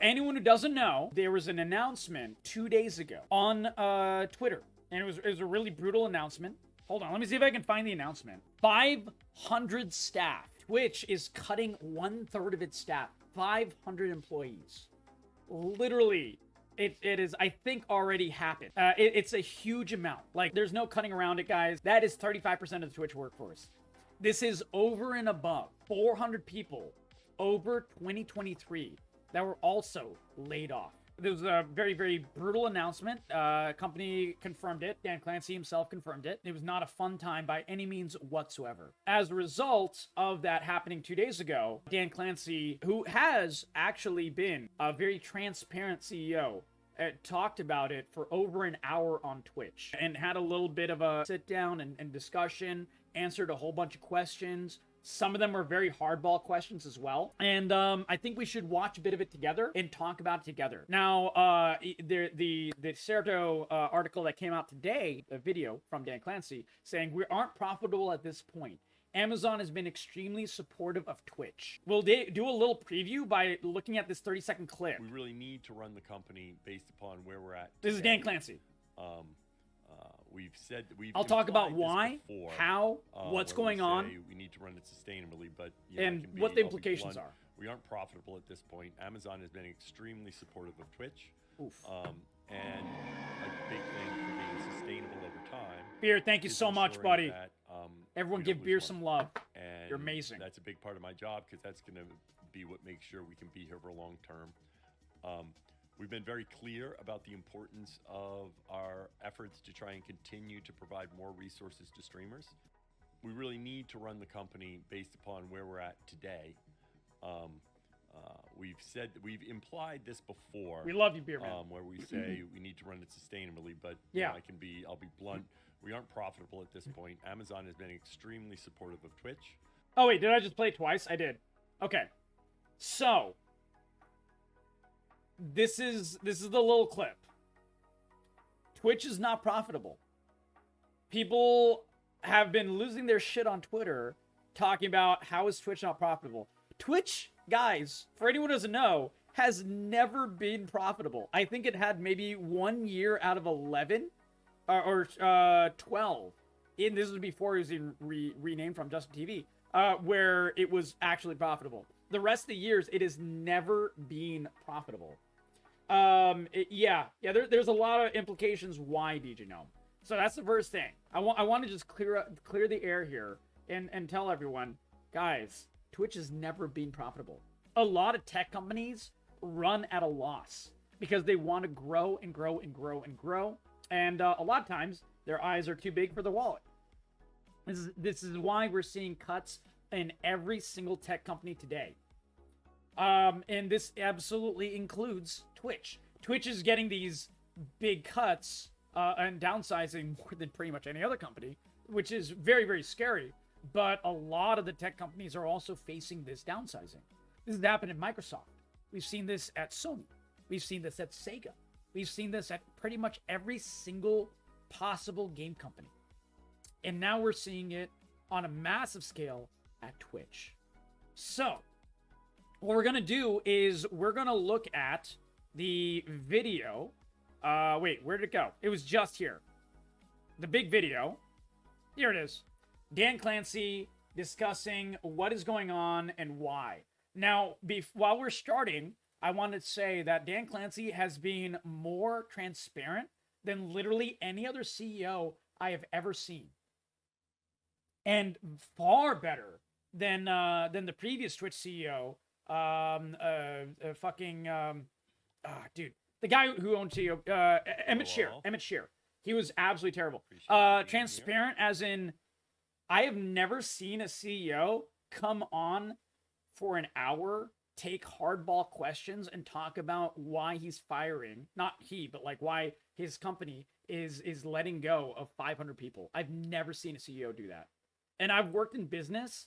anyone who doesn't know, there was an announcement 2 days ago on Twitter, and it was a really brutal announcement. Hold on, let me see if I can find the announcement. 500 staff. Twitch is cutting 1/3 of its staff. 500 employees. Literally, it is, I think, already happened. It's a huge amount. Like, there's no cutting around it, guys. That is 35% of the Twitch workforce. This is over and above 400 people over 2023 that were also laid off. There was a very, very brutal announcement. Company confirmed it. Dan Clancy himself confirmed it. It was not a fun time by any means whatsoever. As a result of that happening 2 days ago, Dan Clancy, who has actually been a very transparent CEO, talked about it for over an hour on Twitch and had a little bit of a sit down and discussion, answered a whole bunch of questions. Some of them are very hardball questions as well. And I think we should watch a bit of it together and talk about it together. Now, the Certo article that came out today, a video from Dan Clancy, saying we aren't profitable at this point. Amazon has been extremely supportive of Twitch. We'll do a little preview by looking at this 30-second clip. We really need to run the company based upon where we're at today. This is Dan Clancy. We've I'll talk about why, before, how, what's going on, we need to run it sustainably, but and what the implications are. We aren't profitable at this point. Amazon has been extremely supportive of Twitch. Oof. And a big thing for being sustainable over time. Beer, thank you so much, buddy. That, everyone give Beer some love. And you're amazing. That's a big part of my job because that's going to be what makes sure we can be here for long term. We've been very clear about the importance of our efforts to try and continue to provide more resources to streamers. We really need to run the company based upon where we're at today. We've implied this before. We love you, Beer Man. Where we say we need to run it sustainably, but yeah, I'll be blunt. We aren't profitable at this point. Amazon has been extremely supportive of Twitch. Oh wait, did I just play it twice? I did. Okay, so this is the little clip. Twitch is not profitable. People have been losing their shit on Twitter talking about how is Twitch not profitable. Twitch, guys, for anyone who doesn't know, has never been profitable. I think it had maybe 1 year out of 11 or 12. This was before it was renamed from Justin TV, where it was actually profitable. The rest of the years, it has never been profitable. There's a lot of implications why DJ Gnome. So that's the first thing. I want to just clear the air here and tell everyone, guys, Twitch has never been profitable. A lot of tech companies run at a loss because they want to grow and grow and grow and grow. And a lot of times their eyes are too big for the wallet. This is why we're seeing cuts in every single tech company today. And this absolutely includes Twitch. Twitch is getting these big cuts and downsizing more than pretty much any other company, which is very, very scary. But a lot of the tech companies are also facing this downsizing. This has happened at Microsoft. We've seen this at Sony. We've seen this at Sega. We've seen this at pretty much every single possible game company. And now we're seeing it on a massive scale at Twitch. So what we're going to do is we're going to look at the video. Wait, where did it go? It was just here. The big video. Here it is. Dan Clancy discussing what is going on and why. Now, while we're starting, I want to say that Dan Clancy has been more transparent than literally any other CEO I have ever seen. And far better than the previous Twitch CEO, dude, the guy who owned CEO, Emmett Shear. He was absolutely terrible. Transparent as in, I have never seen a CEO come on for an hour, take hardball questions, and talk about why he's firing. Not he, but like why his company is letting go of 500 people. I've never seen a CEO do that. And I've worked in business,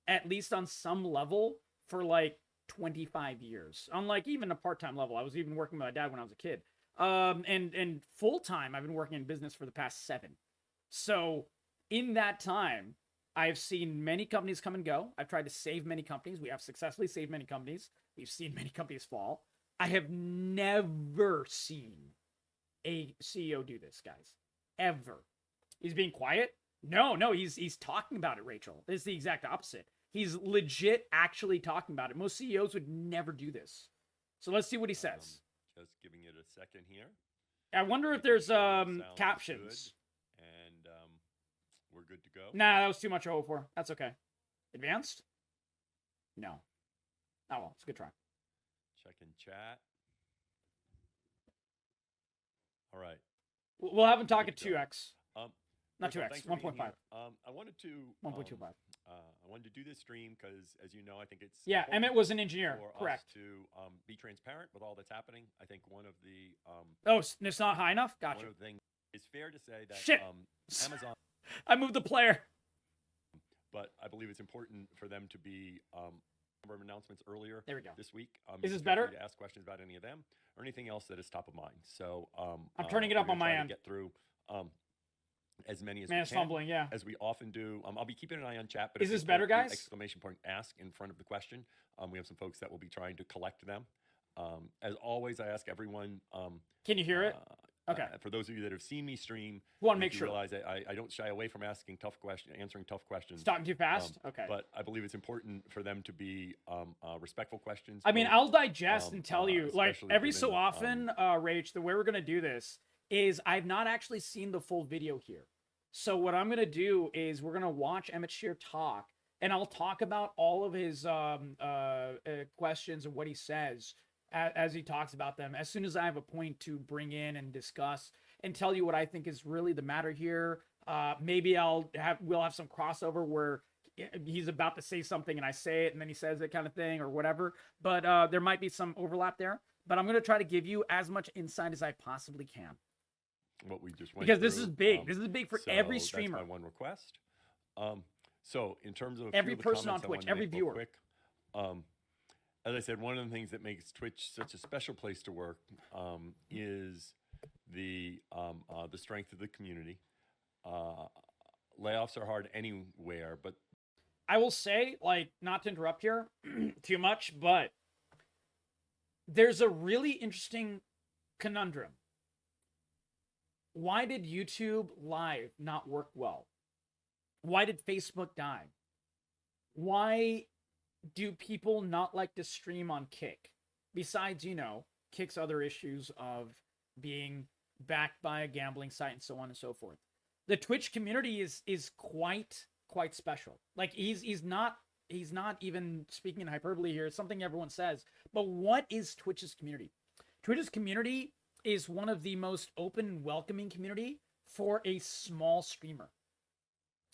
at least on some level, for like 25 years. On like even a part-time level. I was even working with my dad when I was a kid. And full-time, I've been working in business for the past 7. So in that time, I've seen many companies come and go. I've tried to save many companies. We have successfully saved many companies. We've seen many companies fall. I have never seen a CEO do this, guys. Ever. He's being quiet? No, he's talking about it, Rachel. This is the exact opposite. He's legit actually talking about it. Most CEOs would never do this. So let's see what he says. Just giving it a second here. I wonder if there's captions. And we're good to go. Nah, that was too much to hope for. That's okay. Advanced? No. Oh well, it's a good try. Check in chat. All right. We'll have him talk at 2x. Not First of all, 2x, thanks for being 1.5. here. I wanted to 1.25. I wanted to do this stream because, as you know, I think it's Yeah, important Emmett was an engineer. for Correct. us to be transparent with all that's happening. I think one of the Oh, it's not high enough? one Gotcha. of the things it's fair to say that Shit. Amazon, I moved the player. but I believe it's important for them to be number of announcements earlier There we go. this week. Is this feel better? free to ask questions about any of them or anything else that is top of mind. So I'm turning it we're up on gonna my try to end. Get through as many as Man, we it's can, fumbling, yeah. as we often do. I'll be keeping an eye on chat. But Is if you this better, put the guys? Exclamation point ask in front of the question. We have some folks that will be trying to collect them. As always, I ask everyone. Can you hear it? Okay. For those of you that have seen me stream, Want to you make do sure. realize that I don't shy away from answering tough questions. It's talking too fast? Okay. But I believe it's important for them to be respectful questions. I mean, both, I'll digest and tell you, like, especially every so given, often, Rach, the way we're going to do this is I've not actually seen the full video here. So what I'm going to do is we're going to watch Emmett Shear talk, and I'll talk about all of his questions and what he says as he talks about them. As soon as I have a point to bring in and discuss and tell you what I think is really the matter here, maybe we'll have some crossover where he's about to say something and I say it and then he says it kind of thing or whatever. But there might be some overlap there. But I'm going to try to give you as much insight as I possibly can. What we just went Because this through, is big. This is big for so every streamer. That's my one request. So in terms of Every few of the person on comments I Twitch, wanted to every make real viewer. quick, as I said, one of the things that makes Twitch such a special place to work is the strength of the community. Layoffs are hard anywhere, but I will say, like, not to interrupt here too much, but there's a really interesting conundrum. Why did YouTube Live not work well? Why did Facebook die? Why do people not like to stream on Kick? Besides, Kick's other issues of being backed by a gambling site and so on and so forth. The Twitch community is quite special. Like he's not even speaking in hyperbole here. It's something everyone says. But what is Twitch's community? Twitch's community is one of the most open and welcoming community for a small streamer.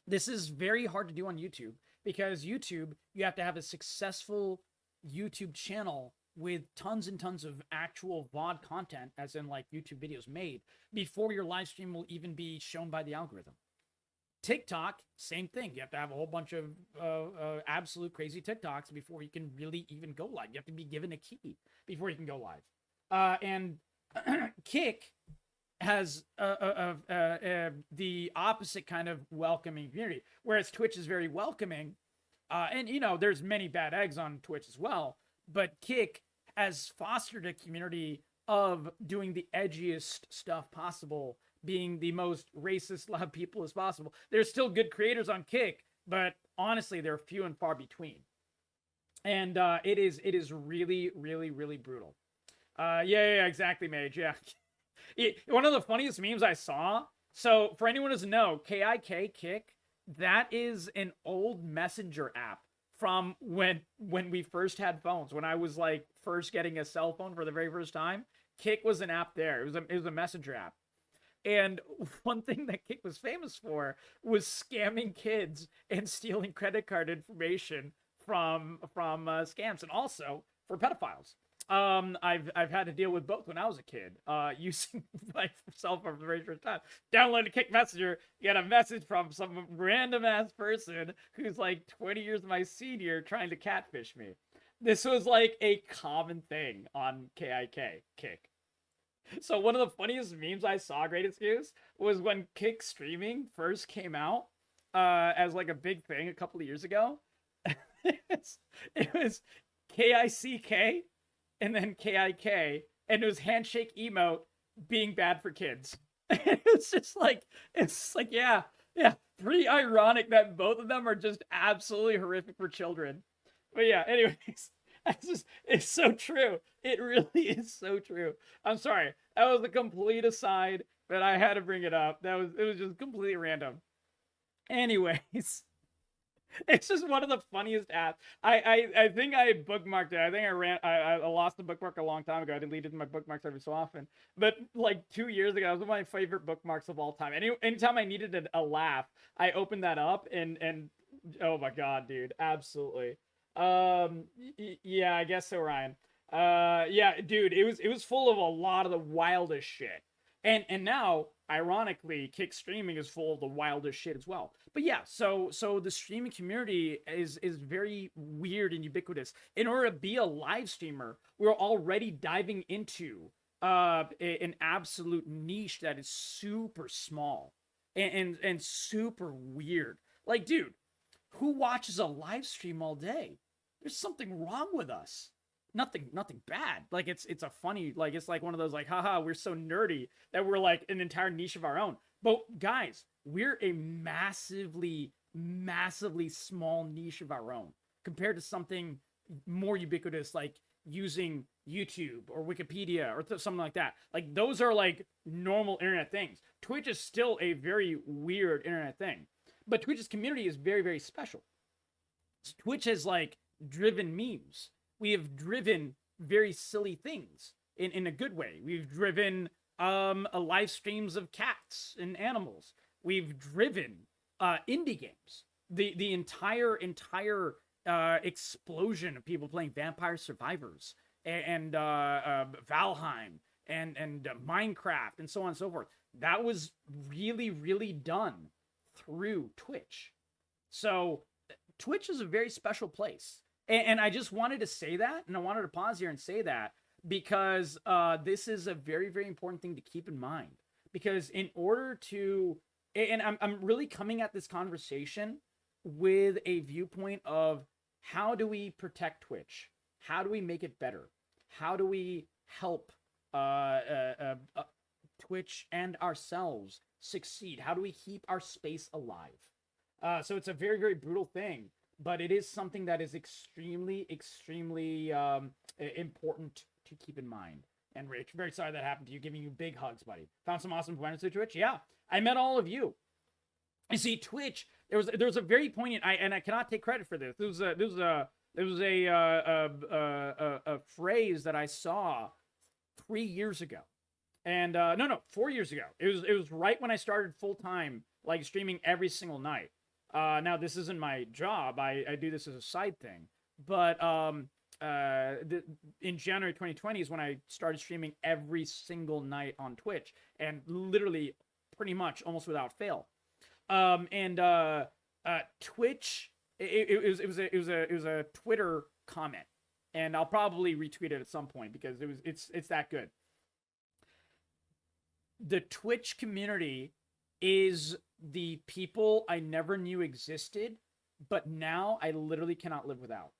This is very hard to do on YouTube because YouTube, you have to have a successful YouTube channel with tons and tons of actual VOD content, as in like YouTube videos made, before your live stream will even be shown by the algorithm. TikTok, same thing. You have to have a whole bunch of absolute crazy TikToks before you can really even go live. You have to be given a key before you can go live. And Kick has the opposite kind of welcoming community, whereas Twitch is very welcoming. And there's many bad eggs on Twitch as well, but Kick has fostered a community of doing the edgiest stuff possible, being the most racist, loud people as possible. There's still good creators on Kick, but honestly, they're few and far between. And it is really, really, really brutal. Yeah, exactly, Mage. Yeah. One of the funniest memes I saw. So for anyone who doesn't know, Kick, that is an old messenger app from when we first had phones. When I was like first getting a cell phone for the very first time, Kick was an app there. It was a messenger app. And one thing that Kick was famous for was scamming kids and stealing credit card information from scams, and also for pedophiles. I've had to deal with both when I was a kid, using my cell phone for the very first time. Downloaded Kick Messenger, get a message from some random ass person who's like 20 years my senior trying to catfish me. This was like a common thing on Kick. So one of the funniest memes I saw, great excuse, was when Kick streaming first came out as like a big thing a couple of years ago. It was KICK and then KIK, and it was handshake emote being bad for kids. It's just like, yeah, yeah, pretty ironic that both of them are just absolutely horrific for children. But yeah, anyways, it's so true. It really is so true. I'm sorry, that was a complete aside, but I had to bring it up. It was just completely random. Anyways, it's just one of the funniest apps. I think I bookmarked it. I think I lost the bookmark a long time ago. I deleted my bookmarks every so often. But like 2 years ago, it was one of my favorite bookmarks of all time. Anytime I needed a laugh, I opened that up and oh my god, dude, absolutely. Yeah, I guess so, Ryan. Yeah, dude, it was full of a lot of the wildest shit. And now, ironically, Kick streaming is full of the wildest shit as well. But yeah, so the streaming community is very weird and ubiquitous. In order to be a live streamer, we're already diving into an absolute niche that is super small and super weird. Like, dude, who watches a live stream all day? There's something wrong with us. Nothing bad. Like it's a funny, like it's like one of those like, haha, we're so nerdy that we're like an entire niche of our own. But guys, we're a massively small niche of our own compared to something more ubiquitous like using YouTube or Wikipedia or something like that. Like those are like normal internet things. Twitch is still a very weird internet thing, but Twitch's community is very special. Twitch has like driven memes. We have driven very silly things in a good way. We've driven live streams of cats and animals. We've driven indie games. The entire explosion of people playing Vampire Survivors and Valheim and Minecraft and so on and so forth. That was really done through Twitch. So Twitch is a very special place. And I just wanted to say that, and I wanted to pause here and say that because this is a very important thing to keep in mind. Because in order to, and I'm really coming at this conversation with a viewpoint of how do we protect Twitch? How do we make it better? How do we help Twitch and ourselves succeed? How do we keep our space alive? So it's a very brutal thing. But it is something that is extremely important to keep in mind. And Rich, very sorry that happened to you. Giving you big hugs, buddy. Found some awesome friends through Twitch. Yeah, I met all of you. You see, Twitch. There was a very poignant. I cannot take credit for this. There was a phrase that I saw 3 years ago, and no 4 years ago. It was right when I started full time, like streaming every single night. Now this isn't my job. I do this as a side thing. But in January 2020 is when I started streaming every single night on Twitch, and literally, pretty much, almost without fail. Twitch. It was a Twitter comment, and I'll probably retweet it at some point because it's that good. The Twitch community is the people I never knew existed, but now I literally cannot live without.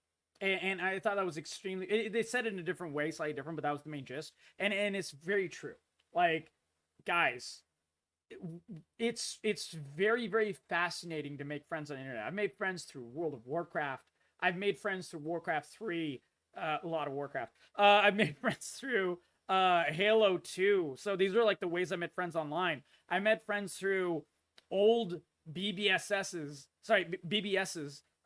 And I thought that was extremely. They said it in a different way, slightly different, but that was the main gist. And it's very true. Like, guys, it's very fascinating to make friends on the internet. I've made friends through World of Warcraft. I've made friends through Warcraft 3. A lot of Warcraft. I've made friends through Halo 2. So these are like the ways I met friends online. I met friends through old BBSs.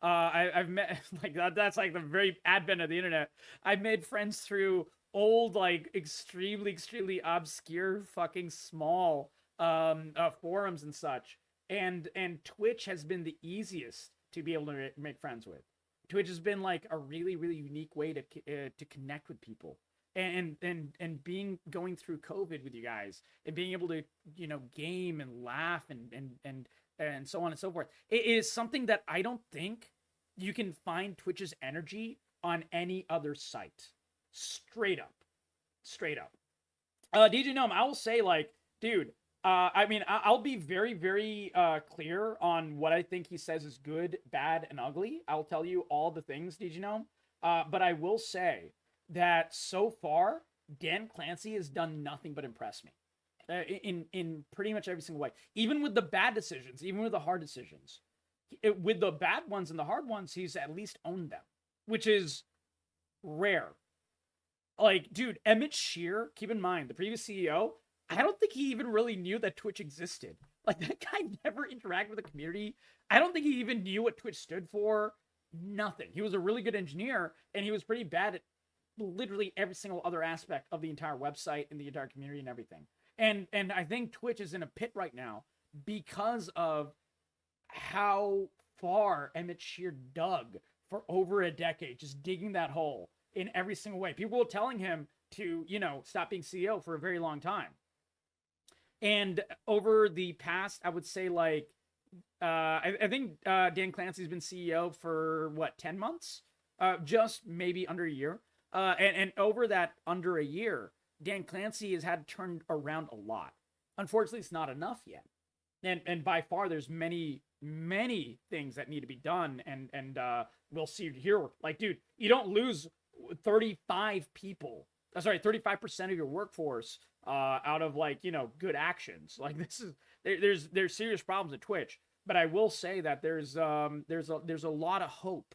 I've met like that's like the very advent of the internet. I've made friends through old, like extremely obscure, fucking small forums and such. And Twitch has been the easiest to be able to make friends with. Twitch has been like a really unique way to connect with people. And going through COVID with you guys and being able to, you know, game and laugh and so on and so forth. It is something that I don't think you can find Twitch's energy on any other site. Straight up. DJ Gnome, I will say, like, dude, I mean, I'll be very clear on what I think he says is good, bad, and ugly. I'll tell you all the things, DJ Gnome. But I will say that so far Dan Clancy has done nothing but impress me in pretty much every single way. Even with the bad decisions, even with the hard decisions, with the bad ones and the hard ones, he's at least owned them, which is rare. Like, dude, Emmett Shear, keep in mind, the previous CEO, I don't think he even really knew that Twitch existed. Like, that guy never interacted with the community. I don't think he even knew what Twitch stood for. Nothing. He was a really good engineer, and he was pretty bad at literally every single other aspect of the entire website and the entire community and everything. And I think Twitch is in a pit right now because of how far Emmett Shear dug for over a decade, just digging that hole in every single way. People were telling him to, stop being CEO for a very long time. And over the past, I would say, like, I think Dan Clancy's been CEO for, 10 months? Just maybe under a year. And over that under a year, Dan Clancy has had to turn around a lot. Unfortunately, it's not enough yet. And by far, there's many things that need to be done. And we'll see here. Like, dude, you don't lose 35 people. 35% of your workforce out of, like, good actions. Like, this is there's serious problems at Twitch. But I will say that there's a lot of hope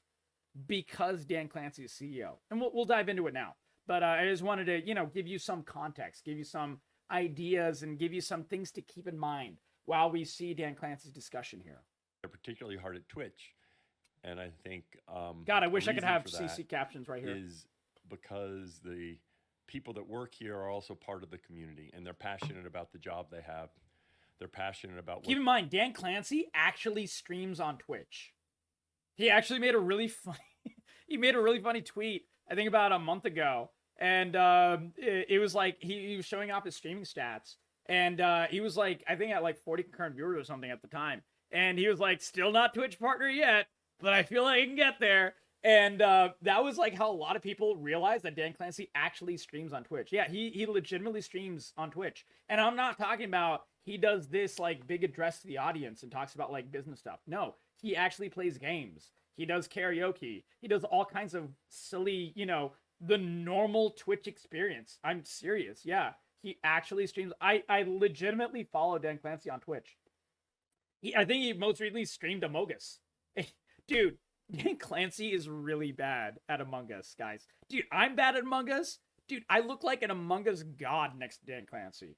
because Dan Clancy is CEO, and we'll dive into it now. But I just wanted to give you some context, give you some ideas, and give you some things to keep in mind while we see Dan Clancy's discussion here. They're particularly hard at Twitch, and I think God, I wish I could have CC captions right here. Is because the people that work here are also part of the community, and they're passionate about the job they have. They're passionate about. Keep in mind, Dan Clancy actually streams on Twitch. He actually made a really funny tweet, I think about a month ago, and it was like he was showing off his streaming stats, and he was like, I think at like 40 concurrent viewers or something at the time, and he was like, still not Twitch partner yet, but I feel like I can get there. And that was like how a lot of people realized that Dan Clancy actually streams on Twitch. Yeah, he legitimately streams on Twitch. And I'm not talking about he does this like big address to the audience and talks about like business stuff. No, he actually plays games. He does karaoke. He does all kinds of silly, the normal Twitch experience. I'm serious. Yeah, he actually streams. I legitimately follow Dan Clancy on Twitch. I think he most recently streamed Among Us. Dude, Dan Clancy is really bad at Among Us, guys. Dude, I'm bad at Among Us. Dude, I look like an Among Us god next to Dan Clancy.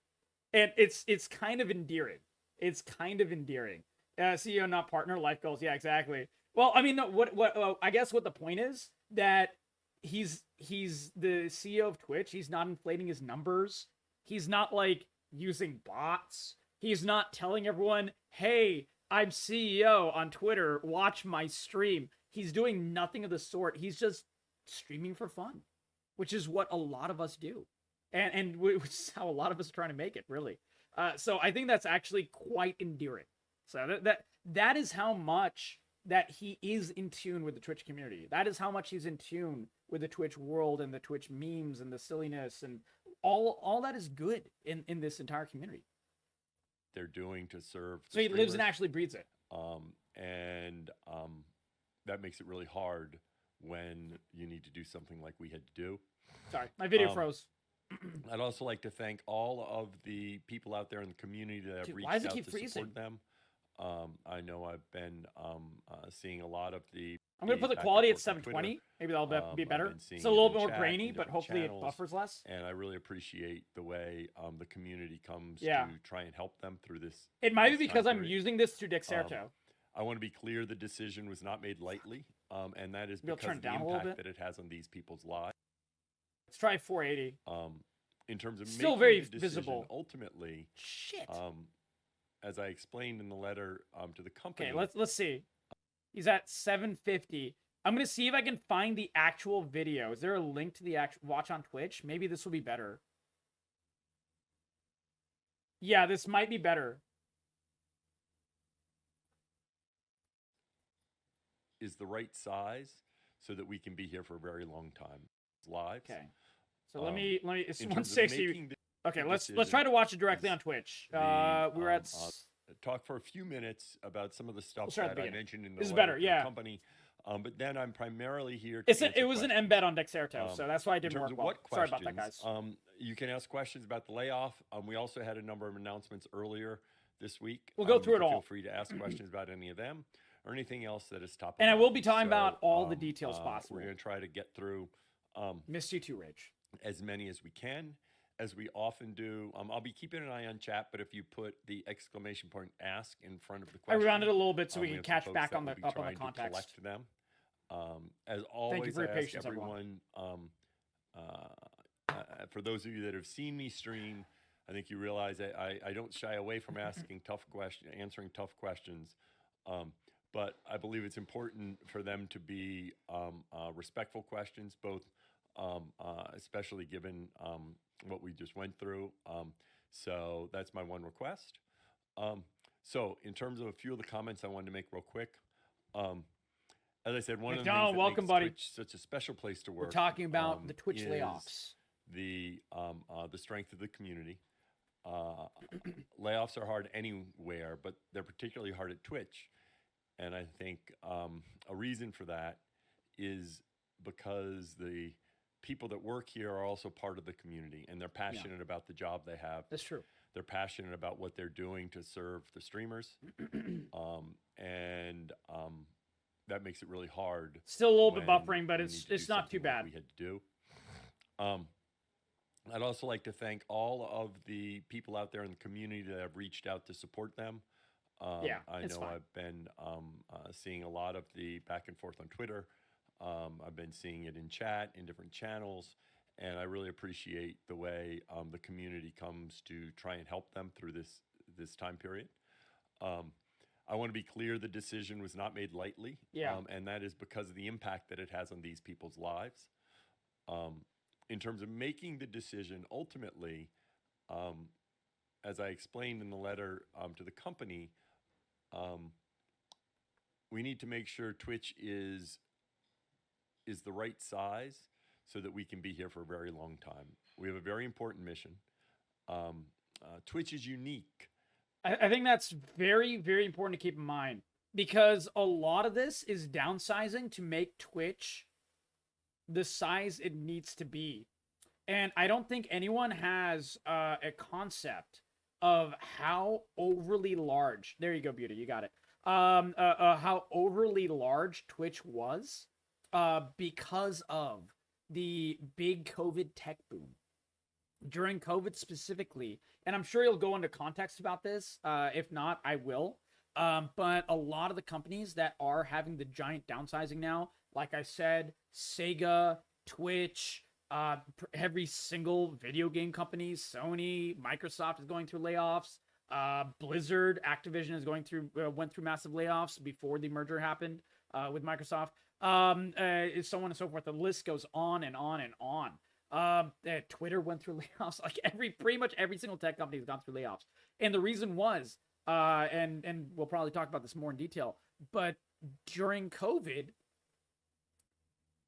And it's kind of endearing. It's kind of endearing. CEO, not partner, life goals. Yeah, exactly. Well, I mean, I guess what the point is, that he's the CEO of Twitch. He's not inflating his numbers. He's not, like, using bots. He's not telling everyone, hey, I'm CEO on Twitter, watch my stream. He's doing nothing of the sort. He's just streaming for fun, which is what a lot of us do. And which is how a lot of us are trying to make it, really. So I think that's actually quite endearing. So that is how much that he is in tune with the Twitch community. That is how much he's in tune with the Twitch world and the Twitch memes and the silliness and all that is good in this entire community. They're doing to serve. So he lives and actually breathes it. That makes it really hard when you need to do something like we had to do. Sorry, my video froze. I'd also like to thank all of the people out there in the community that have reached out to support them. I know I've been seeing a lot of the. I'm going to put the quality at 720. Maybe that'll be better. It's a little bit more grainy, but hopefully it buffers less. And I really appreciate the way the community comes to try and help them through this. It might be because I'm using this through Dexerto. I want to be clear, the decision was not made lightly, and that is because of the impact that it has on these people's lives. Let's try 480. In terms of still making very the decision, visible. Ultimately, shit. As I explained in the letter to the company. Okay, let's see. He's at 750. I'm gonna see if I can find the actual video. Is there a link to the actual watch on Twitch? Maybe this will be better. Yeah, this might be better. Is the right size so that we can be here for a very long time. Live. Okay. So let me. It's 160. Okay, let's try to watch it directly on Twitch. We're at. Talk for a few minutes about some of the stuff that I mentioned in the company. But then I'm primarily here to It was an embed on Dexerto, so that's why it in didn't terms work of well. what Sorry questions, about that, guys. you can ask questions about the layoff. We also had a number of announcements earlier this week. We'll go through You it can all. Feel free to ask questions about any of them or anything else that is top of And I mind. will be talking about all the details possible. We're going to try to get through Missed you too, Rage. as many as we can, as we often do. I'll be keeping an eye on chat, but if you put the exclamation point "ask" in front of the I question, rounded a little bit so we we can have some catch folks back that on the will be up on the trying to context. collect them. As always, for your I ask patience, everyone. For those of you that have seen me stream, I think you realize I don't shy away from asking answering tough questions. But I believe it's important for them to be respectful questions, both especially given what we just went through. So that's my one request. So in terms of a few of the comments I wanted to make real quick. As I said, one of the things that welcome, makes buddy. Twitch such a special place to work. We're talking about the Twitch is layoffs. The strength of the community. Layoffs are hard anywhere, but they're particularly hard at Twitch. And I think a reason for that is because the people that work here are also part of the community, and they're passionate about the job they have. That's true. They're passionate about what they're doing to serve the streamers. That makes it really hard. Still a little bit when buffering, but we need to it's do not too something like bad. we had to do. I'd also like to thank all of the people out there in the community that have reached out to support them. I know fine. I've been seeing a lot of the back and forth on Twitter. I've been seeing it in chat, in different channels, and I really appreciate the way the community comes to try and help them through this time period. I want to be clear, the decision was not made lightly, and that is because of the impact that it has on these people's lives. In terms of making the decision, ultimately, as I explained in the letter to the company, we need to make sure Twitch is the right size so that we can be here for a very long time. We have a very important mission. Twitch is unique. I think that's very, very important to keep in mind, because a lot of this is downsizing to make Twitch the size it needs to be. And I don't think anyone has a concept of how overly large, there you go, Beauty, you got it, how overly large Twitch was because of the big COVID tech boom. During COVID specifically, and I'm sure you'll go into context about this. If not, I will. But a lot of the companies that are having the giant downsizing now, like I said, Sega, Twitch, every single video game company, Sony, Microsoft is going through layoffs. Blizzard, Activision is went through massive layoffs before the merger happened with Microsoft. So on and so forth. The list goes on and on and on. Twitter went through layoffs. Like pretty much every single tech company has gone through layoffs. And the reason was, and we'll probably talk about this more in detail, but during COVID,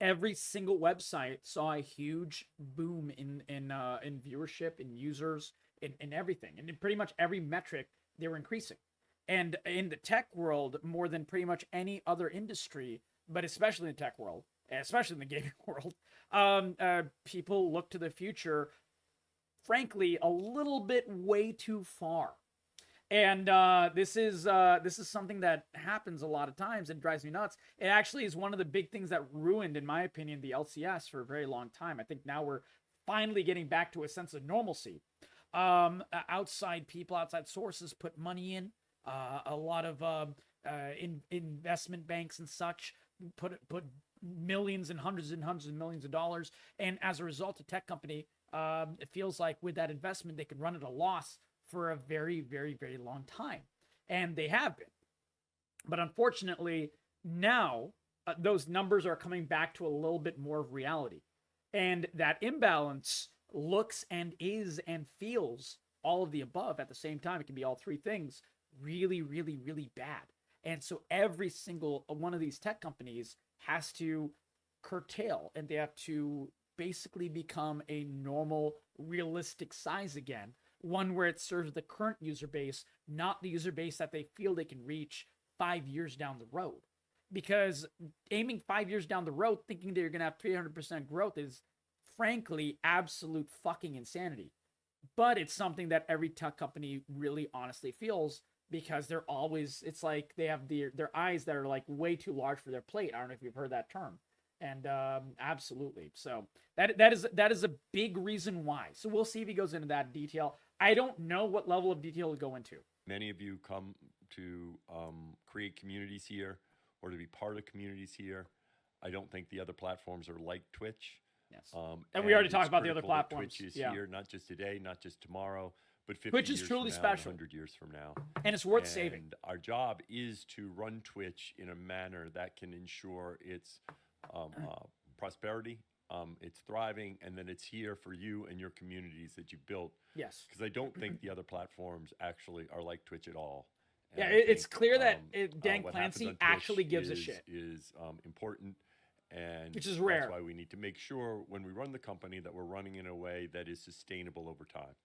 every single website saw a huge boom in viewership, in users, in everything. And in pretty much every metric, they were increasing. And in the tech world, more than pretty much any other industry, but especially in the tech world, especially in the gaming world, people look to the future, frankly, a little bit way too far. And this is something that happens a lot of times and drives me nuts. It actually is one of the big things that ruined, in my opinion, the LCS for a very long time. I think now we're finally getting back to a sense of normalcy. Outside people, outside sources put money in. A lot of investment banks and such put millions and hundreds of millions of dollars. And as a result, a tech company, it feels like with that investment, they could run at a loss for a very, very, very long time. And they have been. But unfortunately, now those numbers are coming back to a little bit more of reality. And that imbalance looks and is and feels all of the above at the same time. It can be all three things. Really, really, really bad. And so every single one of these tech companies has to curtail, and they have to basically become a normal, realistic size again. One where it serves the current user base, not the user base that they feel they can reach 5 years down the road. because aiming 5 years down the road, thinking that you're going to have 300% growth is frankly absolute fucking insanity. But it's something that every tech company really honestly feels, because they're always, it's like they have their eyes that are like way too large for their plate. I don't know if you've heard that term. And absolutely. So that is a big reason why. So we'll see if he goes into that detail. I don't know what level of detail to go into. Many of you come to create communities here or to be part of communities here. I don't think the other platforms are like Twitch. Yes. And we already talked about the other critical that platforms. Twitch is Yeah. here, not just today, not just tomorrow, but 50 Twitch is years truly from now, special. 100 years from now. And it's worth saving. And our job is to run Twitch in a manner that can ensure its prosperity, it's thriving, and then it's here for you and your communities that you built. Yes. Because I don't think the other platforms actually are like Twitch at all. And Yeah, I it's think, clear that Dan what Clancy happens on Twitch actually gives a shit. Is important. And which is rare. That's why we need to make sure when we run the company that we're running in a way that is sustainable over time.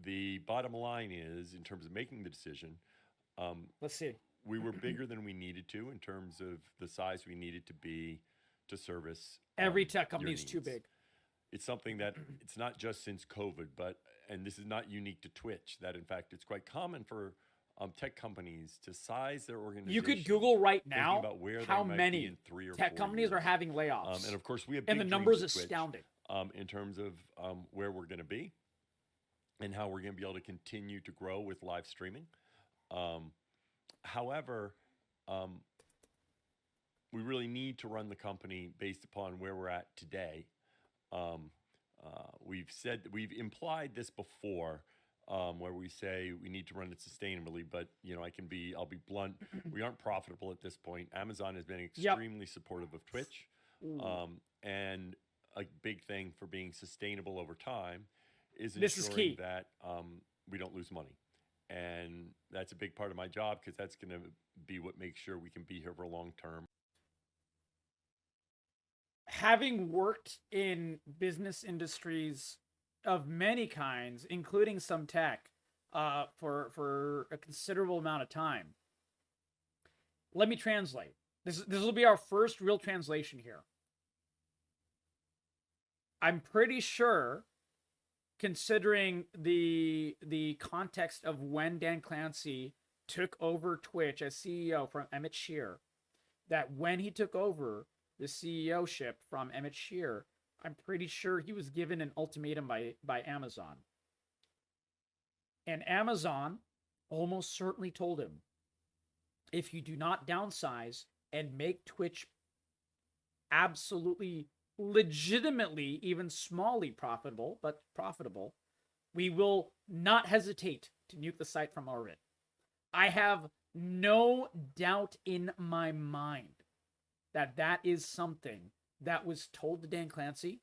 The bottom line is, in terms of making the decision, let's see. We were bigger than we needed to in terms of the size we needed to be to service every tech company is too big. It's something that it's not just since COVID, and this is not unique to Twitch, that in fact it's quite common for tech companies to size their organization. You could Google right now about where how they might many be in 3 or tech 4 companies years. are having layoffs. And of course, we have and the big numbers dreams at Twitch, astounding. in terms of where we're going to be and how we're going to be able to continue to grow with live streaming. However, we really need to run the company based upon where we're at today. We've implied this before, where we say we need to run it sustainably, but I'll be blunt. We aren't profitable at this point. Amazon has been extremely supportive of Twitch. And a big thing for being sustainable over time is ensuring that we don't lose money. And that's a big part of my job, because that's going to be what makes sure we can be here for long term. Having worked in business industries of many kinds, including some tech, for a considerable amount of time, let me translate. This will be our first real translation here. I'm pretty sure, considering the context of when Dan Clancy took over Twitch as CEO from Emmett Shear, that when he took over the CEO-ship from Emmett Shear, I'm pretty sure he was given an ultimatum by Amazon. And Amazon almost certainly told him, if you do not downsize and make Twitch absolutely, legitimately, even smallly profitable, we will not hesitate to nuke the site from orbit. I have no doubt in my mind that is something that was told to Dan Clancy,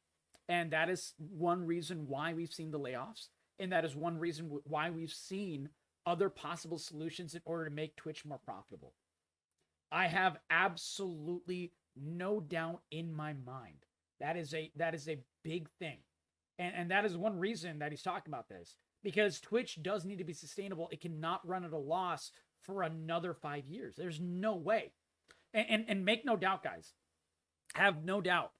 and that is one reason why we've seen the layoffs, and that is one reason why we've seen other possible solutions in order to make Twitch more profitable. I have absolutely no doubt in my mind that is a big thing, and that is one reason that he's talking about this, because Twitch does need to be sustainable. It cannot run at a loss for another 5 years. There's no way. And make no doubt, guys, have no doubt,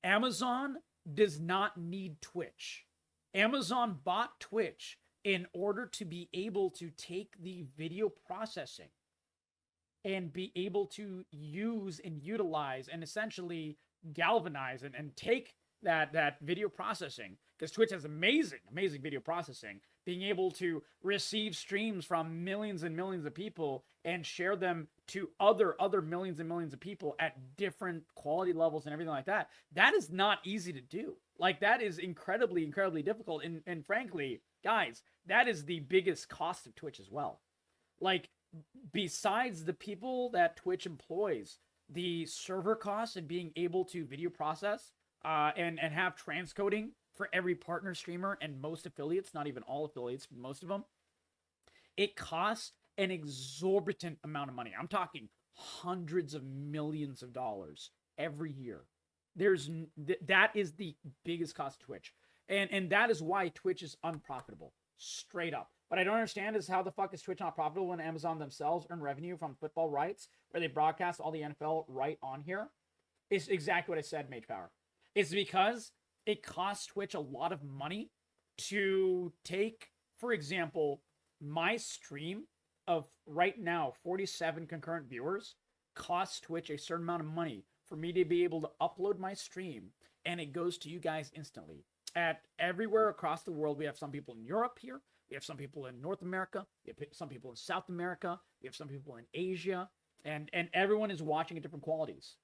Amazon does not need Twitch. Amazon bought Twitch in order to be able to take the video processing and be able to use and utilize and essentially galvanize and take that video processing, because Twitch has amazing video processing, being able to receive streams from millions and millions of people and share them to other millions and millions of people at different quality levels and everything like that. That is not easy to do. Like, that is incredibly difficult. And frankly, guys, that is the biggest cost of Twitch as well. Like, besides the people that Twitch employs, the server costs and being able to video process and have transcoding for every partner streamer and most affiliates, not even all affiliates, but most of them, it costs an exorbitant amount of money. I'm talking hundreds of millions of dollars every year. That is the biggest cost of Twitch. And that is why Twitch is unprofitable. straight up. What I don't understand is how the fuck is Twitch not profitable when Amazon themselves earn revenue from football rights, where they broadcast all the NFL right on here? It's exactly what I said, Mage Power. It's because it costs Twitch a lot of money to take, for example, my stream of right now 47 concurrent viewers costs Twitch a certain amount of money for me to be able to upload my stream, and it goes to you guys instantly. At everywhere across the world, we have some people in Europe here, we have some people in North America, we have some people in South America, we have some people in Asia, and everyone is watching at different qualities.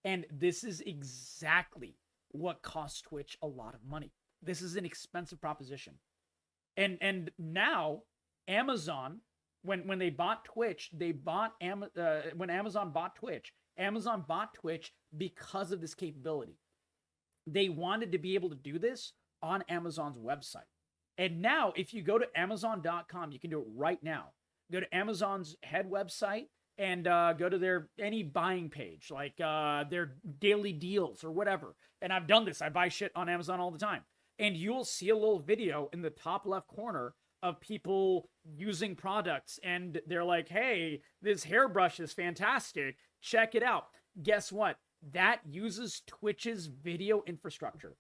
And this is exactly what costs Twitch a lot of money. This is an expensive proposition. And now Amazon, when they bought Twitch, when Amazon bought Twitch because of this capability. They wanted to be able to do this on Amazon's website. And now, if you go to Amazon.com, you can do it right now. Go to Amazon's head website and go to their any buying page, like their daily deals or whatever. And I've done this. I buy shit on Amazon all the time. And you'll see a little video in the top left corner of people using products. And they're like, hey, this hairbrush is fantastic. Check it out. Guess what? That uses Twitch's video infrastructure.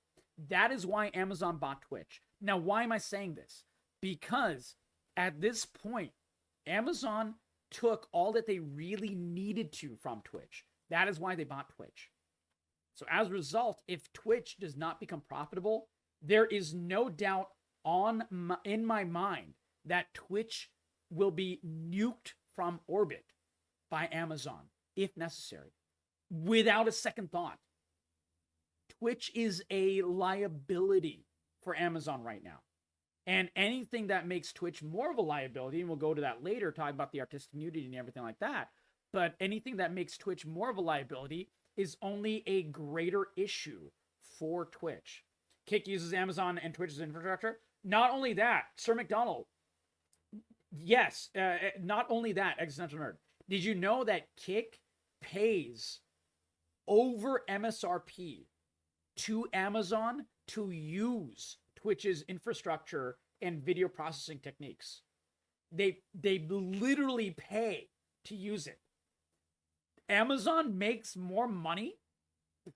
That is why Amazon bought Twitch. Now, why am I saying this? Because at this point, Amazon took all that they really needed to from Twitch. That is why they bought Twitch. So as a result, if Twitch does not become profitable, there is no doubt in my mind that Twitch will be nuked from orbit by Amazon, if necessary, without a second thought. Twitch is a liability for Amazon right now. And anything that makes Twitch more of a liability, and we'll go to that later, talking about the artistic community and everything like that, but anything that makes Twitch more of a liability is only a greater issue for Twitch. Kick uses Amazon and Twitch's infrastructure. Not only that, Sir McDonald, yes, not only that, Existential Nerd. Did you know that Kick pays over MSRP to Amazon to use Twitch's infrastructure and video processing techniques? They literally pay to use it. Amazon makes more money,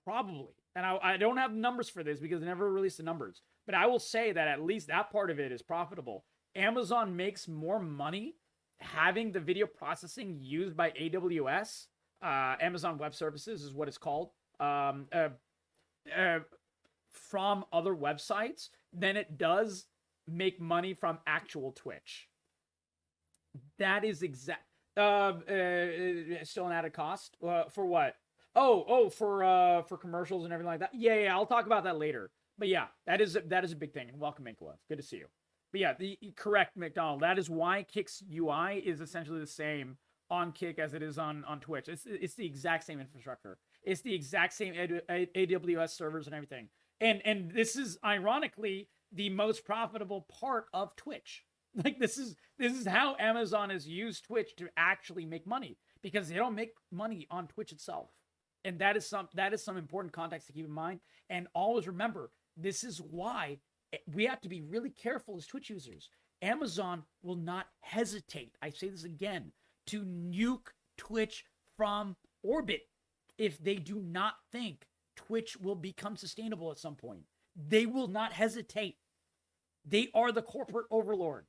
probably. And I don't have numbers for this because they never released the numbers. But I will say that at least that part of it is profitable. Amazon makes more money having the video processing used by AWS, Amazon Web Services is what it's called, from other websites than it does make money from actual Twitch. That is still an added cost for what? For commercials and everything like that. Yeah, I'll talk about that later. But yeah, that is a big thing. Welcome, Minkwa. Good to see you. But yeah, correct, McDonald. That is why Kick's UI is essentially the same on Kick as it is on Twitch. It's the exact same infrastructure. It's the exact same AWS servers and everything. And this is ironically the most profitable part of Twitch. Like this is how Amazon has used Twitch to actually make money, because they don't make money on Twitch itself. And that is some important context to keep in mind. And always remember, this is why we have to be really careful as Twitch users. Amazon will not hesitate, I say this again, to nuke Twitch from orbit if they do not think Twitch will become sustainable at some point. They will not hesitate. They are the corporate overlord.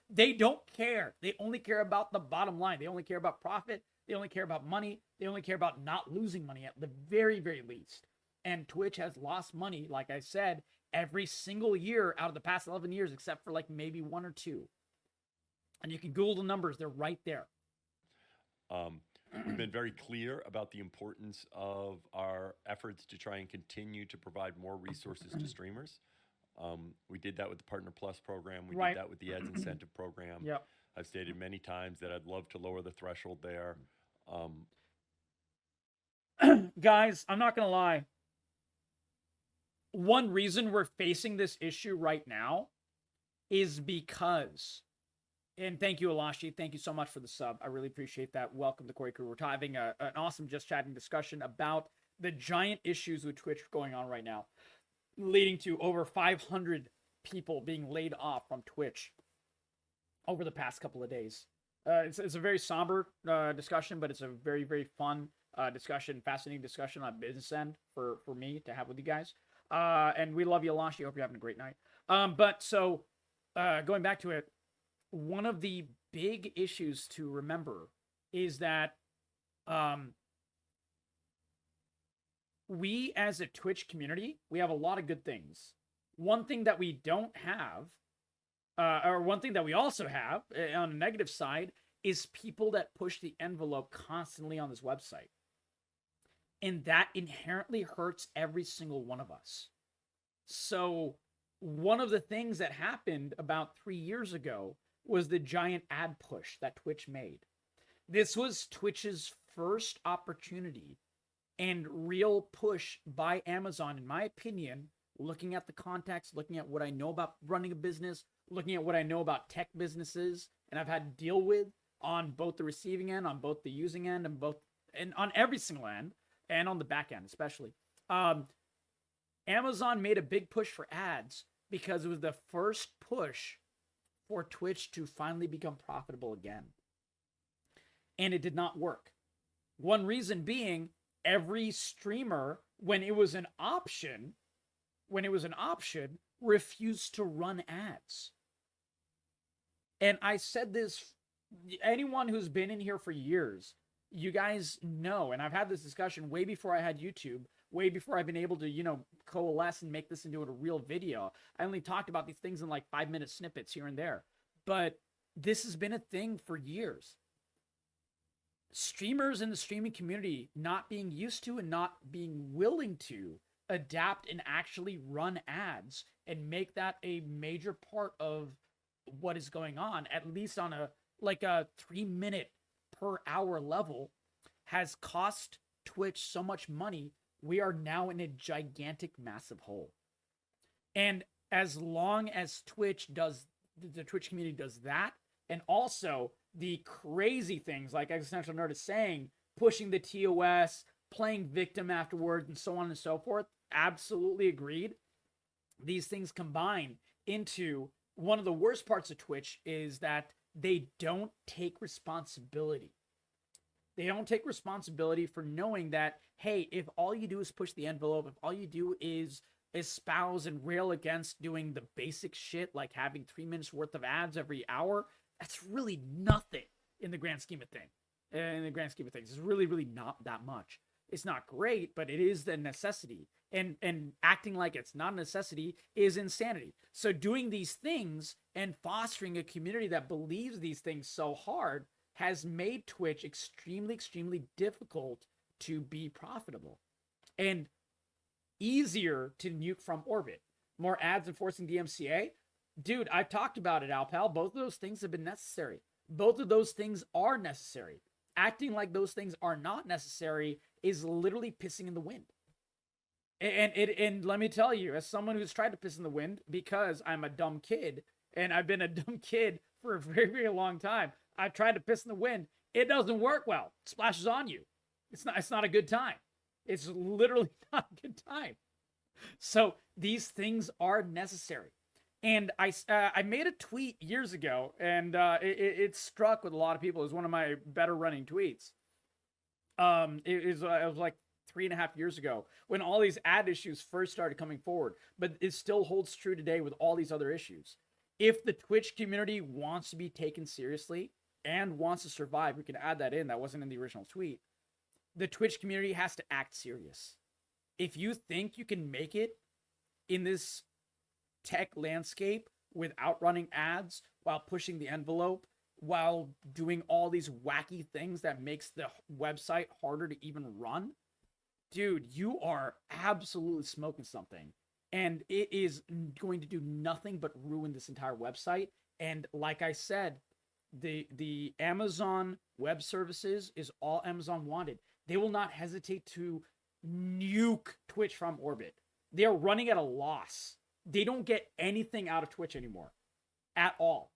They don't care. They only care about the bottom line. They only care about profit. They only care about money. They only care about not losing money at the very, very least. And Twitch has lost money, like I said, every single year out of the past 11 years, except for like maybe 1 or 2. And you can Google the numbers. They're right there. We've been very clear about the importance of our efforts to try and continue to provide more resources to streamers. We did that with the Partner Plus program. We did that with the Ads Incentive program. Yep. I've stated many times that I'd love to lower the threshold there. Guys, I'm not going to lie. One reason we're facing this issue right now is because, and thank you, Alashi. Thank you so much for the sub. I really appreciate that. Welcome to Corey Crew. We're having an awesome just chatting discussion about the giant issues with Twitch going on right now, leading to over 500 people being laid off from Twitch over the past couple of days. It's a very somber discussion, but it's a very, very fun discussion, fascinating discussion on business end for me to have with you guys. And we love you, Elashi. Hope you're having a great night. But so going back to it, one of the big issues to remember is that we as a Twitch community, we have a lot of good things. One thing that we don't have, or one thing that we also have on the negative side, is people that push the envelope constantly on this website. And that inherently hurts every single one of us. So one of the things that happened about 3 years ago was the giant ad push that Twitch made. This was Twitch's first opportunity and real push by Amazon, in my opinion, looking at the context, looking at what I know about running a business, looking at what I know about tech businesses, and I've had to deal with on both the receiving end, on both the using end, and on every single end, and on the back end especially. Amazon made a big push for ads because it was the first push for Twitch to finally become profitable again. And it did not work. One reason being, every streamer, when it was an option, refused to run ads. And I said this, anyone who's been in here for years, you guys know, and I've had this discussion way before I had YouTube, way before I've been able to, coalesce and make this into a real video. I only talked about these things in like 5-minute snippets here and there. But this has been a thing for years. Streamers in the streaming community not being used to and not being willing to adapt and actually run ads and make that a major part of what is going on, at least on a 3-minute per hour level, has cost Twitch so much money. We are now in a gigantic, massive hole. And as long as the Twitch community does that, and also the crazy things like Existential Nerd is saying, pushing the TOS, playing victim afterwards, and so on and so forth, absolutely agreed. These things combine into one of the worst parts of Twitch is that they don't take responsibility. They don't take responsibility for knowing that, hey, if all you do is push the envelope, if all you do is espouse and rail against doing the basic shit like having 3 minutes worth of ads every hour, that's really nothing in the grand scheme of things. It's really, really not that much. It's not great, but it is the necessity. And acting like it's not a necessity is insanity. So doing these things and fostering a community that believes these things so hard has made Twitch extremely, extremely difficult to be profitable. And easier to nuke from orbit. More ads enforcing DMCA. Dude, I've talked about it, Alpal. Both of those things have been necessary. Both of those things are necessary. Acting like those things are not necessary is literally pissing in the wind. And let me tell you, as someone who's tried to piss in the wind, because I'm a dumb kid, and I've been a dumb kid for a very, very long time, I've tried to piss in the wind. It doesn't work well. It splashes on you. It's not a good time. It's literally not a good time. So these things are necessary. And I made a tweet years ago, and it struck with a lot of people. It was one of my better running tweets. It was like 3.5 years ago when all these ad issues first started coming forward, but it still holds true today with all these other issues. If the Twitch community wants to be taken seriously and wants to survive, we can add that in. That wasn't in the original tweet. The Twitch community has to act serious. If you think you can make it in this tech landscape without running ads, while pushing the envelope, while doing all these wacky things that makes the website harder to even run, dude, you are absolutely smoking something. And it is going to do nothing but ruin this entire website. And like I said, the Amazon Web Services is all Amazon wanted. They will not hesitate to nuke Twitch from orbit. They are running at a loss. They don't get anything out of Twitch anymore at all.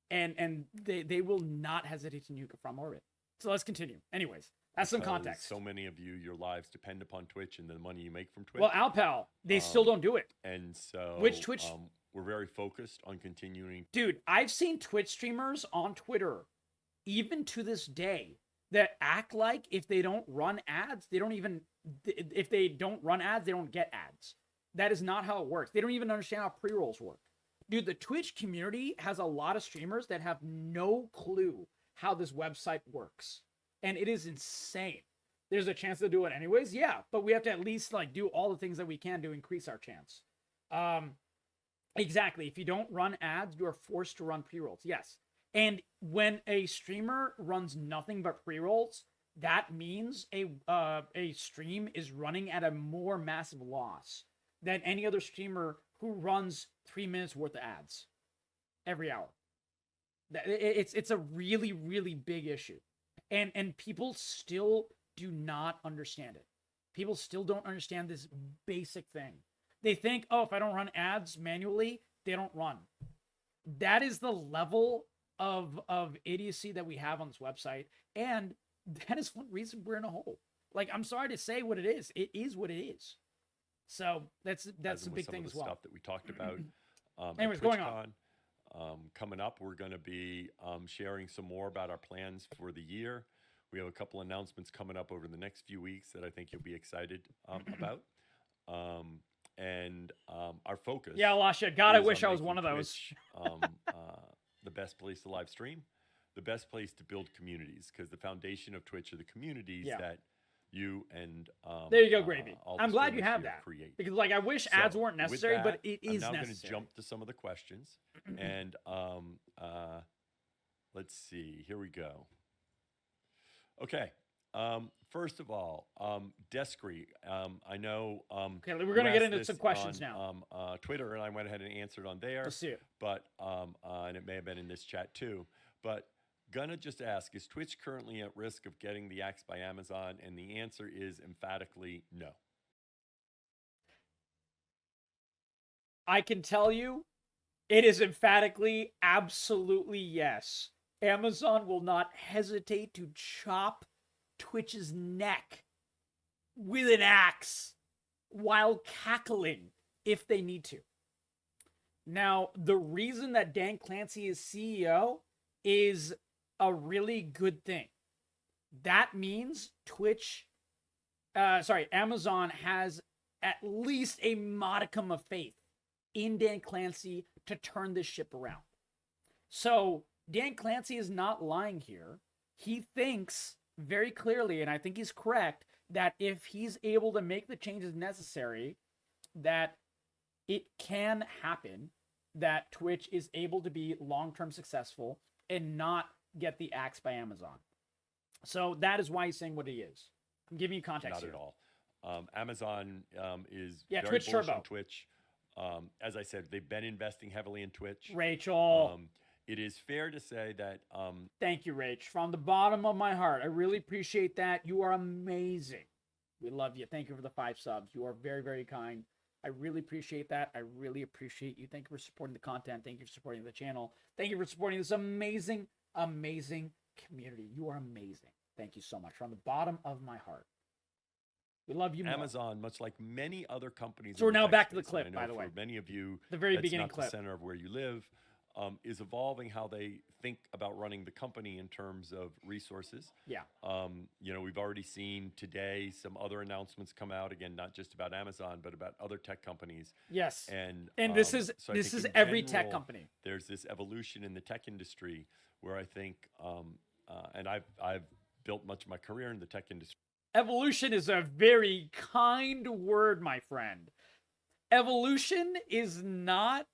And they will not hesitate to nuke it from orbit. So let's continue. Anyways, that's some context. So many of you, your lives depend upon Twitch and the money you make from Twitch. Well, Alpal, they still don't do it. And so which Twitch we're very focused on continuing. Dude, I've seen Twitch streamers on Twitter, even to this day, that act like if they don't run ads, they don't even, if they don't run ads, they don't get ads. That is not how it works. They don't even understand how pre-rolls work. Dude, the Twitch community has a lot of streamers that have no clue how this website works. And it is insane. There's a chance to do it anyways, yeah, but we have to at least like do all the things that we can to increase our chance. Exactly. If you don't run ads, you are forced to run pre-rolls. Yes. And when a streamer runs nothing but pre-rolls, that means a stream is running at a more massive loss than any other streamer who runs 3 minutes worth of ads every hour. It's a really, really big issue. And people still do not understand it. People still don't understand this basic thing. They think, oh, if I don't run ads manually, they don't run. That is the level of idiocy that we have on this website. And that is one reason we're in a hole. Like, I'm sorry to say what it is. It is what it is. So that's a big thing as well. Stuff that we talked about. Anyways, going on. Coming up, we're going to be sharing some more about our plans for the year. We have a couple announcements coming up over the next few weeks that I think you'll be excited about. And our focus. Yeah, Lasha. God, I wish I was one of those. Twitch, the best place to live stream, the best place to build communities, because the foundation of Twitch are the communities that you and there you go, Gravy. I'm glad you have that create. because, like, I wish ads weren't necessary, that, but it is necessary. I'm now going to jump to some of the questions, and let's see. Here we go. Okay. First of all, Descree, I know. Okay, we're going to get into some questions now. Twitter, and I went ahead and answered on there. Let's see it. But and it may have been in this chat too. But gonna just ask: is Twitch currently at risk of getting the axe by Amazon? And the answer is emphatically no. I can tell you, it is emphatically, absolutely yes. Amazon will not hesitate to chop Twitch's neck with an axe while cackling if they need to. Now, the reason that Dan Clancy is CEO is a really good thing. That means Amazon has at least a modicum of faith in Dan Clancy to turn this ship around. So Dan Clancy is not lying here. He thinks very clearly, and I think he's correct, that if he's able to make the changes necessary, that it can happen, that Twitch is able to be long-term successful and not get the axe by Amazon. So that is why he's saying what he is. I'm giving you context here. Not at all. Amazon is very Twitch bullish Turbo. on Twitch. As I said, they've been investing heavily in Twitch. Rachel. It is fair to say that... Thank you, Rach. From the bottom of my heart, I really appreciate that. You are amazing. We love you. Thank you for the 5 subs. You are very, very kind. I really appreciate that. I really appreciate you. Thank you for supporting the content. Thank you for supporting the channel. Thank you for supporting this amazing, amazing community. You are amazing. Thank you so much. From the bottom of my heart. We love you more. Amazon, much like many other companies... So we're now back to the clip, by the way. For many of you, the very beginning not clip. The center of where you live. Is evolving how they think about running the company in terms of resources. Yeah. We've already seen today some other announcements come out, again, not just about Amazon, but about other tech companies. Yes. And this is every tech company. There's this evolution in the tech industry where I think, and I've built much of my career in the tech industry. Evolution is a very kind word, my friend. Evolution is not...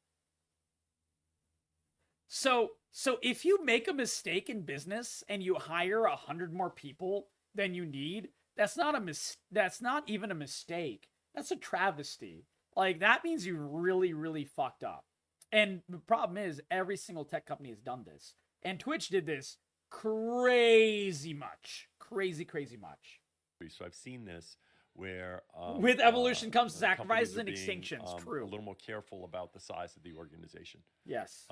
So if you make a mistake in business and you hire 100 more people than you need, that's not even a mistake. That's a travesty. Like, that means you really, really fucked up. And the problem is every single tech company has done this. And Twitch did this crazy much. Crazy much. So I've seen this where... with evolution comes sacrifices and extinctions. True. A little more careful about the size of the organization. Yes.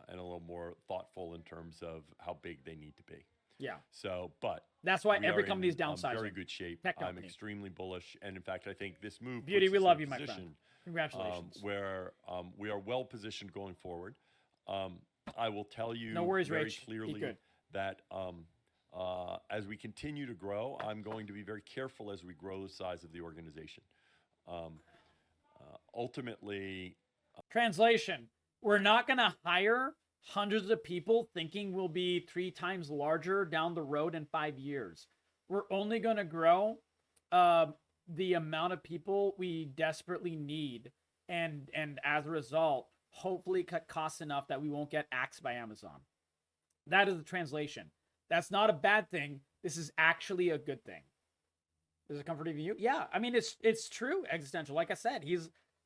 And a little more thoughtful in terms of how big they need to be. Yeah. So, but That's why we every are company is in downsizing. very good shape. Tech I'm company. extremely bullish, and in fact, I think this move Beauty, puts we us love in you, a my friend. position Congratulations. where we are well positioned going forward. I will tell you No worries, very Rach. Be clearly good. that as we continue to grow, I'm going to be very careful as we grow the size of the organization. Ultimately, Translation: we're not going to hire hundreds of people thinking we'll be 3 times larger down the road in 5 years. We're only going to grow the amount of people we desperately need, and as a result, hopefully cut costs enough that we won't get axed by Amazon. That is the translation. That's not a bad thing. This is actually a good thing. Does it comfort you? Yeah, I mean it's true. Existential. Like I said,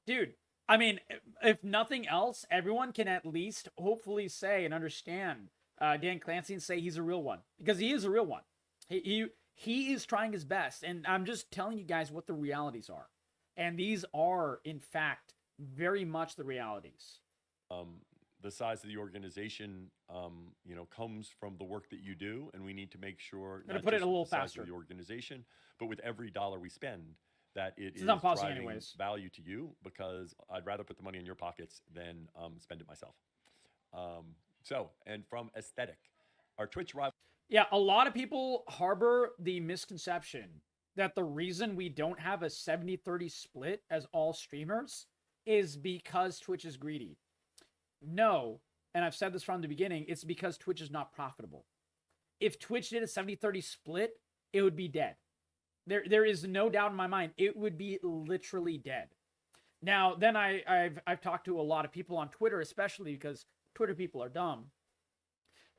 dude. I mean, if nothing else, everyone can at least hopefully say and understand Dan Clancy and say he's a real one, because he is a real one. He is trying his best, and I'm just telling you guys what the realities are, and these are in fact very much the realities. The size of the organization, comes from the work that you do, and we need to make sure. I'm gonna put it a little faster. Of the organization, but with every dollar we spend, that it is not pausing driving anyways. value to you, because I'd rather put the money in your pockets than spend it myself. And from aesthetic, our Twitch rival. Yeah, a lot of people harbor the misconception that the reason we don't have a 70-30 split as all streamers is because Twitch is greedy. No, and I've said this from the beginning, it's because Twitch is not profitable. If Twitch did a 70-30 split, it would be dead. There is no doubt in my mind, it would be literally dead. Now, then I've talked to a lot of people on Twitter, especially because Twitter people are dumb,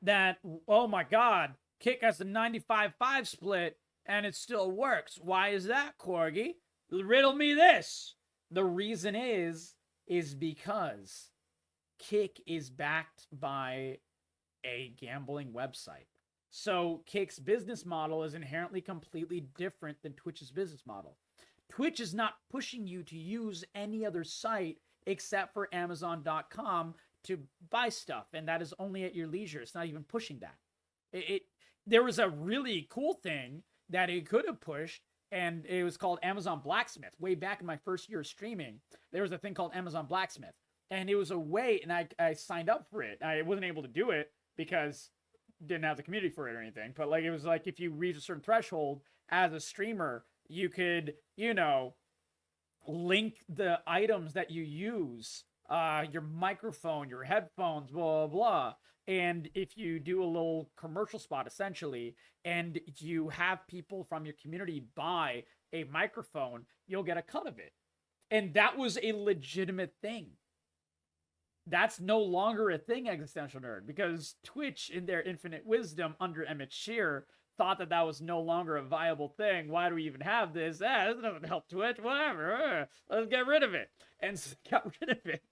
that, oh my God, Kick has a 95-5 split and it still works. Why is that, Corgi? Riddle me this. The reason is because Kick is backed by a gambling website. So Kick's business model is inherently completely different than Twitch's business model. Twitch is not pushing you to use any other site except for Amazon.com to buy stuff, and that is only at your leisure. It's not even pushing that. There was a really cool thing that it could have pushed, and it was called Amazon Blacksmith. Way back in my first year of streaming, there was a thing called Amazon Blacksmith, and it was a way, and I signed up for it. I wasn't able to do it because didn't have the community for it or anything, but like it was like if you reach a certain threshold as a streamer, you could, link the items that you use, your microphone, your headphones, blah, blah, blah. And if you do a little commercial spot, essentially, and you have people from your community buy a microphone, you'll get a cut of it. And that was a legitimate thing. That's no longer a thing, Existential Nerd, because Twitch, in their infinite wisdom under Emmett Shear, thought that that was no longer a viable thing. Why do we even have this? This doesn't help Twitch. Whatever. Let's get rid of it. And so got rid of it.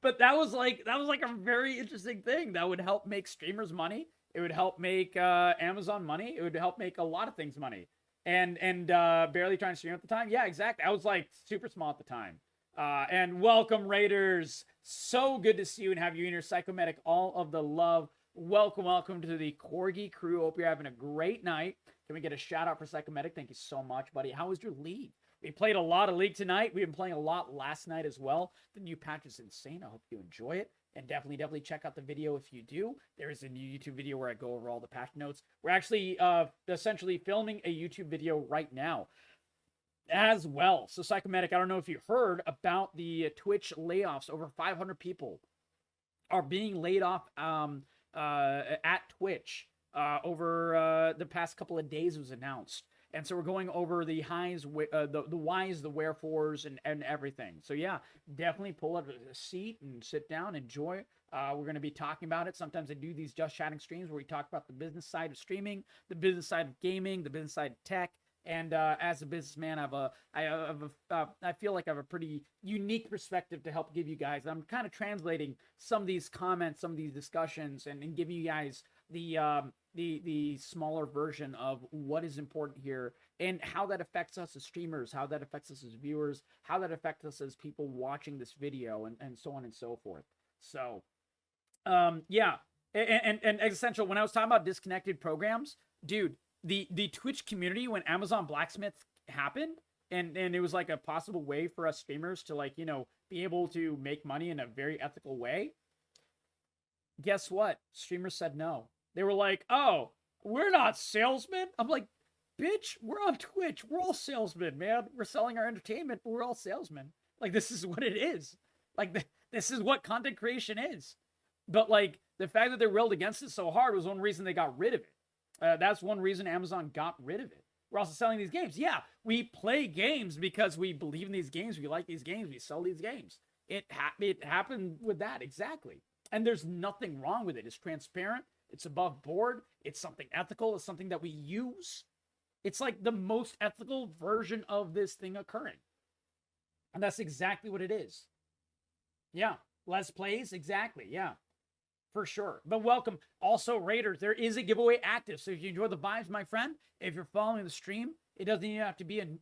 But that was like a very interesting thing that would help make streamers money. It would help make Amazon money. It would help make a lot of things money. And barely trying to stream at the time. Yeah, exactly. I was like super small at the time. And welcome, Raiders. So good to see you and have you in here. Psychomedic, all of the love. Welcome to the Corgi crew. Hope you're having a great night. Can we get a shout out for Psychomedic? Thank you so much, buddy. How was your league? We played a lot of League tonight. We've been playing a lot last night as well. The new patch is insane. I hope you enjoy it. And definitely check out the video if you do. There is a new YouTube video where I go over all the patch notes. We're actually essentially filming a YouTube video right now as well. So Psychomedic, I don't know if you heard about the Twitch layoffs. Over 500 people are being laid off at Twitch over the past couple of days. It was announced. And so we're going over the highs, the whys, the wherefores, and everything. So yeah, definitely pull up a seat and sit down, enjoy. We're going to be talking about it. Sometimes I do these Just Chatting streams where we talk about the business side of streaming, the business side of gaming, the business side of tech. And as a businessman, I feel like I have a pretty unique perspective to help give you guys. I'm kind of translating some of these comments, some of these discussions, and giving you guys the smaller version of what is important here and how that affects us as streamers, how that affects us as viewers, how that affects us as people watching this video, and so on and so forth. So, yeah. And Existential, when I was talking about disconnected programs, dude, the Twitch community, when Amazon Blacksmith happened, and it was like a possible way for us streamers to, like, you know, be able to make money in a very ethical way, guess what? Streamers said no. They were like, oh, we're not salesmen. I'm like, bitch, we're on Twitch. We're all salesmen, man. We're selling our entertainment, but we're all salesmen. Like, this is what it is. Like, this is what content creation is. But, like, the fact that they railed against it so hard was one reason they got rid of it. That's one reason Amazon got rid of it. We're also selling these games. Yeah, we play games because we believe in these games. We like these games. We sell these games. It happened with that, exactly. And there's nothing wrong with it. It's transparent. It's above board. It's something ethical. It's something that we use. It's like the most ethical version of this thing occurring. And that's exactly what it is. Yeah. Let's plays. Exactly. Yeah. For sure. But welcome. Also, Raiders, there is a giveaway active. So if you enjoy the vibes, my friend, if you're following the stream, it doesn't even have to be an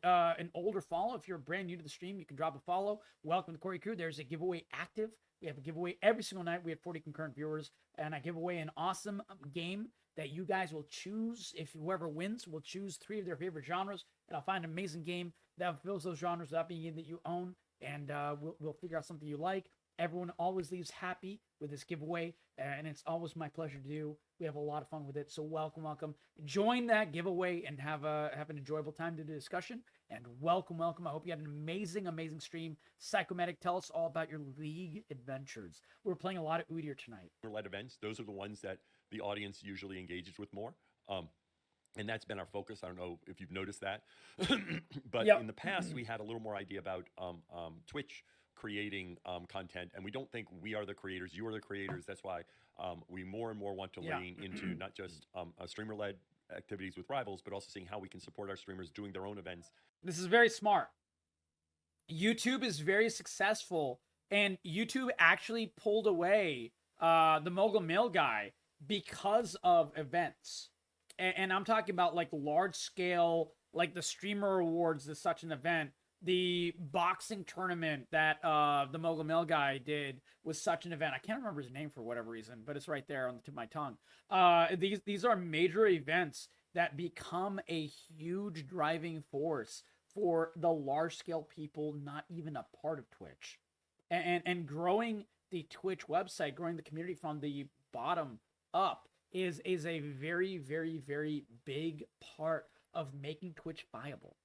older follow. If you're brand new to the stream, you can drop a follow. Welcome to Corey Crew. There's a giveaway active. We have a giveaway every single night. We have 40 concurrent viewers, and I give away an awesome game that you guys will choose. If whoever wins will choose 3 of their favorite genres, and I'll find an amazing game that fills those genres without being a game that you own, and we'll figure out something you like. Everyone always leaves happy with this giveaway, and it's always my pleasure to do. We have a lot of fun with it, so welcome. Join that giveaway and have an enjoyable time to the discussion. And welcome. I hope you had an amazing stream. Psychomatic, tell us all about your League adventures. We're playing a lot of Udyr tonight. Led events, those are the ones that the audience usually engages with more. And that's been our focus. I don't know if you've noticed that. But in the past, we had a little more idea about Twitch creating content, and we don't think we are the creators, you are the creators. That's why we more and more want to lean into not just streamer-led activities with rivals, but also seeing how we can support our streamers doing their own events. This is very smart. YouTube is very successful, and YouTube actually pulled away the Mogul Mail guy because of events. And I'm talking about like large scale, like the Streamer Awards is such an event. The boxing tournament that the Mogul Mail guy did was such an event. I can't remember his name for whatever reason, but it's right there on the tip of my tongue. These are major events that become a huge driving force for the large scale people not even a part of Twitch. And growing the Twitch website, growing the community from the bottom up is a very big part of making Twitch viable.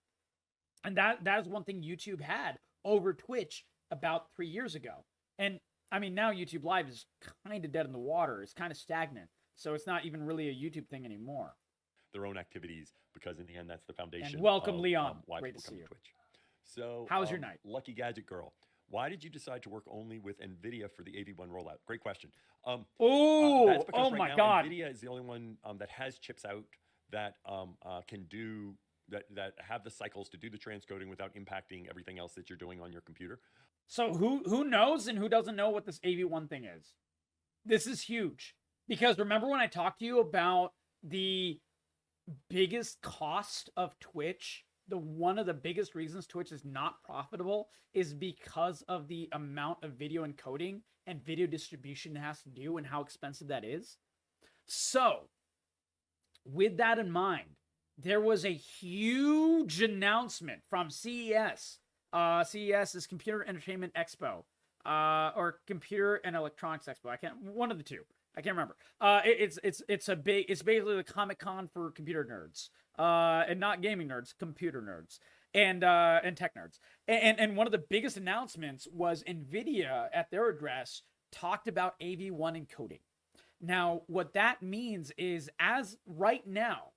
And that is one thing YouTube had over Twitch about 3 years ago. And I mean, now YouTube Live is kind of dead in the water. It's kind of stagnant. So it's not even really a YouTube thing anymore. Their own activities, because in the end, that's the foundation. And welcome, of, Leon. Why Great to people see come you. to Twitch. So, how's your night? Lucky Gadget Girl. Why did you decide to work only with NVIDIA for the AV1 rollout? Great question. Oh my God. NVIDIA is the only one that has chips out that can do that have the cycles to do the transcoding without impacting everything else that you're doing on your computer. So who knows and who doesn't know what this AV1 thing is? This is huge. Because remember when I talked to you about the biggest cost of Twitch, one of the biggest reasons Twitch is not profitable is because of the amount of video encoding and video distribution it has to do and how expensive that is. So, with that in mind, there was a huge announcement from CES. CES is Computer Entertainment Expo, or Computer and Electronics Expo. One of the two. I can't remember. It's basically the Comic-Con for computer nerds, and not gaming nerds, computer nerds, and tech nerds. And one of the biggest announcements was NVIDIA at their address talked about AV1 encoding. Now, what that means is, as right now,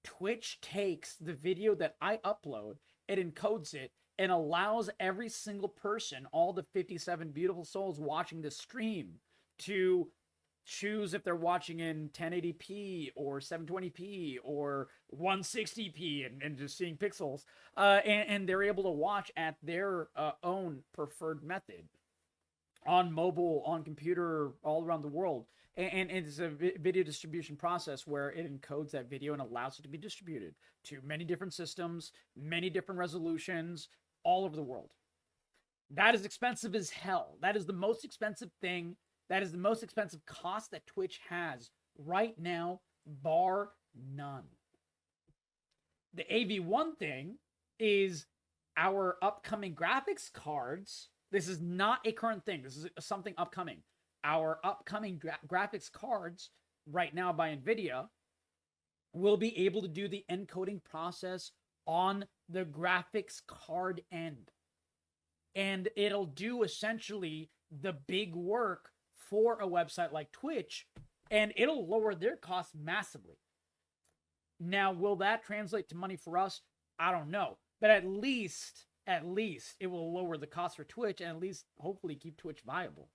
Twitch takes the video that I upload, it encodes it, and allows every single person, all the 57 beautiful souls watching this stream, to choose if they're watching in 1080p or 720p or 160p and just seeing pixels, and they're able to watch at their own preferred method on mobile, on computer, all around the world. And it's a video distribution process where it encodes that video and allows it to be distributed to many different systems, many different resolutions, all over the world. That is expensive as hell. That is the most expensive thing That is the most expensive cost that Twitch has right now, bar none. The AV1 thing is our upcoming graphics cards. This is not a current thing. This is something upcoming. Our upcoming graphics cards right now by NVIDIA will be able to do the encoding process on the graphics card end. And it'll do essentially the big work for a website like Twitch, and it'll lower their costs massively. Now, will that translate to money for us? I don't know. But at least it will lower the cost for Twitch and at least hopefully keep Twitch viable.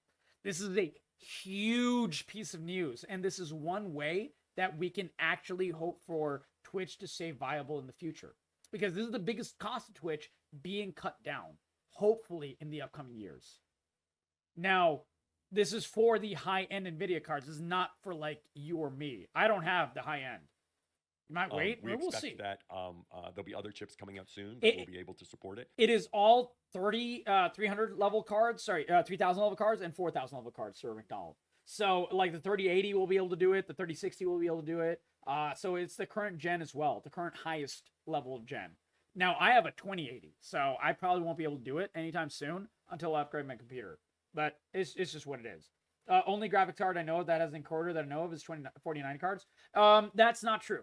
This is a huge piece of news, and this is one way that we can actually hope for Twitch to stay viable in the future. Because this is the biggest cost of Twitch being cut down, hopefully in the upcoming years. Now, this is for the high-end NVIDIA cards. This is not for like you or me. I don't have the high-end. You might wait. We we'll expect see. that there'll be other chips coming out soon that will be able to support it. It is all 300 level cards, 3,000 level cards and 4,000 level cards, Sir McDonald. So like the 3080 will be able to do it. The 3060 will be able to do it. So it's the current gen as well, the current highest level of gen. Now I have a 2080, so I probably won't be able to do it anytime soon until I upgrade my computer. But it's just what it is. Only graphics card I know of that has an encoder that I know of is 4090 cards. That's not true.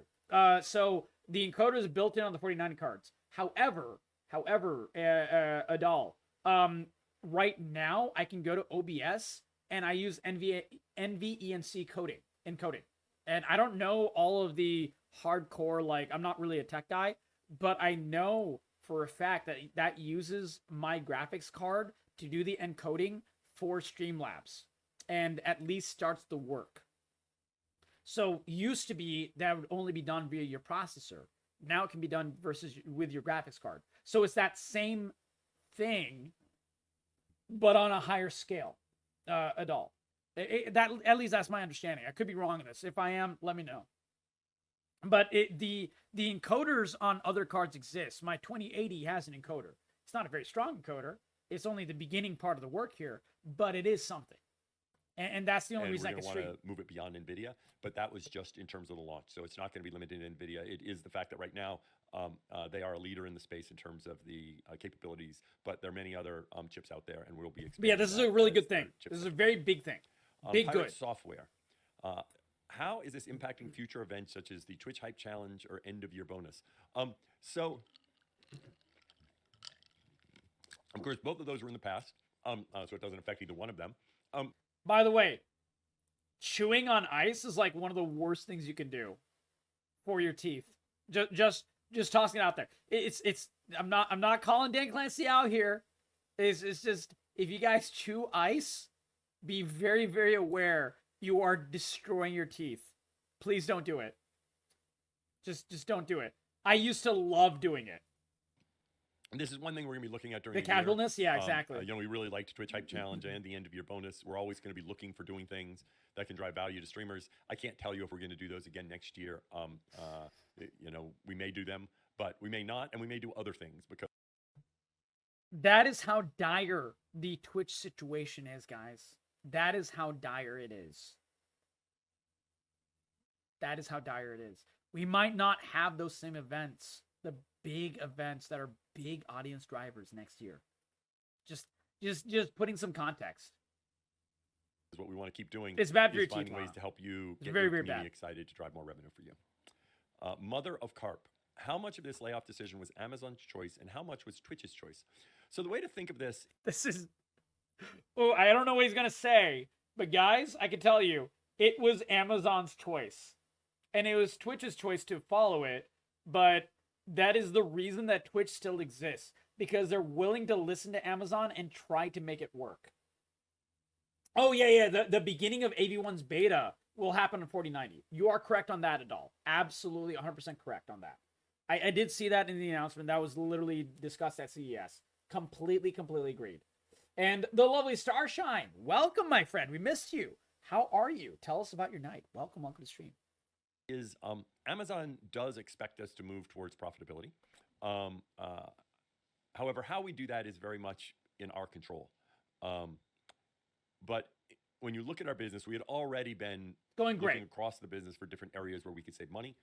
So the encoder is built in on the 4090 cards. However, Adal, right now I can go to OBS and I use NVENC encoding. And I don't know all of the hardcore, like, I'm not really a tech guy, but I know for a fact that that uses my graphics card to do the encoding for Streamlabs and at least starts the work. So used to be that would only be done via your processor. Now it can be done with your graphics card. So it's that same thing, but on a higher scale. Adult. That at least that's my understanding. I could be wrong in this. If I am, let me know. But the encoders on other cards exist. My 2080 has an encoder. It's not a very strong encoder. It's only the beginning part of the work here, but it is something. And that's the only reason I can stream. We're going to move it beyond NVIDIA, but that was just in terms of the launch. So it's not going to be limited to NVIDIA. It is the fact that right now they are a leader in the space in terms of the capabilities, but there are many other chips out there, and we'll be expanding. Yeah, this is a really good thing. This is a very big thing. Big Pirate good. software. How is this impacting future events such as the Twitch Hype Challenge or End of Year Bonus? So, of course, both of those were in the past, so it doesn't affect either one of them. By the way, chewing on ice is like one of the worst things you can do for your teeth. Just tossing it out there. I'm not calling Dan Clancy out here. It's just, if you guys chew ice, be very, very aware you are destroying your teeth. Please don't do it. Just don't do it. I used to love doing it. This is one thing we're going to be looking at during the casualness. Yeah, exactly. We really liked Twitch Hype Challenge and the End of Year Bonus. We're always going to be looking for doing things that can drive value to streamers. I can't tell you if we're going to do those again next year. We may do them, but we may not, and we may do other things because that is how dire the Twitch situation is, guys. That is how dire it is. That is how dire it is. We might not have those same events, the big events that are big audience drivers next year. Just putting some context. Is what we want to keep doing. It's bad for your finding teeth, ways to help you get very, your very community bad. excited to drive more revenue for you. Mother of Carp. How much of this layoff decision was Amazon's choice, and how much was Twitch's choice? So the way to think of this is, I don't know what he's gonna say, but guys, I can tell you, it was Amazon's choice, and it was Twitch's choice to follow it. But that is the reason that Twitch still exists, because they're willing to listen to Amazon and try to make it work. Oh yeah, the beginning of AV1's beta will happen in 4090. You are correct on that, Adal. Absolutely 100% correct on that. I did see that in the announcement. That was literally discussed at CES. Completely agreed. And the lovely Starshine, welcome, my friend. We missed you. How are you? Tell us about your night. Welcome to the stream. Amazon does expect us to move towards profitability. However, how we do that is very much in our control. But when you look at our business, we had already been Going looking great. across the business for different areas where we could save money.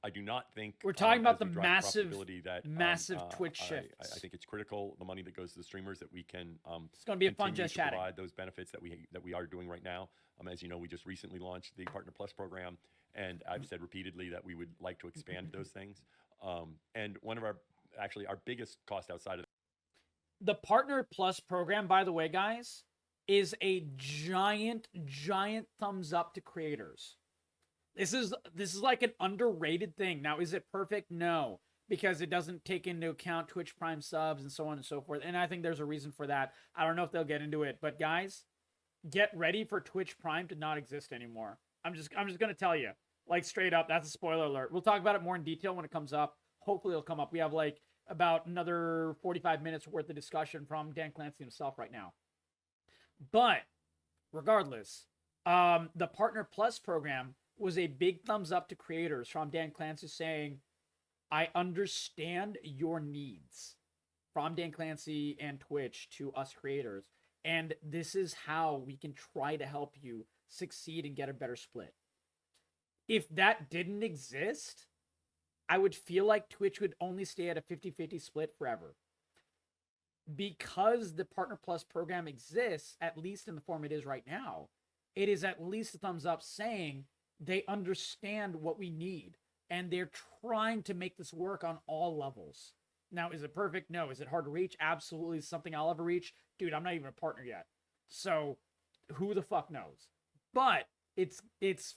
I do not think We're talking about as the we drive massive, profitability that massive Twitch I shifts. think it's critical, the money that goes to the streamers, that we can It's going to be a fun continue just to chatting. provide those benefits that we are doing right now. As you know, we just recently launched the Partner Plus program, and I've said repeatedly that we would like to expand those things. And one of our biggest cost outside of The Partner Plus program, by the way, guys, is a giant thumbs up to creators. This is like an underrated thing. Now, is it perfect? No, because it doesn't take into account Twitch Prime subs and so on and so forth. And I think there's a reason for that. I don't know if they'll get into it, but guys, get ready for Twitch Prime to not exist anymore. I'm just gonna tell you, like, straight up. That's a spoiler alert. We'll talk about it more in detail when it comes up. Hopefully, it'll come up. We have like about another 45 minutes worth of discussion from Dan Clancy himself right now. But regardless, the Partner Plus program was a big thumbs up to creators from Dan Clancy saying, I understand your needs, from Dan Clancy and Twitch to us creators. And this is how we can try to help you succeed and get a better split. If that didn't exist, I would feel like Twitch would only stay at a 50-50 split forever. Because the Partner Plus program exists, at least in the form it is right now, it is at least a thumbs up saying they understand what we need, and they're trying to make this work on all levels. Now, is it perfect? No. Is it hard to reach? Absolutely. Is it something I'll ever reach? Dude, I'm not even a partner yet. So who the fuck knows? But it's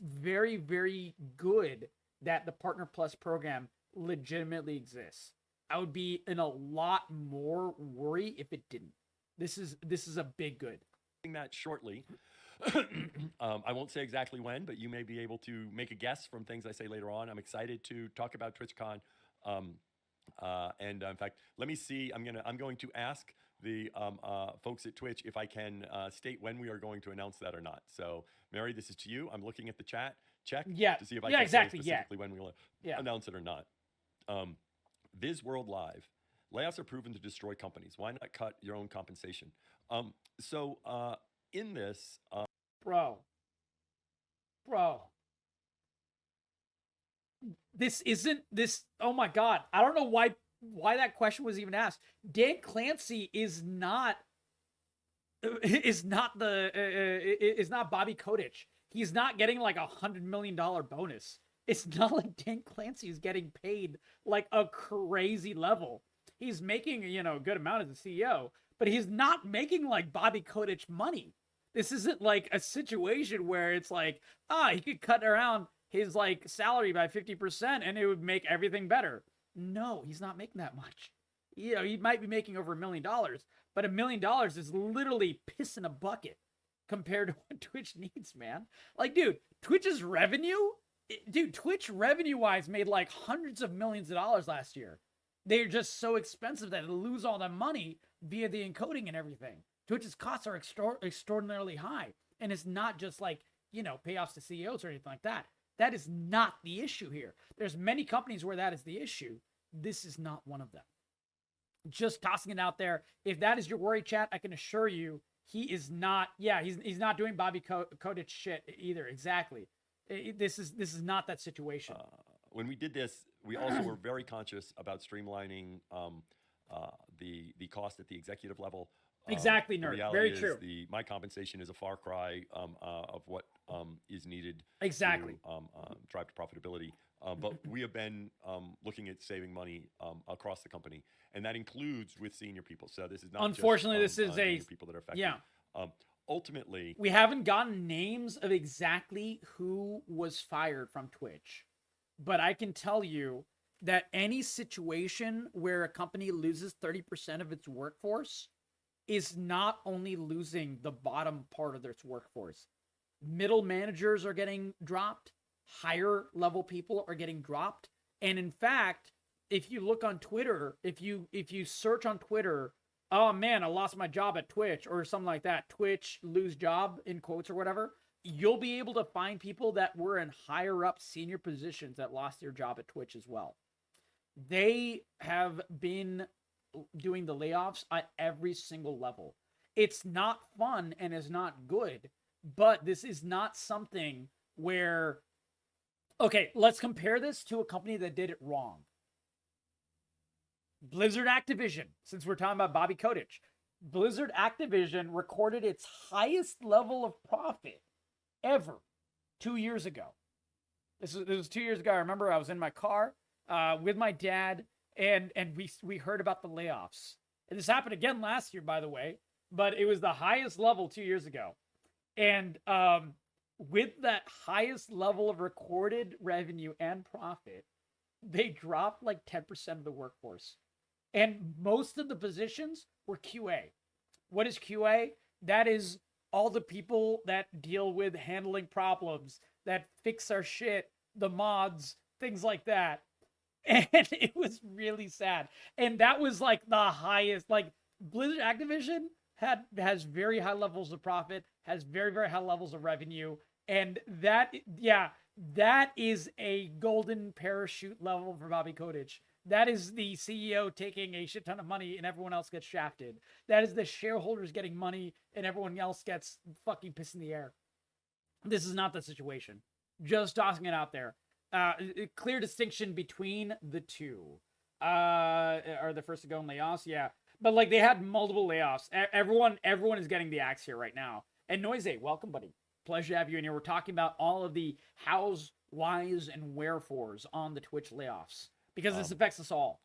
very, very good that the Partner Plus program legitimately exists. I would be in a lot more worry if it didn't. This is a big good. that shortly. I won't say exactly when, but you may be able to make a guess from things I say later on. I'm excited to talk about TwitchCon. And in fact, let me see. I'm going to ask the folks at Twitch if I can state when we are going to announce that or not. So, Mary, this is to you. I'm looking at the chat. Check to see if I can say specifically when we'll announce it or not. Viz World Live. Layoffs are proven to destroy companies. Why not cut your own compensation? In this, bro, this isn't this. Oh my God, I don't know why that question was even asked. Dan Clancy is not not Bobby Kotick. He's not getting like $100 million bonus. It's not like Dan Clancy is getting paid like a crazy level. He's making, a good amount as a CEO, but he's not making like Bobby Kotick money. This isn't like a situation where it's like, he could cut around his like salary by 50% and it would make everything better. No, he's not making that much. He might be making over $1 million, but $1 million is literally piss in a bucket compared to what Twitch needs, man. Like, dude, Twitch's revenue, Twitch revenue-wise made like hundreds of millions of dollars last year. They're just so expensive that they lose all that money via the encoding and everything. Twitch's costs are extraordinarily high. And it's not just like, payoffs to CEOs or anything like that. That is not the issue here. There's many companies where that is the issue. This is not one of them. Just tossing it out there. If that is your worry, chat, I can assure you he is not, he's not doing Bobby Kotick shit either. Exactly. This is not that situation. When we did this, we also were very conscious about streamlining the cost at the executive level. Exactly, nerd. Very true. My compensation is a far cry of what is needed exactly to drive to profitability. But we have been looking at saving money across the company, and that includes with senior people. So this is not unfortunately just, this is people that are affected. Ultimately, we haven't gotten names of exactly who was fired from Twitch, but I can tell you that any situation where a company loses 30% of its workforce is not only losing the bottom part of its workforce. Middle managers are getting dropped. Higher level people are getting dropped. And in fact, if you look on Twitter, if you search on Twitter, oh man, I lost my job at Twitch or something like that, Twitch lose job in quotes or whatever, you'll be able to find people that were in higher up senior positions that lost their job at Twitch as well. They have been doing the layoffs at every single level. it's not fun and is not good, but this is not something where, okay, let's compare this to a company that did it wrong. Blizzard Activision, since we're talking about Bobby Kotick. Blizzard Activision recorded its highest level of profit ever 2 years ago. This was 2 years ago. I remember I was in my car with my dad, and we heard about the layoffs. And this happened again last year, by the way, but it was the highest level 2 years ago. And with that highest level of recorded revenue and profit, they dropped like 10% of the workforce. And most of the positions were QA. What is QA? That is all the people that deal with handling problems, that fix our shit, the mods, things like that. And it was really sad. And that was like the highest, like Blizzard Activision has very high levels of profit, has very, very high levels of revenue. And that is a golden parachute level for Bobby Kotick. That is the CEO taking a shit ton of money and everyone else gets shafted. That is the shareholders getting money and everyone else gets fucking pissed in the air. This is not the situation. Just tossing it out there. Clear distinction between the two. Are the first to go in layoffs? Yeah. But like they had multiple layoffs. Everyone is getting the axe here right now. And Noise, welcome, buddy. Pleasure to have you in here. We're talking about all of the hows, whys, and wherefores on the Twitch layoffs. Because this affects us all.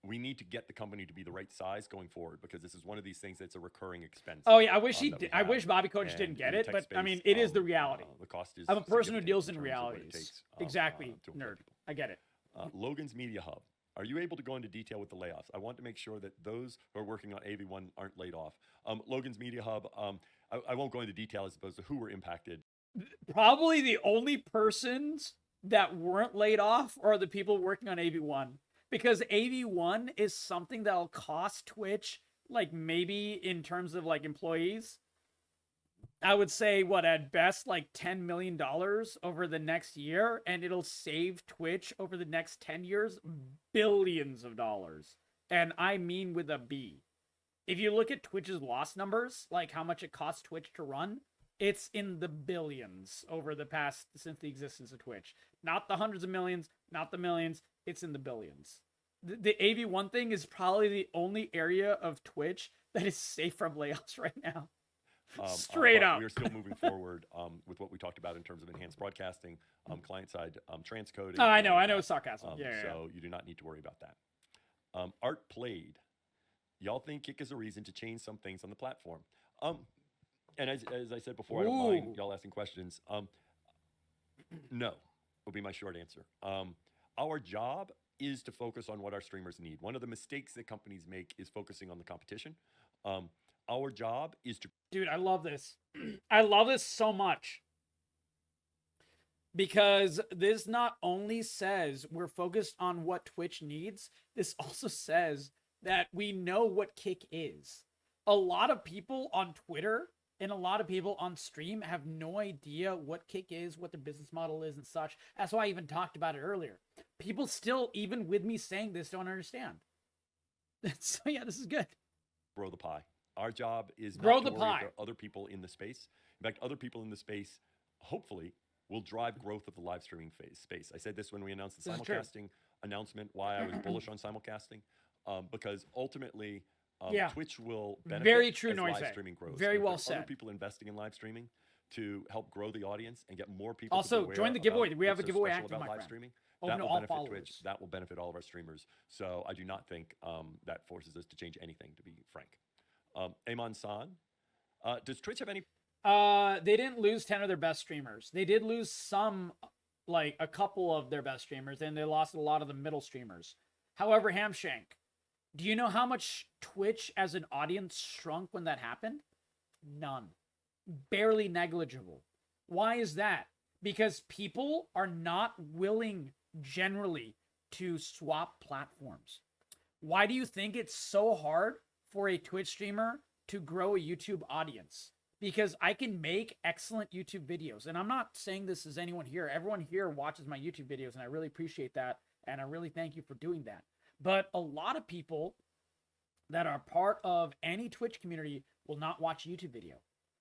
We need to get the company to be the right size going forward because this is one of these things that's a recurring expense. Oh yeah, I wish I wish Bobby Kotick didn't get it, but space, I mean, it is the reality. The cost is. I'm a person who deals in realities. Exactly, nerd. I get it. Logan's Media Hub. Are you able to go into detail with the layoffs? I want to make sure that those who are working on AV1 aren't laid off. Logan's Media Hub. I won't go into detail as opposed to who were impacted. Probably the only persons that weren't laid off are the people working on AV1. Because AV1 is something that'll cost Twitch, like maybe in terms of like employees, I would say at best, like $10 million over the next year. And it'll save Twitch over the next 10 years, billions of dollars. And I mean with a B. If you look at Twitch's loss numbers, like how much it costs Twitch to run, it's in the billions over the past, since the existence of Twitch. Not the hundreds of millions, not the millions, it's in the billions. The AV1 thing is probably the only area of Twitch that is safe from layoffs right now. Straight up. We're still moving forward with what we talked about in terms of enhanced broadcasting, client-side transcoding. Oh, I know sarcasm. So you do not need to worry about that. Art Played. Y'all think Kick is a reason to change some things on the platform? And as I said before, I don't mind y'all asking questions. No, will be my short answer. Our job is to focus on what our streamers need. One of the mistakes that companies make is focusing on the competition. Our job is to... Dude, I love this. I love this so much. Because this not only says we're focused on what Twitch needs, this also says that we know what Kick is. A lot of people on Twitter and a lot of people on stream have no idea what Kick is, what the business model is and such. That's why I even talked about it earlier. People still, even with me saying this, don't understand. So yeah, this is good. Grow the pie. Our job is grow not the to worry pie. about other people in the space. In fact, other people in the space, hopefully, will drive growth of the live streaming space. I said this when we announced the simulcasting announcement, why I was bullish on simulcasting, because ultimately, Twitch will benefit very true as noise live streaming grows. Very well said. Other people investing in live streaming to help grow the audience and get more people. Also, to join the giveaway. We have a giveaway active, my live friend. streaming. Open that to will all benefit followers. Twitch. That will benefit all of our streamers. So I do not think that forces us to change anything, to be frank. Amon San, does Twitch have any? They didn't lose 10 of their best streamers. They did lose some, like a couple of their best streamers, and they lost a lot of the middle streamers. However, Hamshank, do you know how much Twitch as an audience shrunk when that happened? None. Barely negligible. Why is that? Because people are not willing generally to swap platforms. Why do you think it's so hard for a Twitch streamer to grow a YouTube audience? Because I can make excellent YouTube videos. And I'm not saying this as anyone here. Everyone here watches my YouTube videos, and I really appreciate that. And I really thank you for doing that. But a lot of people that are part of any Twitch community will not watch a YouTube video.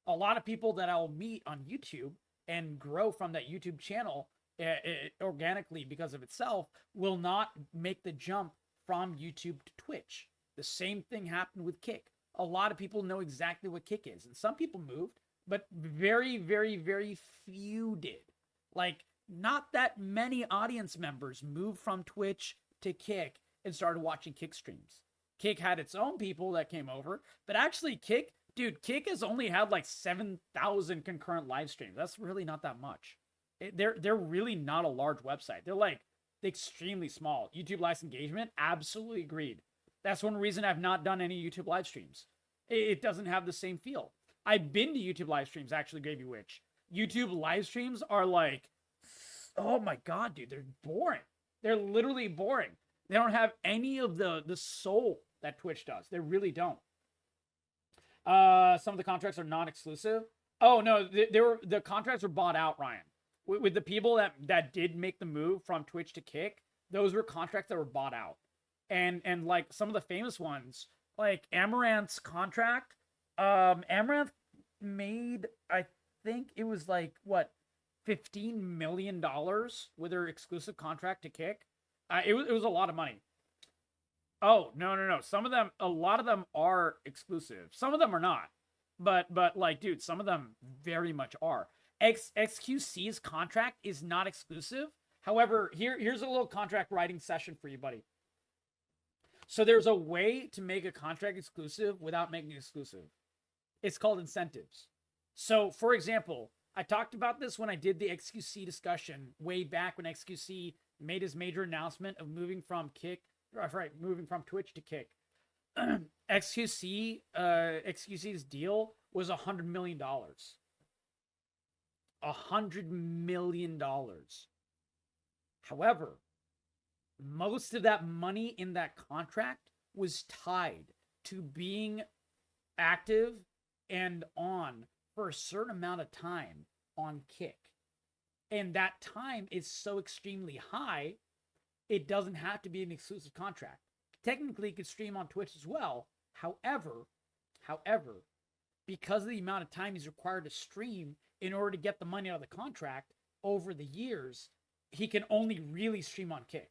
A lot of people that I'll meet on YouTube and grow from that YouTube channel organically because of itself will not make the jump from YouTube to Twitch. The same thing happened with Kick. A lot of people know exactly what Kick is, and some people moved, but very, very, very few did. Like, not that many audience members moved from Twitch to Kick and started watching Kick streams. Kick had its own people that came over, but actually Kick has only had like 7,000 concurrent live streams. That's really not that much. They're really not a large website. They're like extremely small. YouTube live engagement, absolutely agreed. That's one reason I've not done any YouTube live streams. It doesn't have the same feel. I've been to YouTube live streams, actually, Gravy Witch. YouTube live streams are like, oh my God, dude, they're boring. They're literally boring. They don't have any of the soul that Twitch does. They really don't. Some of the contracts are non-exclusive. Oh no, the contracts were bought out, Ryan. With the people that did make the move from Twitch to Kick, those were contracts that were bought out. And like some of the famous ones, like Amaranth's contract, Amaranth made, I think it was like, what, $15 million with her exclusive contract to Kick. It was a lot of money. Oh, no. A lot of them are exclusive. Some of them are not. But like, dude, some of them very much are. XQC's contract is not exclusive. However, here's a little contract writing session for you, buddy. So there's a way to make a contract exclusive without making it exclusive. It's called incentives. So, for example, I talked about this when I did the XQC discussion way back when XQC made his major announcement of moving from Twitch to Kick. XQC's deal was $100 million. $100 million. However, most of that money in that contract was tied to being active and on for a certain amount of time on Kick. And that time is so extremely high, it doesn't have to be an exclusive contract. Technically, you could stream on Twitch as well. However, because of the amount of time he's required to stream in order to get the money out of the contract over the years, he can only really stream on Kick.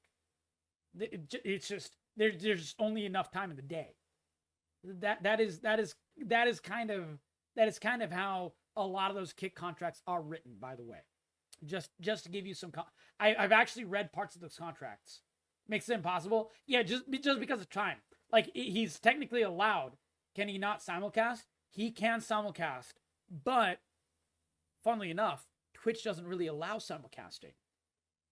It's just there's only enough time in the day. That is kind of how a lot of those Kick contracts are written, by the way. Just to give you some, I've actually read parts of those contracts. Makes it impossible. Yeah, just because of time. Like, he's technically allowed. Can he not simulcast? He can simulcast, but funnily enough, Twitch doesn't really allow simulcasting.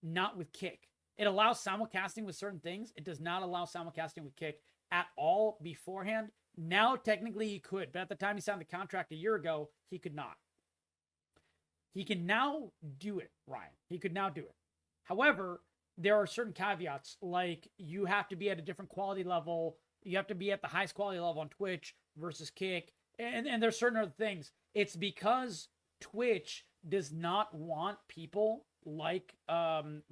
Not with Kick. It allows simulcasting with certain things. It does not allow simulcasting with Kick at all beforehand. Now, technically, he could, but at the time he signed the contract a year ago, he could not. He can now do it, Ryan. He could now do it. However, there are certain caveats, like you have to be at a different quality level. You have to be at the highest quality level on Twitch versus Kick. And there's certain other things. It's because Twitch does not want people like him.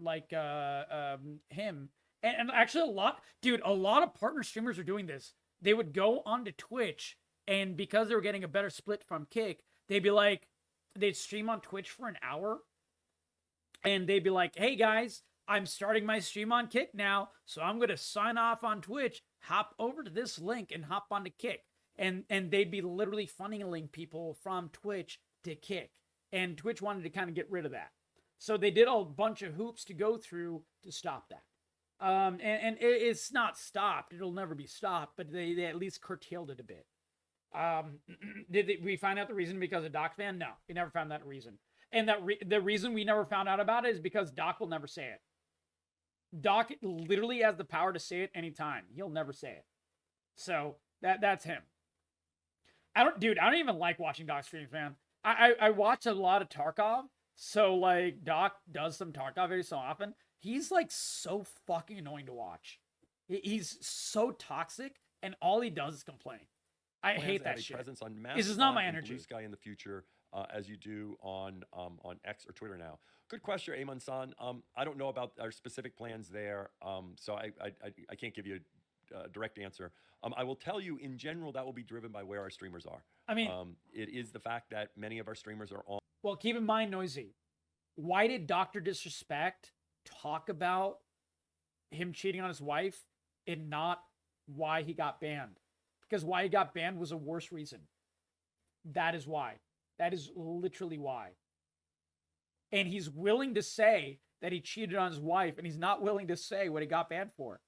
And actually a lot of partner streamers are doing this. They would go onto Twitch, and because they were getting a better split from Kick, they'd stream on Twitch for an hour, and they'd be like, hey guys, I'm starting my stream on Kick now, so I'm going to sign off on Twitch, hop over to this link, and hop onto Kick. And they'd be literally funneling people from Twitch to Kick. And Twitch wanted to kind of get rid of that. So they did a bunch of hoops to go through to stop that. And it's not stopped. It'll never be stopped, but they at least curtailed it a bit. Did we find out the reason because of Doc's ban? No, we never found that reason. And the reason we never found out about it is because Doc will never say it. Doc literally has the power to say it anytime. He'll never say it. So that's him. I don't even like watching Doc streams, man. I watch a lot of Tarkov. So like Doc does some Tarkov every so often. He's like so fucking annoying to watch. He's so toxic, and all he does is complain. I hate that shit. Presence on this is not my energy. Blue Sky in the future, as you do on X or Twitter now. Good question, Amon San. I don't know about our specific plans there, so I can't give you a direct answer. I will tell you, in general, that will be driven by where our streamers are. I mean, It is the fact that many of our streamers are on. well, keep in mind, Noisy, why did Dr. Disrespect talk about him cheating on his wife and not why he got banned? Because why he got banned was a worse reason. That is why. That is literally why. And he's willing to say that he cheated on his wife, and he's not willing to say what he got banned for.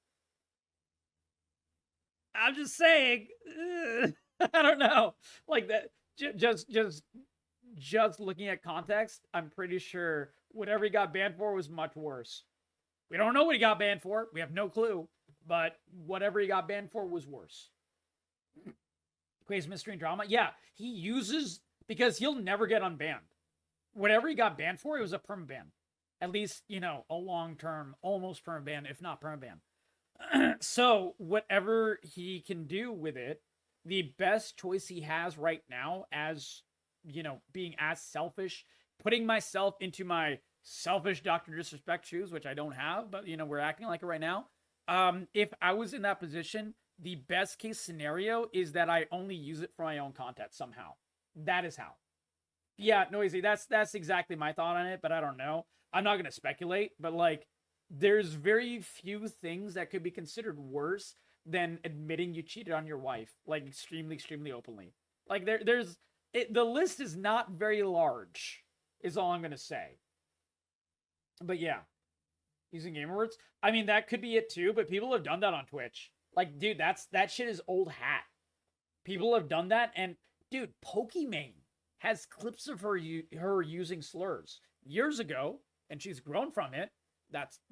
I'm just saying. I don't know. Like that. Just looking at context, I'm pretty sure whatever he got banned for was much worse. We don't know what he got banned for. We have no clue. But whatever he got banned for was worse. Crazy mystery and drama. Yeah, he uses, because he'll never get unbanned. Whatever he got banned for, it was a perm ban. At least, you know, a long-term, almost perm ban, if not perm ban. So whatever he can do with it, the best choice he has right now, as, you know, being as selfish, putting myself into my selfish Dr. Disrespect shoes, which I don't have, but, you know, we're acting like it right now. If I was in that position, the best case scenario is that I only use it for my own content somehow. That is how. Yeah, Noisy, that's exactly my thought on it, but I don't know. I'm not going to speculate, but like, there's very few things that could be considered worse than admitting you cheated on your wife, like extremely, extremely openly. Like the list is not very large, is all I'm going to say. But yeah, using game words. I mean, that could be it too, but people have done that on Twitch. Like, dude, that shit is old hat. People have done that, and dude, Pokimane has clips of her using slurs years ago, and she's grown from it.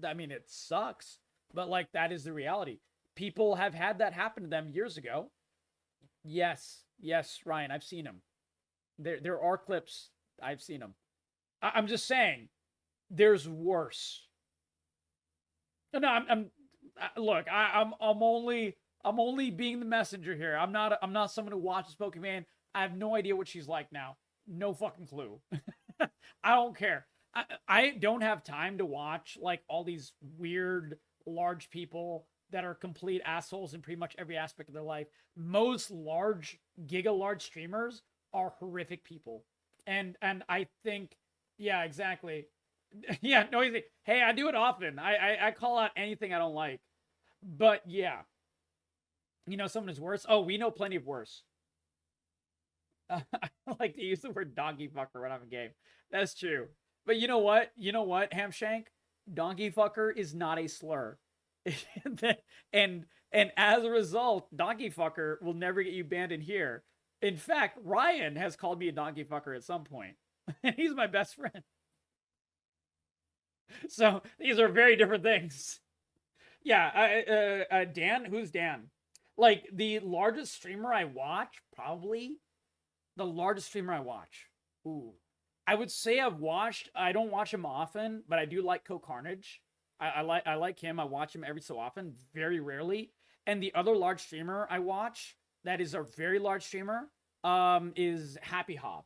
I mean, it sucks, but like, that is the reality. People have had that happen to them years ago. Yes, Ryan, I've seen them. There are clips. I've seen them. I'm just saying, there's worse. No, look, I'm only being the messenger here. I'm not someone who watches Pokemon. I have no idea what she's like now. No fucking clue. I don't care. I don't have time to watch like all these weird large people that are complete assholes in pretty much every aspect of their life. Most giga large streamers are horrific people. And I think, yeah, exactly. Yeah, Noisy. Hey, I do it often. I call out anything I don't like. But yeah. You know someone is worse? Oh, we know plenty of worse. I like to use the word donkey fucker when I'm in game. That's true. But you know what? Hamshank? Donkey fucker is not a slur. and as a result, donkey fucker will never get you banned in here. In fact, Ryan has called me a donkey fucker at some point. And he's my best friend. So these are very different things. Yeah, Dan? Who's Dan? Like, the largest streamer I watch, probably the largest streamer I watch. Ooh. I would say I don't watch him often, but I do like CapCorgiTV. I like him. I watch him every so often, very rarely. And the other large streamer I watch, that is a very large streamer, is Happy Hob.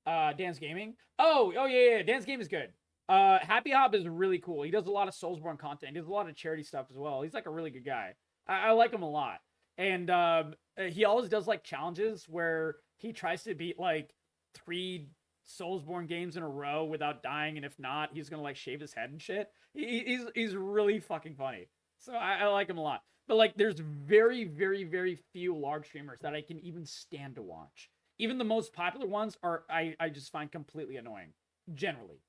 Dan's Gaming. Oh yeah, Dan's Game is good. Happy Hob is really cool. He does a lot of Soulsborne content. He does a lot of charity stuff as well. He's like a really good guy. I like him a lot. And he always does like challenges where he tries to beat like 3 Soulsborne games in a row without dying, and if not, he's gonna like shave his head and shit. He's really fucking funny. So I like him a lot. But like, there's very, very, very few large streamers that I can even stand to watch. Even the most popular ones are I just find completely annoying. Generally.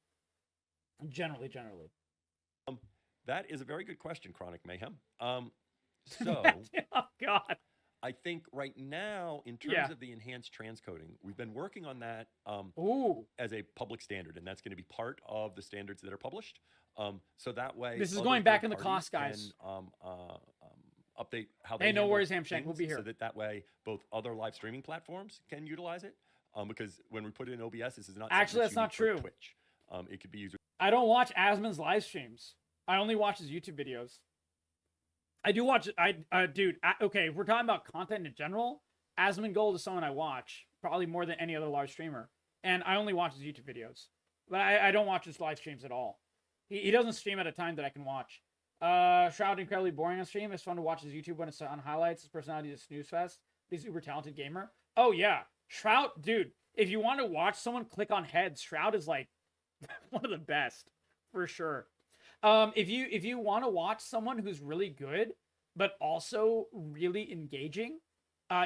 That is a very good question, Chronic Mayhem. So oh god. I think right now, in terms of the enhanced transcoding, we've been working on that as a public standard, and that's going to be part of the standards that are published. So that way, this is going back in the cost, guys. Can, update how they. Hey, no worries, Hamshank. We'll be here. So that way, both other live streaming platforms can utilize it. Because when we put it in OBS, this is not actually that's not true. Twitch. It could be used. I don't watch Asmon's live streams. I only watch his YouTube videos. I do watch. Dude. Okay, if we're talking about content in general, Asmon Gold is someone I watch probably more than any other live streamer, and I only watch his YouTube videos. But I don't watch his live streams at all. He doesn't stream at a time that I can watch. Shroud incredibly boring on stream. It's fun to watch his YouTube when it's on highlights. His personality is a snooze fest. He's uber talented gamer. Oh yeah, Shroud, dude, if you want to watch someone click on heads, Shroud is like one of the best for sure. If you want to watch someone who's really good but also really engaging,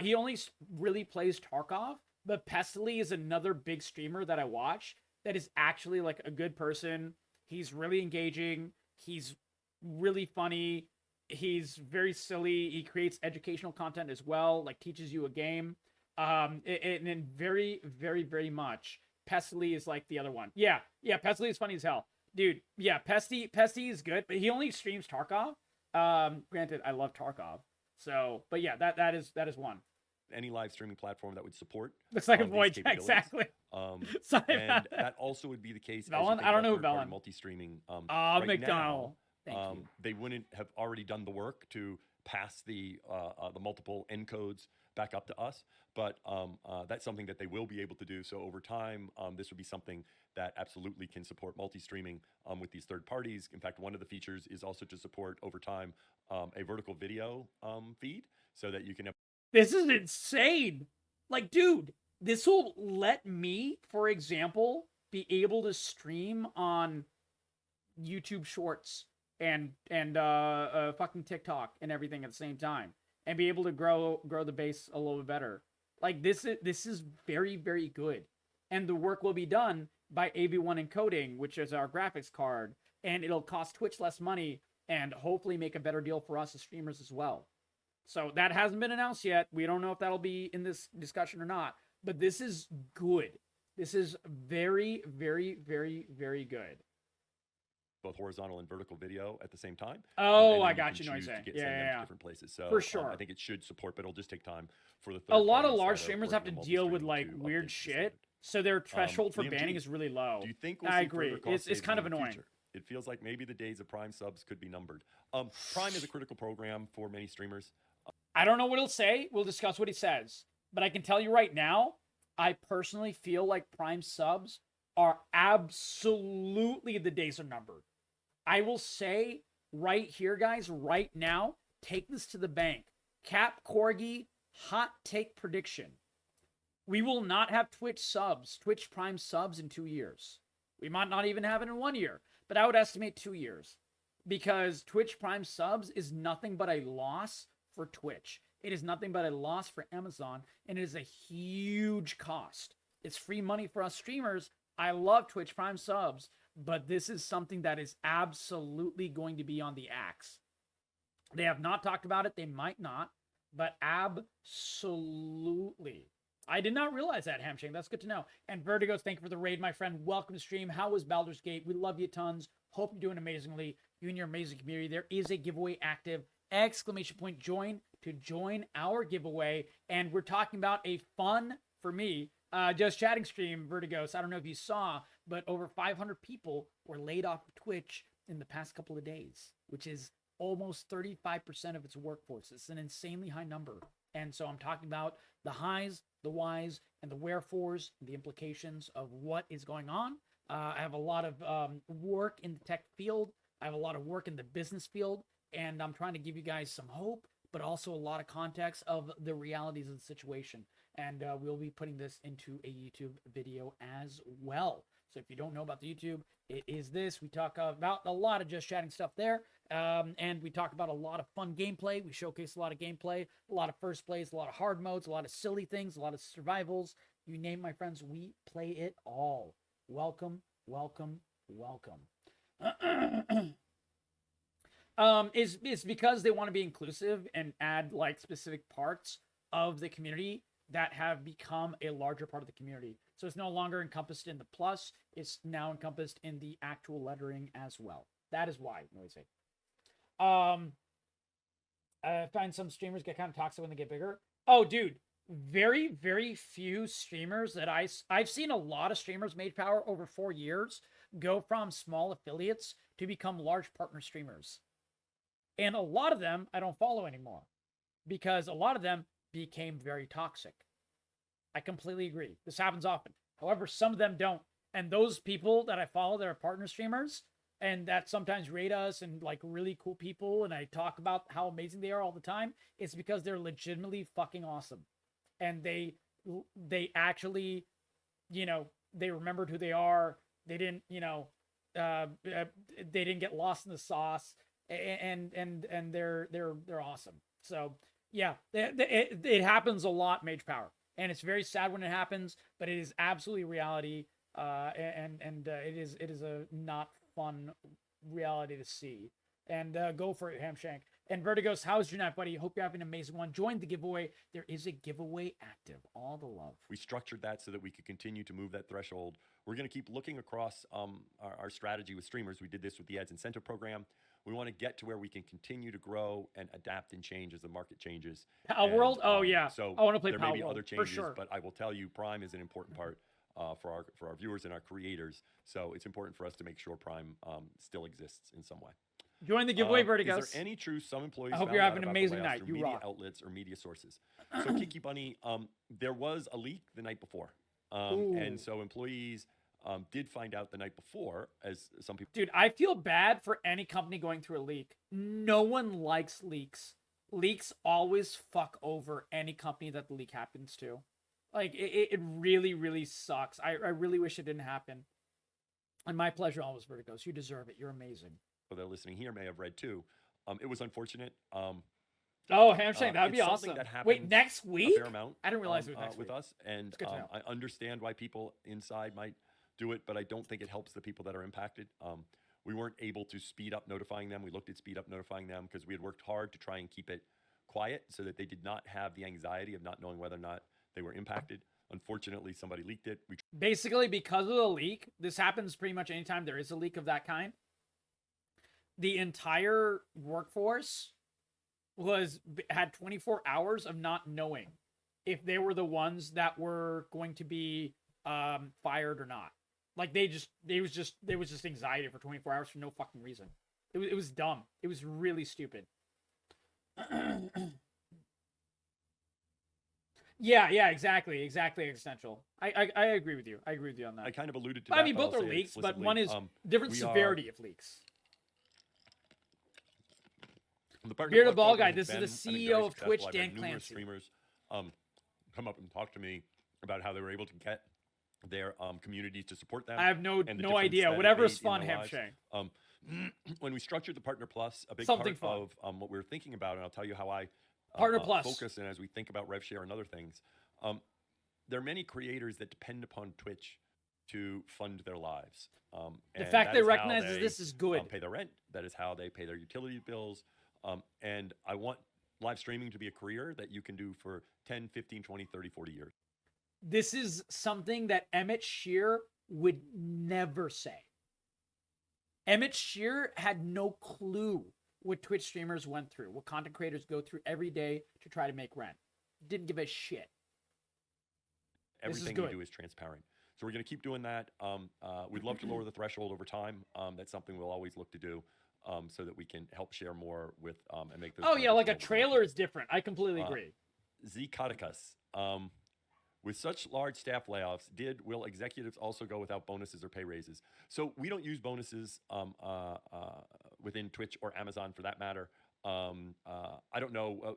he only really plays Tarkov, but Pestily is another big streamer that I watch that is actually like a good person. He's really engaging. He's really funny. He's very silly. He creates educational content as well, like teaches you a game. And very, very, very much. Pestily is like the other one. Yeah, Pestily is funny as hell, dude. Yeah, Pesty is good, but he only streams Tarkov. Granted, I love Tarkov. So, but yeah, that is one. Any live streaming platform that would support Looks like a these void. capabilities. Exactly. And that also would be the case. Velen? I don't know who Velen. Multi-streaming. McDonald. Now, they wouldn't have already done the work to pass the multiple encodes back up to us, but that's something that they will be able to do. So over time, this would be something that absolutely can support multi-streaming with these third parties. In fact, one of the features is also to support over time a vertical video feed, so that you can have. This is insane. Like, dude, this will let me, for example, be able to stream on YouTube Shorts and fucking TikTok and everything at the same time, and be able to grow the base a little bit better. Like, this is very, very good, and the work will be done by AB1 encoding, which is our graphics card, and it'll cost Twitch less money and hopefully make a better deal for us as streamers as well. So that hasn't been announced yet. We don't know if that'll be in this discussion or not, but this is good. This is very, very, very, very good. Both horizontal and vertical video at the same time. Oh, I got you. No, I'm saying. Yeah. Different places. So for sure. I think it should support, but it'll just take time for the. A lot of large streamers have to deal with like weird shit, so their threshold for banning is really low. Do you think I agree? It's kind of annoying. Future? It feels like maybe the days of Prime subs could be numbered. Prime is a critical program for many streamers. I don't know what he'll say. We'll discuss what he says. But I can tell you right now, I personally feel like Prime subs are absolutely the days are numbered. I will say right here, guys, right now, take this to the bank. CapCorgi hot take prediction. We will not have Twitch Prime subs in 2 years. We might not even have it in 1 year, but I would estimate 2 years. Because Twitch Prime subs is nothing but a loss for Twitch. It is nothing but a loss for Amazon, and it is a huge cost. It's free money for us streamers. I love Twitch Prime subs, but this is something that is absolutely going to be on the axe. They have not talked about it. They might not, but absolutely. I did not realize that, Hamshing. That's good to know. And Vertigos, thank you for the raid, my friend. Welcome to stream. How was Baldur's Gate? We love you tons. Hope you're doing amazingly. You and your amazing community. There is a giveaway active. ! Join to join our giveaway. And we're talking about a fun, for me, just chatting stream, Vertigos. I don't know if you saw, but over 500 people were laid off of Twitch in the past couple of days, which is almost 35% of its workforce. It's an insanely high number. And so I'm talking about the highs, the whys, and the wherefores, the implications of what is going on. I have a lot of work in the tech field. I have a lot of work in the business field, and I'm trying to give you guys some hope, but also a lot of context of the realities of the situation. And we'll be putting this into a YouTube video as well. So if you don't know about the YouTube, it is this. We talk about a lot of just chatting stuff there. And we talk about a lot of fun gameplay. We showcase a lot of gameplay, a lot of first plays, a lot of hard modes, a lot of silly things, a lot of survivals. You name, my friends, we play it all. Welcome, welcome, welcome. Is because they want to be inclusive and add like specific parts of the community that have become a larger part of the community. So it's no longer encompassed in the plus, it's now encompassed in the actual lettering as well. That is why, noisy. I find some streamers get kind of toxic when they get bigger. Oh, dude, very, very few streamers that I've seen a lot of streamers made power over 4 years go from small affiliates to become large partner streamers. And a lot of them I don't follow anymore because a lot of them became very toxic. I completely agree. This happens often. However, some of them don't. And those people that I follow that are partner streamers and that sometimes rate us and like really cool people, and I talk about how amazing they are all the time, it's because they're legitimately fucking awesome. And they they actually, they remembered who they are. They didn't, they didn't get lost in the sauce, and they're awesome. So yeah, it happens a lot, Mage Power, and it's very sad when it happens, but it is absolutely reality. It is a not fun reality to see. And go for it, Hamshank. And Vertigos, how's your night, buddy? Hope you're having an amazing one. Join the giveaway. There is a giveaway active. All the love. We structured that so that we could continue to move that threshold. We're going to keep looking across our strategy with streamers. We did this with the ads incentive program. We want to get to where we can continue to grow and adapt and change as the market changes. Pal World? Oh, yeah. So I want to play there Pal may be World, other changes, for sure. but I will tell you, Prime is an important part for our viewers and our creators. So it's important for us to make sure Prime still exists in some way. Join the giveaway, Vertigos. Is there any truth some employees I hope found you're out having an about the amazing layoffs night. through You media rock. outlets or media sources? So Kiki Bunny, there was a leak the night before. And so employees did find out the night before, as some people... Dude, I feel bad for any company going through a leak. No one likes leaks. Leaks always fuck over any company that the leak happens to. Like, it really, really sucks. I really wish it didn't happen. And my pleasure always, Vertigos. You deserve it. You're amazing. They're listening here may have read too. It was unfortunate. Oh, Hamshank, that'd be it's awesome. something that Wait, happens next week? A fair amount, I didn't realize it was next with week. us, and good to know. I understand why people inside might do it, but I don't think it helps the people that are impacted. We weren't able to speed up notifying them. We looked at speed up notifying them because we had worked hard to try and keep it quiet so that they did not have the anxiety of not knowing whether or not they were impacted. Unfortunately, somebody leaked it. Basically, because of the leak, this happens pretty much anytime there is a leak of that kind. The entire workforce had 24 hours of not knowing if they were the ones that were going to be fired or not. Like there was just anxiety for 24 hours for no fucking reason. It was dumb. It was really stupid. Yeah, exactly, existential. I agree with you. I agree with you on that. I kind of alluded to that. I mean, but both I'll are say it leaks, but explicitly. one is different we severity of leaks. The Partner Bearded Club Ball program Guy, has this is been, the I think, CEO very of Twitch, successful. I've had Dan numerous Clancy. streamers come up and talk to me about how they were able to get their communities to support them. I have no and the difference idea. that it Whatever's made in fun, their lives. Hamshank. When we structured the Partner Plus, a big Something part of what we were thinking about, and I'll tell you how I Partner Plus focus, and as we think about RevShare and other things, there are many creators that depend upon Twitch to fund their lives. The And fact that they is how recognize they, this is good. pay their rent. That is how they pay their utility bills. And I want live streaming to be a career that you can do for 10, 15, 20, 30, 40 years. This is something that Emmett Shear would never say. Emmett Shear had no clue what Twitch streamers went through, what content creators go through every day to try to make rent. Didn't give a shit. Everything we do is transparent. So we're going to keep doing that. We'd love to lower the threshold over time. That's something we'll always look to do so that we can help share more with and make those. Oh, yeah, like a available. trailer is different. I completely agree. Z Kotikas. With such large staff layoffs, will executives also go without bonuses or pay raises? So we don't use bonuses within Twitch or Amazon for that matter. I don't know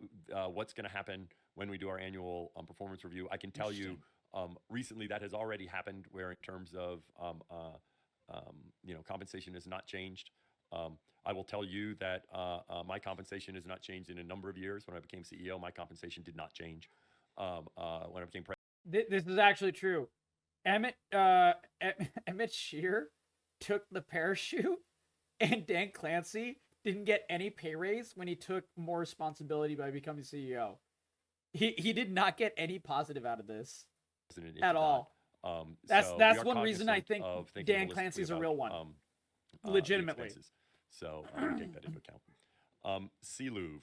what's going to happen when we do our annual performance review. I can tell you recently that has already happened where in terms of compensation has not changed. I will tell you that my compensation has not changed in a number of years. When I became CEO, my compensation did not change. When I became president. This is actually true. Emmett Shear took the parachute, and Dan Clancy didn't get any pay raise when he took more responsibility by becoming CEO. He did not get any positive out of this at all. That's one reason I think Dan Clancy's a real one. Legitimately. So take that into account. Sealouv.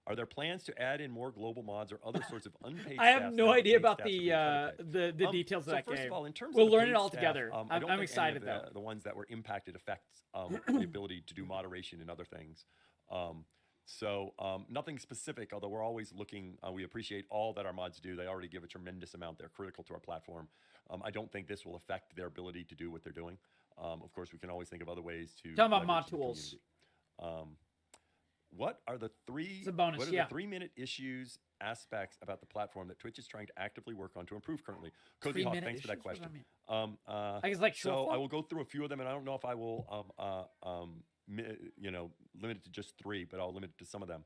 Are there plans to add in more global mods or other sorts of unpaid I have staff no idea about the details of that first game. of all, in terms We'll of the learn paid it all staff, together. I don't I'm think excited, any of though. the ones that were impacted affects the ability to do moderation and other things. Nothing specific, although we're always looking. We appreciate all that our mods do. They already give a tremendous amount. They're critical to our platform. I don't think this will affect their ability to do what they're doing. Of course, we can always think of other ways to talking about mod leverage the tools. community. What are the three? It's a bonus, What are the 3-minute issues aspects about the platform that Twitch is trying to actively work on to improve currently? Cozy 3 Hawk, minute thanks for that issues? What does question. that mean? I guess like So short I form? will go through a few of them, and I don't know if I will, limit it to just 3, but I'll limit it to some of them.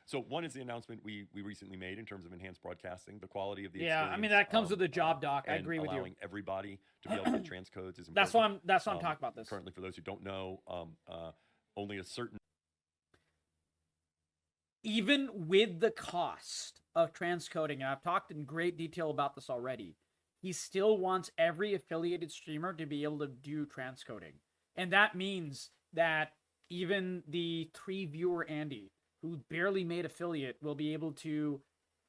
So one is the announcement we recently made in terms of enhanced broadcasting, the quality of the Yeah, experience. I mean that comes with the job doc. I and agree with you. allowing everybody to be able to get transcodes is important. That's why I'm talking about this. Currently, for those who don't know, only a certain Even with the cost of transcoding, and I've talked in great detail about this already, he still wants every affiliated streamer to be able to do transcoding. And that means that even the 3 viewer Andy, who barely made affiliate, will be able to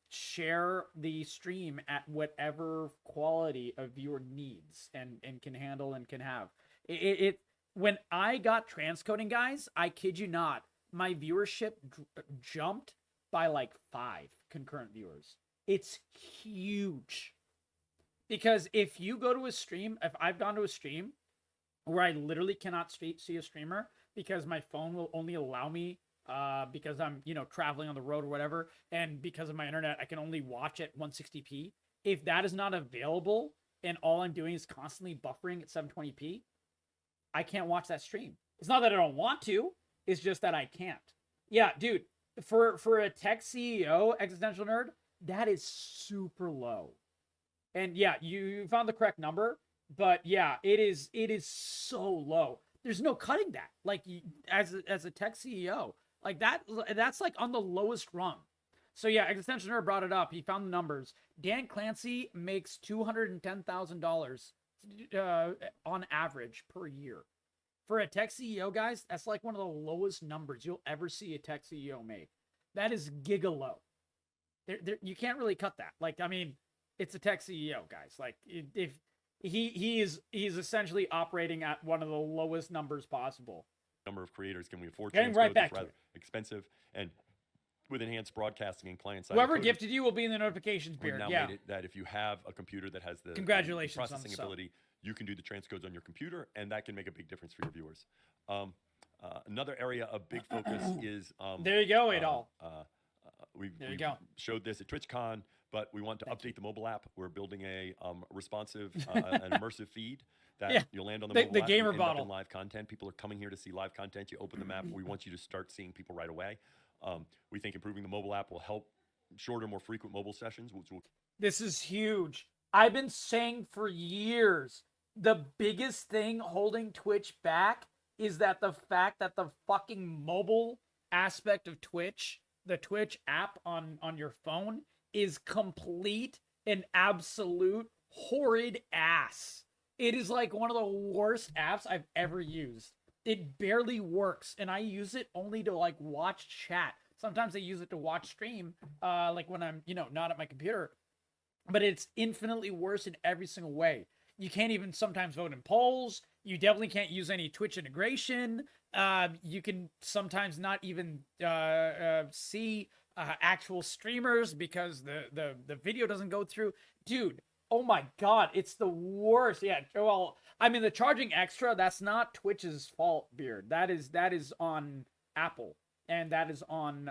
share the stream at whatever quality a viewer needs and can handle and can have. When I got transcoding, guys, I kid you not, my viewership jumped by like 5 concurrent viewers. It's huge. Because if you go to a stream, if I've gone to a stream where I literally cannot see a streamer because my phone will only allow me because I'm, traveling on the road or whatever, and because of my internet, I can only watch at 160p. If that is not available and all I'm doing is constantly buffering at 720p, I can't watch that stream. It's not that I don't want to, it's just that I can't. Yeah, dude, for a tech CEO, Existential Nerd, that is super low. And yeah, you found the correct number, but yeah, it is so low. There's no cutting that. Like, as a tech CEO, like that's like on the lowest rung. So yeah, Existential Nerd brought it up. He found the numbers. Dan Clancy makes $210,000 on average per year. For a tech CEO, guys, that's like one of the lowest numbers you'll ever see a tech CEO make. That is giga low. You can't really cut that. Like, I mean, it's a tech CEO, guys. Like, if he's essentially operating at one of the lowest numbers possible. Number of creators can we afford? Getting right back to rather expensive, and with enhanced broadcasting and client side. Whoever gifted you will be in the notifications period. Now yeah. made it that if you have a computer that has the Congratulations processing ability, you can do the transcodes on your computer, and that can make a big difference for your viewers. Another area of big focus is there you go, Adol. We showed this at TwitchCon, but we want to update the mobile app. We're building a responsive an immersive feed that you'll land on the mobile app. Gamer you bottle. in live content. People are coming here to see live content. You open the map. We want you to start seeing people right away. We think improving the mobile app will help shorter, more frequent mobile sessions, which will... This is huge. I've been saying for years, the biggest thing holding Twitch back is that the fact that the fucking mobile aspect of Twitch, the Twitch app on your phone, is complete and absolute horrid ass. It is like one of the worst apps I've ever used. It barely works, and I use it only to like watch chat. Sometimes I use it to watch stream, like when I'm, not at my computer. But it's infinitely worse in every single way. You can't even sometimes vote in polls. You definitely can't use any Twitch integration. You can sometimes not even see actual streamers because the video doesn't go through. Dude, oh my God, it's the worst. Yeah, well, I mean, the charging extra, that's not Twitch's fault, Beard. That is on Apple, and that is on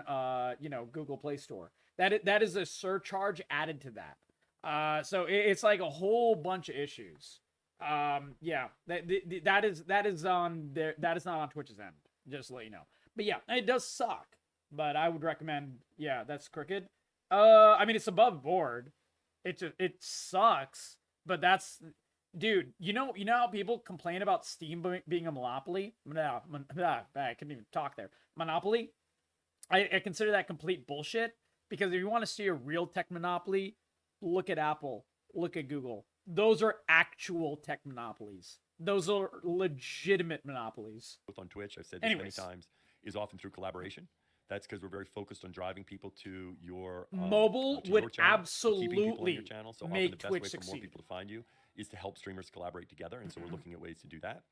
Google Play Store. That is a surcharge added to that. So it's like a whole bunch of issues. Yeah, that is on there. That is not on Twitch's end, just to let you know. But yeah, it does suck. But I would recommend, yeah, that's crooked. I mean, it's above board. It sucks, but that's, dude, you know how people complain about Steam being a monopoly? I couldn't even talk there. Monopoly? I consider that complete bullshit, because if you want to see a real tech monopoly, look at Apple, look at Google. Those are actual tech monopolies. Those are legitimate monopolies. Both on Twitch, I've said this many times, is often through collaboration. That's because we're very focused on driving people to your mobile to would your channel, absolutely keeping people on your channel. So make often the best Twitch way succeed. for more people to find you is to help streamers collaborate together, and so we're looking at ways to do that.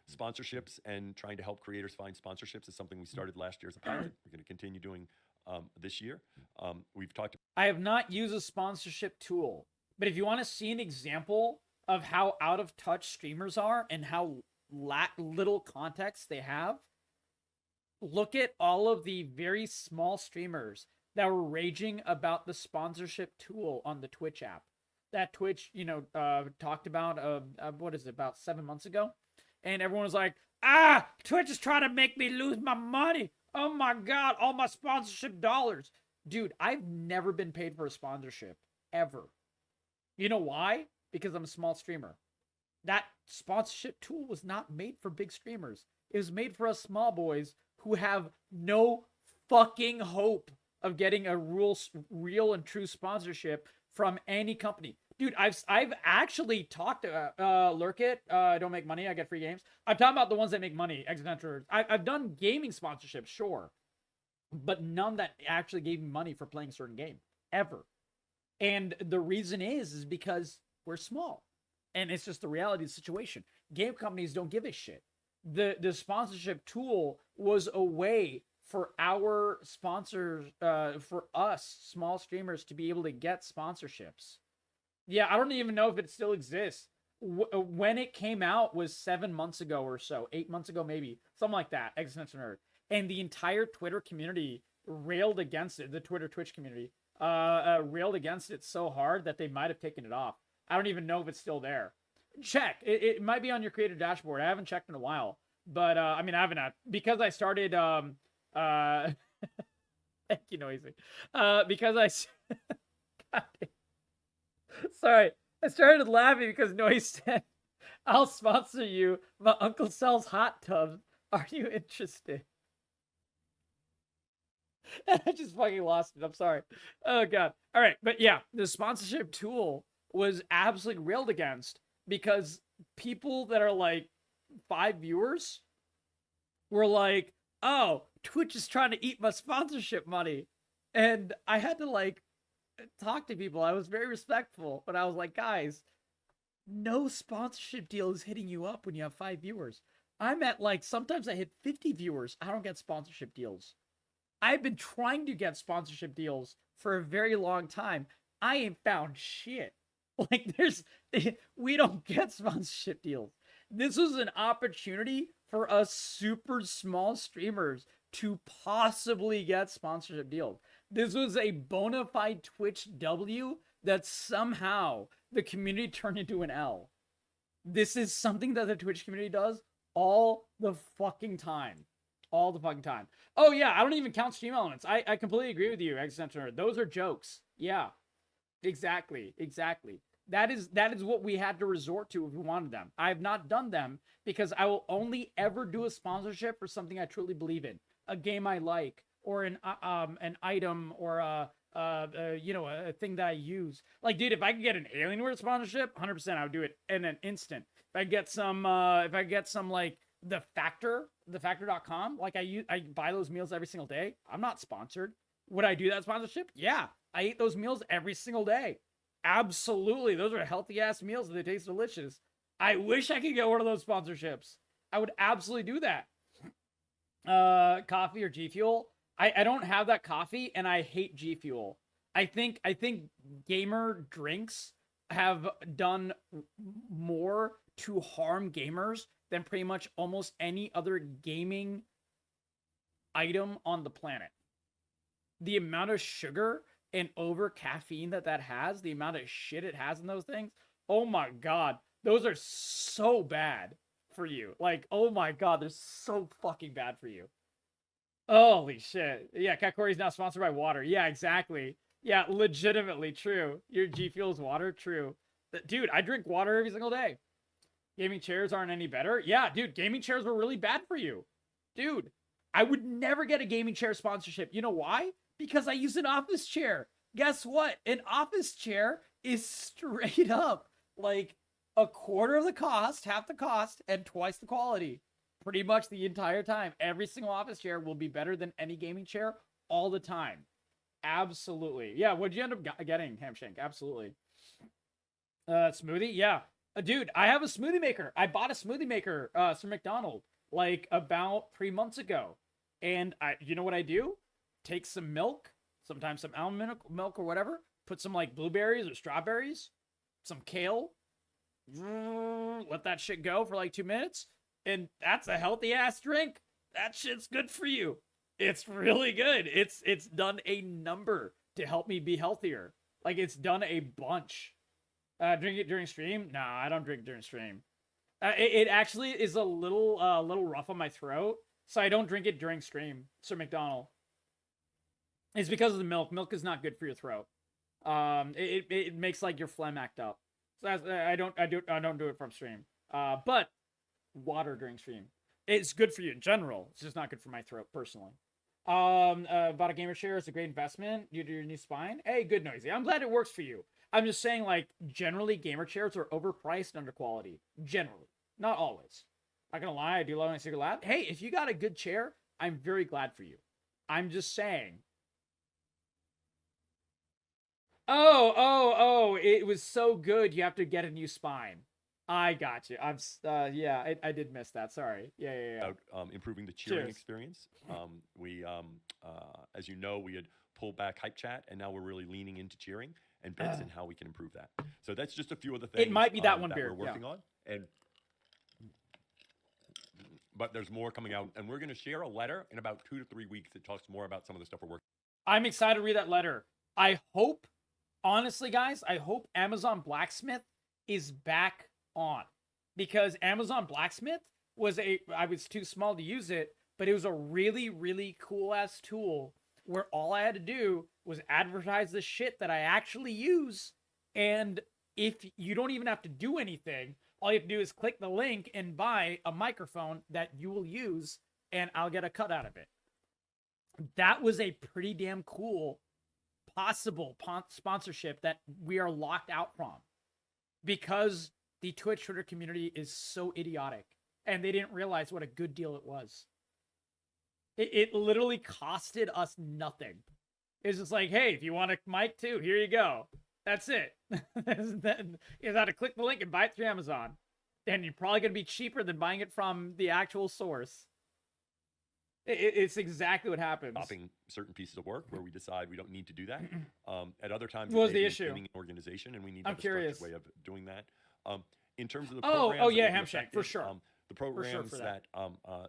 Sponsorships and trying to help creators find sponsorships is something we started last year as a pilot. We're going to continue doing this year. We've talked. I have not used a sponsorship tool, but if you want to see an example of how out of touch streamers are and how little context they have, look at all of the very small streamers that were raging about the sponsorship tool on the Twitch app that Twitch, talked about, what is it, about 7 months ago? And everyone was like, Twitch is trying to make me lose my money. Oh my God, all my sponsorship dollars. Dude, I've never been paid for a sponsorship, ever. You know why? Because I'm a small streamer. That sponsorship tool was not made for big streamers. It was made for us small boys who have no fucking hope of getting a real and true sponsorship from any company. Dude, I've actually talked to Lurk It, don't make money, I get free games. I'm talking about the ones that make money, Existential. I've done gaming sponsorships, sure, but none that actually gave me money for playing a certain game, ever. And the reason is because we're small. And it's just the reality of the situation. Game companies don't give a shit. The sponsorship tool was a way for our sponsors, for us small streamers, to be able to get sponsorships. Yeah, I don't even know if it still exists. When it came out was 7 months ago or so, 8 months ago maybe, something like that. Existential Nerd, and the entire Twitter community railed against it. The Twitch community railed against it so hard that they might have taken it off. I don't even know if it's still there. Check. It might be on your creator dashboard. I haven't checked in a while, but I mean, I haven't because I started. Thank you, Noisy. Because God, sorry, I started laughing because Noise said, "I'll sponsor you. My uncle sells hot tubs. Are you interested?" I just fucking lost it. I'm sorry. Oh God. All right, but yeah, the sponsorship tool was absolutely railed against because people that are like 5 viewers were like, "Oh, Twitch is trying to eat my sponsorship money," and I had to like talk to people. I was very respectful, but I was like, "Guys, no sponsorship deal is hitting you up when you have 5 viewers. I'm at like sometimes I hit 50 viewers. I don't get sponsorship deals. I've been trying to get sponsorship deals for a very long time. I ain't found shit." Like we don't get sponsorship deals. This was an opportunity for us super small streamers to possibly get sponsorship deals. This was a bona fide Twitch W that somehow the community turned into an L. This is something that the Twitch community does all the fucking time. All the fucking time. Oh yeah, I don't even count stream elements. I completely agree with you, Existential Nerd. Those are jokes. Yeah. Exactly. That is what we had to resort to if we wanted them. I have not done them because I will only ever do a sponsorship for something I truly believe in, a game I like, or an item, or a thing that I use. Like, dude, if I could get an Alienware sponsorship, 100% I would do it in an instant. If I get some like thefactor.com, like I buy those meals every single day. I'm not sponsored. Would I do that sponsorship? Yeah, I eat those meals every single day. Absolutely. Those are healthy ass meals and they taste delicious. I wish I could get one of those sponsorships. I would absolutely do that. Coffee or G Fuel? I don't have that coffee and I hate G Fuel. I think gamer drinks have done more to harm gamers than pretty much almost any other gaming item on the planet. The amount of sugar and over caffeine that has, the amount of shit it has in those things, oh my God, those are so bad for you. Like, oh my God, they're so fucking bad for you. Holy shit. Yeah, CapCorgi's now sponsored by water. Yeah, exactly. Yeah, legitimately true. Your G Fuel's water, true. Dude, I drink water every single day. Gaming chairs aren't any better. Yeah, dude, gaming chairs were really bad for you. Dude, I would never get a gaming chair sponsorship. You know why? Because I use an office chair. Guess what? An office chair is straight up like a quarter of the cost, half the cost, and twice the quality. Pretty much the entire time. Every single office chair will be better than any gaming chair all the time. Absolutely. Yeah, what'd you end up getting, Hamshank? Absolutely. Smoothie? Yeah. Dude, I have a smoothie maker. I bought a smoothie maker, Sir McDonald, like about 3 months ago. And you know what I do? Take some milk, sometimes some almond milk or whatever, put some like blueberries or strawberries, some kale, let that shit go for like 2 minutes, and that's a healthy ass drink. That shit's good for you. It's really good. It's done a number to help me be healthier. Like, it's done a bunch. Drink it during stream? No, I don't drink during stream. It actually is a little rough on my throat, so I don't drink it during stream. Sir McDonald. It's because of the milk. Milk is not good for your throat. It makes like your phlegm act up. So I don't do it from stream. But water during stream. It's good for you in general. It's just not good for my throat personally. Bought a gamer chair. It's a great investment due to your new spine. Hey, good Noisy. I'm glad it works for you. I'm just saying, like, generally gamer chairs are overpriced and under quality. Generally. Not always. Not gonna lie, I do love my Secret Lab. Hey, if you got a good chair, I'm very glad for you. I'm just saying. Oh, it was so good you have to get a new spine. I got you. Yeah, I did miss that. Sorry. Yeah. About improving the cheering Cheers. experience. We, as you know, we had pulled back hype chat, and now we're really leaning into cheering and bits and how we can improve that. So that's just a few of the things. It might be that one that beer, we're working on, but there's more coming out, and we're going to share a letter in about 2 to 3 weeks that talks more about some of the stuff we're working. I'm excited to read that letter. I hope, honestly, guys, I hope Amazon Blacksmith is back on, because Amazon Blacksmith I was too small to use it, but it was a really, really cool ass tool where all I had to do was advertise the shit that I actually use. And if you don't even have to do anything, all you have to do is click the link and buy a microphone that you will use, and I'll get a cut out of it. That was a pretty damn cool possible sponsorship that we are locked out from, because the Twitch Twitter community is so idiotic, and they didn't realize what a good deal it was. It literally costed us nothing. It's just like, hey, if you want a mic too, here you go. That's it. You have to click the link and buy it through Amazon. And you're probably going to be cheaper than buying it from the actual source. It's exactly what happens. Stopping certain pieces of work where we decide we don't need to do that. At other times, What was it may the be issue? an organization, and we need to I'm have a structured curious. way of doing that. In terms of the Oh, programs that yeah, will be Hamshank, for affected, sure. the programs for that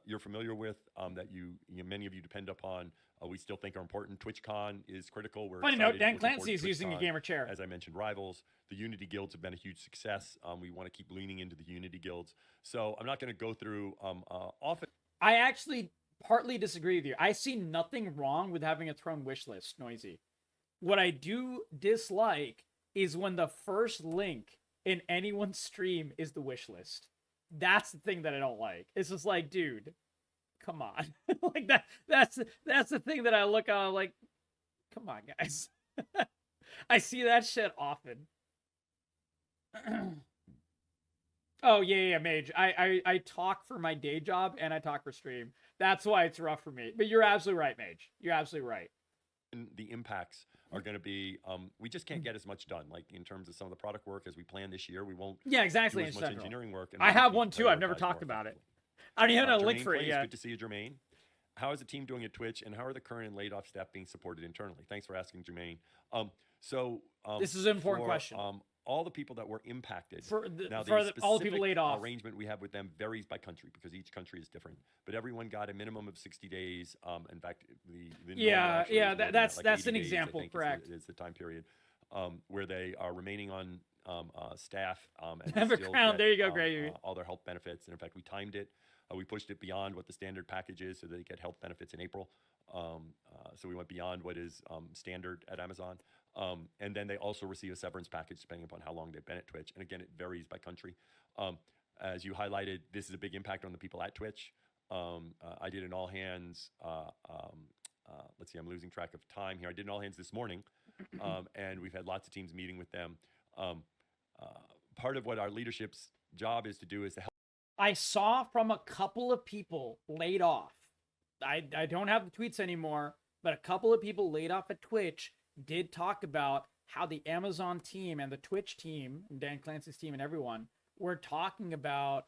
you're familiar with, that many of you depend upon, we still think are important. TwitchCon is critical. We're Funny note, excited, Dan looking forward Clancy to is using a TwitchCon. gamer chair. As I mentioned, Rivals. The Unity Guilds have been a huge success. We want to keep leaning into the Unity Guilds. So I'm not going to go through often. I actually partly disagree with you. I see nothing wrong with having a Throne wish list, Noisy. What I do dislike is when the first link in anyone's stream is the wish list. That's the thing that I don't like. It's just like, dude, come on. Like that's the thing that I look on, like, come on, guys. I see that shit often. Oh yeah, Mage. I talk for my day job and I talk for stream. That's why it's rough for me. But you're absolutely right, Mage. You're absolutely right. The impacts are going to be, we just can't get as much done. Like in terms of some of the product work as we plan this year, we won't Yeah, exactly. do as much engineering work. And I we have need one to too. I've never prioritize talked more about it. effectively. I don't even have a link Jermaine for it Clay, yet. Good to see you, Jermaine. How is the team doing at Twitch, and how are the current and laid off staff being supported internally? Thanks for asking, Jermaine. This is an important for, question. All the people that were impacted. All the people laid off. Arrangement we have with them varies by country because each country is different. But everyone got a minimum of 60 days. In fact, that's an example, correct? Is the time period where they are remaining on staff and Have a still crown. get, There you go, Gray. all their health benefits. And in fact, we timed it. We pushed it beyond what the standard package is, so they get health benefits in April. So we went beyond what is standard at Amazon. And then they also receive a severance package depending upon how long they've been at Twitch. And again, it varies by country. As you highlighted, this is a big impact on the people at Twitch. I did an all hands. Let's see, I'm losing track of time here. I did an all hands this morning, and we've had lots of teams meeting with them. Part of what our leadership's job is to do is to help. I saw from a couple of people laid off. I don't have the tweets anymore, but a couple of people laid off at Twitch did talk about how the Amazon team and the Twitch team, and Dan Clancy's team and everyone, were talking about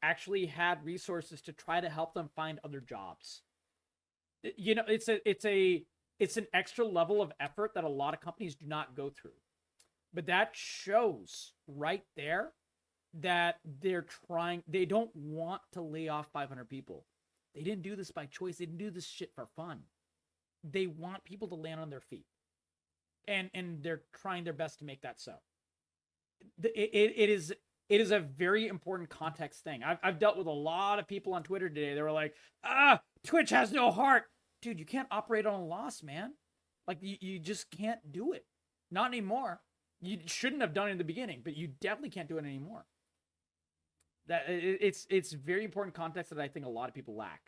actually had resources to try to help them find other jobs. You know, it's an extra level of effort that a lot of companies do not go through. But that shows right there that they don't want to lay off 500 people. They didn't do this by choice. They didn't do this shit for fun. They want people to land on their feet. And they're trying their best to make that so. It is a very important context thing. I've dealt with a lot of people on Twitter today. They were like, Twitch has no heart. Dude, you can't operate on a loss, man. Like, you just can't do it. Not anymore. You shouldn't have done it in the beginning, but you definitely can't do it anymore. It's very important context that I think a lot of people lack.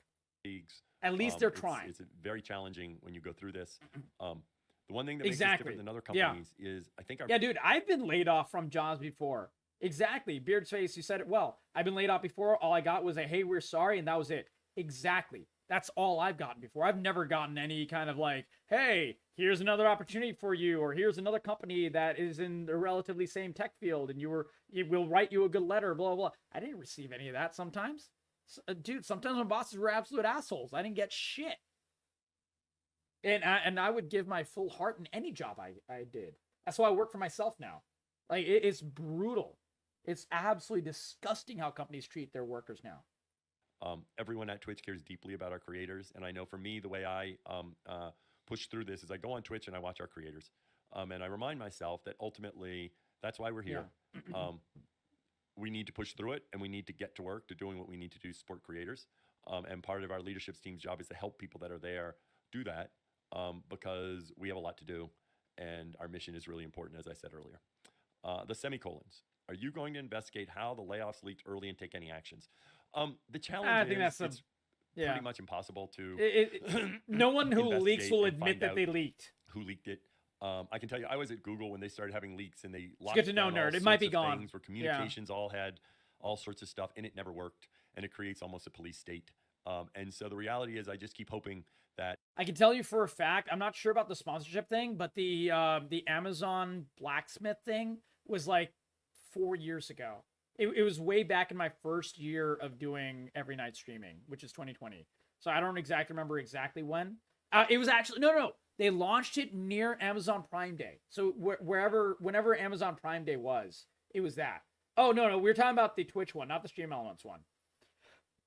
At least they're trying. It's very challenging when you go through this. The one thing that makes us different than other companies is, I think yeah, dude, I've been laid off from jobs before. Exactly. Beard's face, you said it well. I've been laid off before. All I got was a, hey, we're sorry, and that was it. Exactly. That's all I've gotten before. I've never gotten any kind of like, hey, here's another opportunity for you, or here's another company that is in the relatively same tech field, and we'll write you a good letter, blah, blah. I didn't receive any of that sometimes. Dude, sometimes my bosses were absolute assholes. I didn't get shit. And I would give my full heart in any job I did. That's why I work for myself now. Like, it's brutal. It's absolutely disgusting how companies treat their workers now. Everyone at Twitch cares deeply about our creators. And I know for me, the way I push through this is I go on Twitch and I watch our creators. And I remind myself that ultimately, that's why we're here. Yeah. We need to push through it, and we need to get to work to doing what we need to do to support creators. And part of our leadership team's job is to help people that are there do that, because we have a lot to do, and our mission is really important, as I said earlier. The semicolons. Are you going to investigate how the layoffs leaked early and take any actions? The challenge is it's pretty much impossible to... no one who leaks will admit that they leaked. Who leaked it. I can tell you, I was at Google when they started having leaks, and they locked good to know, nerd. It might be gone. Things where communications all had all sorts of stuff, and it never worked, and it creates almost a police state. And so the reality is, I just keep hoping that... I can tell you for a fact, I'm not sure about the sponsorship thing, but the Amazon blacksmith thing was like 4 years ago. It was way back in my first year of doing every night streaming, which is 2020. So I don't exactly remember exactly when. It was actually, no. They launched it near Amazon Prime Day. So whenever Amazon Prime Day was, it was that. Oh, no, we were talking about the Twitch one, not the Stream Elements one.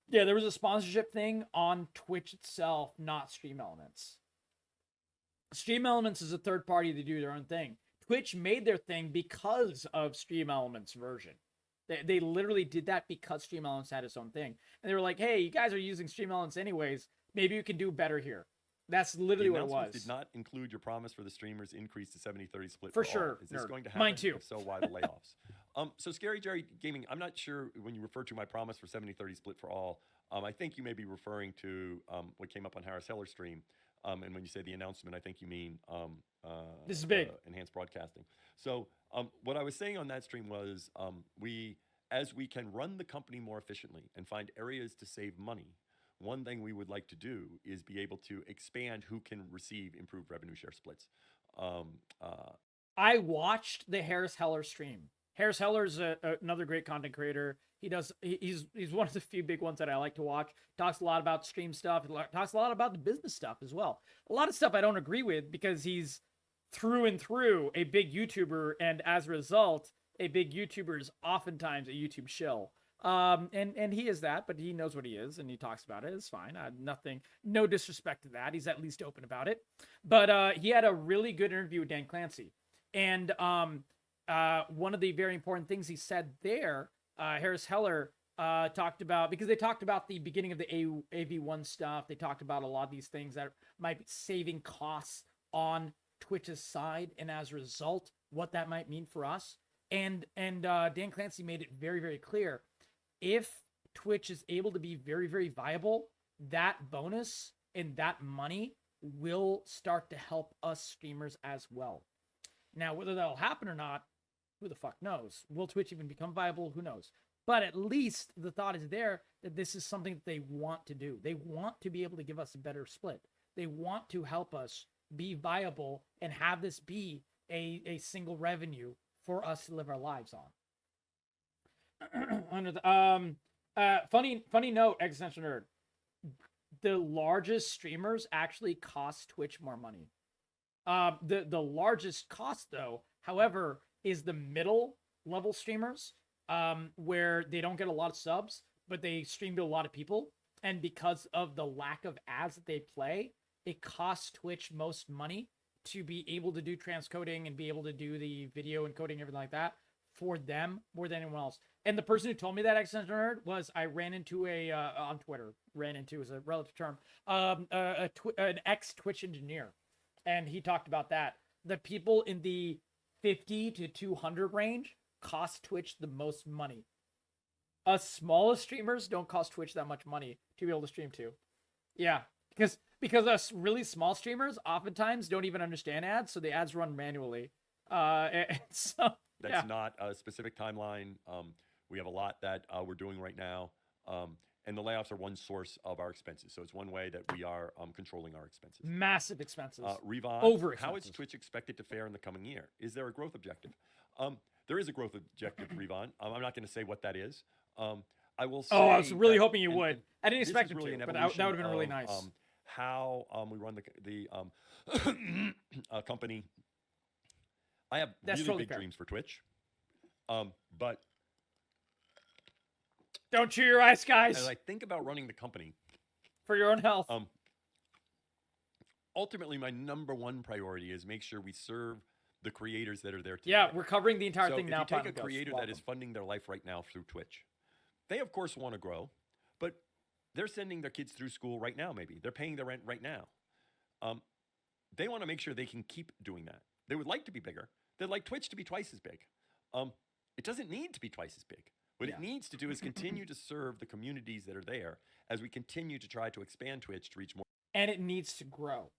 Yeah, there was a sponsorship thing on Twitch itself, not Stream Elements. Stream Elements is a third party. They do their own thing. Twitch made their thing because of Stream Elements version. They literally did that because Stream Elements had its own thing. And they were like, hey, you guys are using Stream Elements anyways. Maybe you can do better here. That's literally what it was. Did not include your promise for the streamers increase to 70-30 split for sure. Is this going to happen? Mine too. If so, why the layoffs? So Scary Jerry Gaming, I'm not sure when you refer to my promise for 70-30 split for all. I think you may be referring to what came up on Harris Heller's stream. And when you say the announcement, I think you mean this is big. Enhanced broadcasting. So what I was saying on that stream was as we can run the company more efficiently and find areas to save money, one thing we would like to do is be able to expand who can receive improved revenue share splits. I watched the Harris Heller stream. Harris Heller is another great content creator. He's one of the few big ones that I like to watch. Talks a lot about stream stuff. Talks a lot about the business stuff as well. A lot of stuff I don't agree with because he's through and through a big YouTuber, and as a result, a big YouTuber is oftentimes a YouTube shill. And he is that, but he knows what he is and he talks about it. It's fine. No disrespect to that. He's at least open about it. But he had a really good interview with Dan Clancy. And one of the very important things he said there, Harris Heller talked about, because they talked about the beginning of the AV1 stuff. They talked about a lot of these things that might be saving costs on Twitch's side, and as a result, what that might mean for us. And Dan Clancy made it very, very clear. If Twitch is able to be very, very viable, that bonus and that money will start to help us streamers as well. Now, whether that'll happen or not, who the fuck knows? Will Twitch even become viable? Who knows? But at least the thought is there that this is something that they want to do. They want to be able to give us a better split. They want to help us be viable and have this be a single revenue for us to live our lives on. Funny note, Existential Nerd. The largest streamers actually cost Twitch more money. The largest cost, though, however, is the middle level streamers, where they don't get a lot of subs, but they stream to a lot of people. And because of the lack of ads that they play, it costs Twitch most money to be able to do transcoding and be able to do the video encoding and everything like that for them more than anyone else. And the person who told me that accidental nerd was I ran into on Twitter. Ran into is a relative term. An ex Twitch engineer, and he talked about that. The people in the 50 to 200 range cost Twitch the most money. Us smallest streamers don't cost Twitch that much money to be able to stream to. Yeah, because us really small streamers oftentimes don't even understand ads, so the ads run manually. And so that's not a specific timeline. We have a lot that we're doing right now, and the layoffs are one source of our expenses. So it's one way that we are controlling our expenses. Massive expenses. Revon, Over how is expenses. Twitch expected to fare in the coming year? Is there a growth objective? There is a growth objective, Revon. I'm not going to say what that is. I will say. Oh, I was really that- hoping you and- would. and I didn't this is expect him really to, an but that would have evolution been really of, nice. how we run the company. I have That's really totally big fair. dreams for Twitch, but Don't chew your eyes, guys, as I think about running the company, for your own health. ultimately my number one priority is make sure we serve the creators that are there today. Yeah, we're covering the entire So thing if now. you take a Platinum Ghost, creator that is funding their life right now through Twitch, they of course want to grow, but they're sending their kids through school right now. Maybe they're paying their rent right now. They want to make sure they can keep doing that. They would like to be bigger. They'd like Twitch to be twice as big. It doesn't need to be twice as big. What it needs to do is continue to serve the communities that are there as we continue to try to expand Twitch to reach more. and it needs to grow.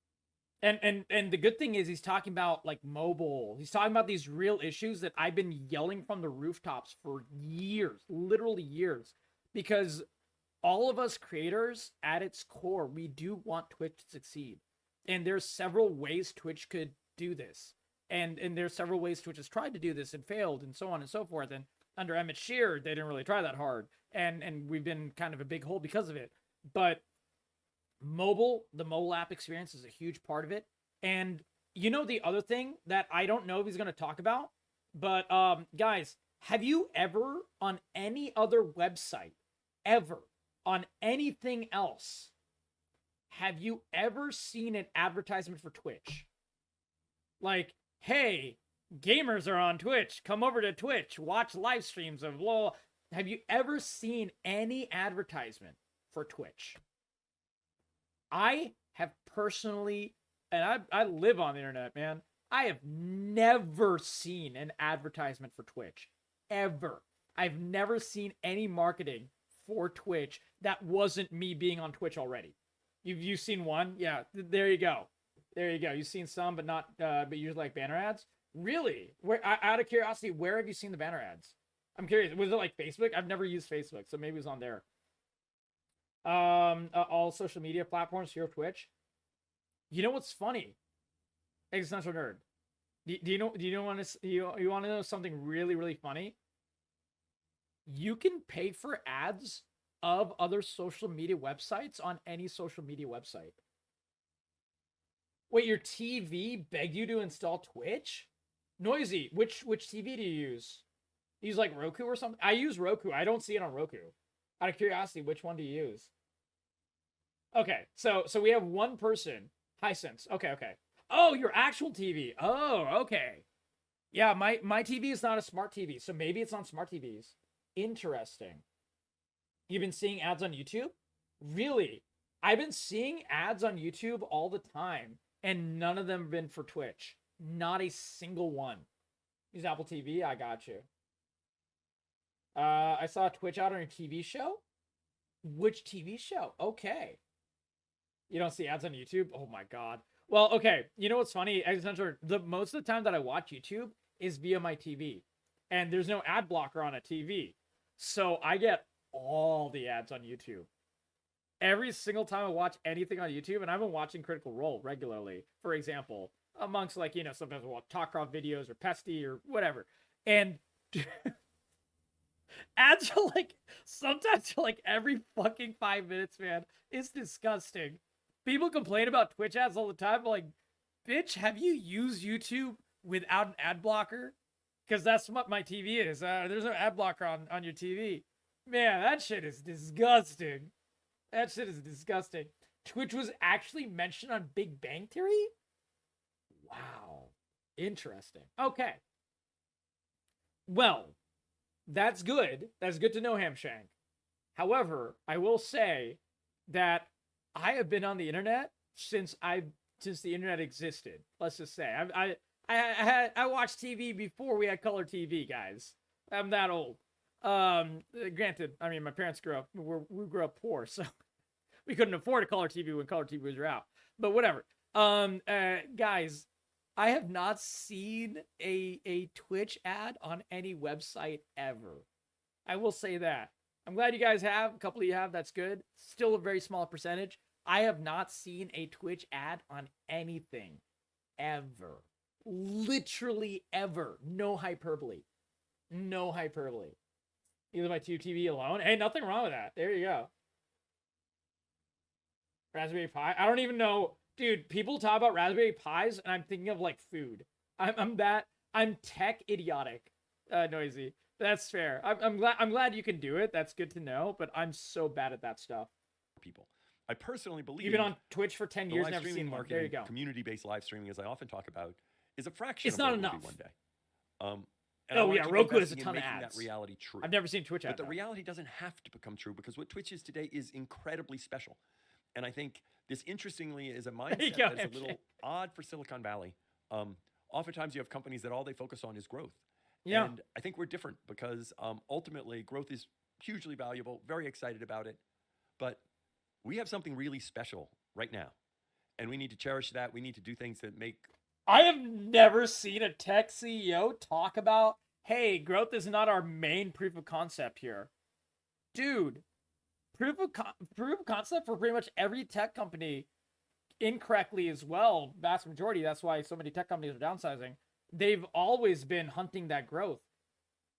And the good thing is he's talking about like mobile. He's talking about these real issues that I've been yelling from the rooftops for years, literally years, because all of us creators at its core, we do want Twitch to succeed. And there's several ways Twitch could do this. And there's several ways Twitch has tried to do this and failed and so on and so forth. And under Emmett Shear, they didn't really try that hard. And we've been kind of a big hole because of it. But the mobile app experience is a huge part of it. And you know the other thing that I don't know if he's going to talk about, but guys, have you ever on any other website, ever on anything else, have you ever seen an advertisement for Twitch? Like, hey, gamers are on Twitch. Come over to Twitch. Watch live streams of LOL. Have you ever seen any advertisement for Twitch? I have personally, and I live on the internet, man. I have never seen an advertisement for Twitch. Ever. I've never seen any marketing for Twitch that wasn't me being on Twitch already. You've seen one? Yeah, there you go. There you go. You've seen some, but not, but usually like banner ads. Really? Where? Out of curiosity, where have you seen the banner ads? I'm curious. Was it like Facebook? I've never used Facebook, so maybe it was on there. All social media platforms here, Twitch. You know what's funny? Existential nerd. Do you want to know something really, really funny? You can pay for ads of other social media websites on any social media website. Wait, your TV begged you to install Twitch? Noisy, which TV do you use? You use like Roku or something? I use Roku. I don't see it on Roku. Out of curiosity, which one do you use? Okay, so we have one person. Hisense. Okay. Oh, your actual TV. Oh, okay. Yeah, my TV is not a smart TV, so maybe it's on smart TVs. Interesting. You've been seeing ads on YouTube? Really? I've been seeing ads on YouTube all the time, and none of them have been for Twitch. Not a single one. Use Apple TV? I got you. I saw a Twitch ad on your TV show? Which TV show? Okay. You don't see ads on YouTube? Oh my god. Well, okay. You know what's funny? Most of the time that I watch YouTube is via my TV. And there's no ad blocker on a TV. So I get all the ads on YouTube. Every single time I watch anything on YouTube, and I've been watching Critical Role regularly, for example, amongst like, you know, sometimes I'll watch Talkcraft videos or Pesty or whatever. And ads are like, sometimes they're like every fucking 5 minutes, man. It's disgusting. People complain about Twitch ads all the time. But like, bitch, have you used YouTube without an ad blocker? Because that's what my TV is. There's no ad blocker on your TV. Man, that shit is disgusting. That shit is disgusting. Twitch was actually mentioned on Big Bang Theory? Wow. Interesting. Okay. Well, that's good. That's good to know, Hamshank. However, I will say that I have been on the internet since the internet existed. Let's just say I watched TV before we had color TV, guys. I'm that old. Granted, I mean, my parents we grew up poor, so we couldn't afford a color TV when color TV was out. But whatever. Guys, I have not seen a Twitch ad on any website ever. I will say that. I'm glad you guys have. A couple of you have. That's good. Still a very small percentage. I have not seen a Twitch ad on anything ever. Literally ever. No hyperbole. No hyperbole. Either my TV alone. Hey, nothing wrong with that. There you go. Raspberry Pi. I don't even know. Dude, people talk about Raspberry Pis, and I'm thinking of, like, food. I'm tech idiotic. Noisy. That's fair. I'm glad you can do it. That's good to know, but I'm so bad at that stuff. People. I personally believe you've been on Twitch for 10 years, never seen one. There you go. Community-based live streaming, as I often talk about, is a fraction it's of not what enough. Will be one day. Oh yeah, Roku has a ton of ads. That reality true. I've never seen Twitch ads. But the reality doesn't have to become true, because what Twitch is today is incredibly special. And I think this, interestingly, is a mindset that's a little odd for Silicon Valley. Oftentimes you have companies that all they focus on is growth. Yeah. And I think we're different because ultimately growth is hugely valuable, very excited about it. But we have something really special right now. And we need to cherish that. We need to do things that make... I have never seen a tech CEO talk about, hey, growth is not our main proof of concept here. Dude, proof of concept for pretty much every tech company, incorrectly as well, vast majority, that's why so many tech companies are downsizing, they've always been hunting that growth.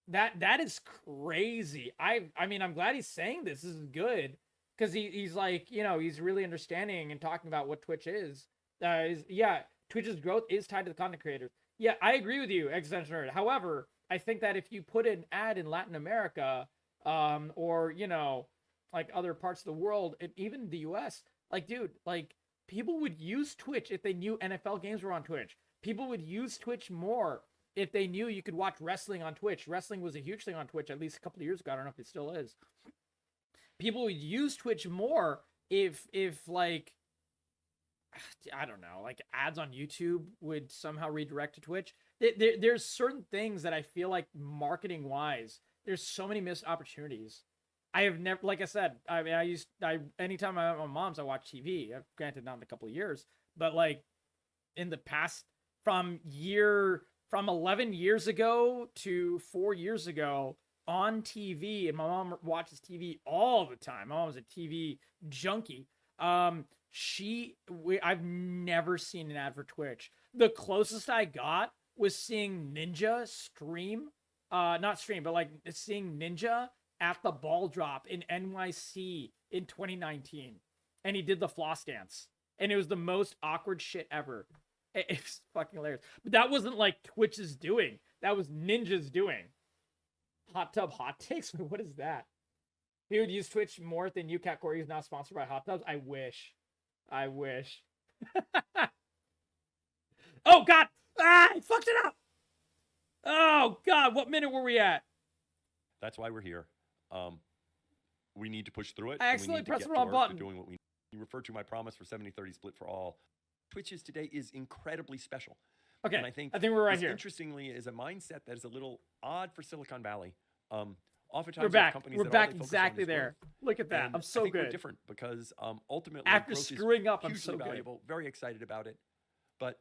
That is crazy. I mean, I'm glad he's saying this. This is good. Because he's like, you know, he's really understanding and talking about what Twitch is. Yeah, Twitch's growth is tied to the content creators. Yeah, I agree with you, Existential Nerd. However, I think that if you put an ad in Latin America, or, you know, like other parts of the world, and even the US, like, dude, like, people would use Twitch if they knew NFL games were on Twitch. People would use Twitch more if they knew you could watch wrestling on Twitch. Wrestling was a huge thing on Twitch at least a couple of years ago. I don't know if it still is. People would use Twitch more if like, I don't know, like ads on YouTube would somehow redirect to Twitch. There's certain things that I feel like marketing wise, there's so many missed opportunities. I have never, like I said, I mean, anytime I'm at my mom's, I watch TV. Granted, not in a couple of years, but like in the past, from 11 years ago to 4 years ago, on TV, and my mom watches TV all the time. My mom was a TV junkie. I've never seen an ad for Twitch. The closest I got was seeing Ninja stream, not stream, but like seeing Ninja at the ball drop in NYC in 2019, and he did the floss dance, and it was the most awkward shit ever. It's fucking hilarious. But that wasn't like Twitch's doing. That was Ninja's doing. Hot Tub Hot Takes? What is that? He would use Twitch more than you, CapCorg. He's not sponsored by Hot Tubs. I wish. Oh, God! I fucked it up! Oh, God! What minute were we at? That's why we're here. We need to push through it. I accidentally pressed the wrong button. Doing what we need. You refer to my promise for 70-30 split for all. Twitch today is incredibly special. Okay, and I think we're right here. Interestingly, is a mindset that is a little odd for Silicon Valley. Oftentimes we're back. Companies we're that back exactly there. Growth. Look at that. And I'm so I think good. We're different because ultimately, after screwing up, I'm so valuable. Good. Very excited about it, but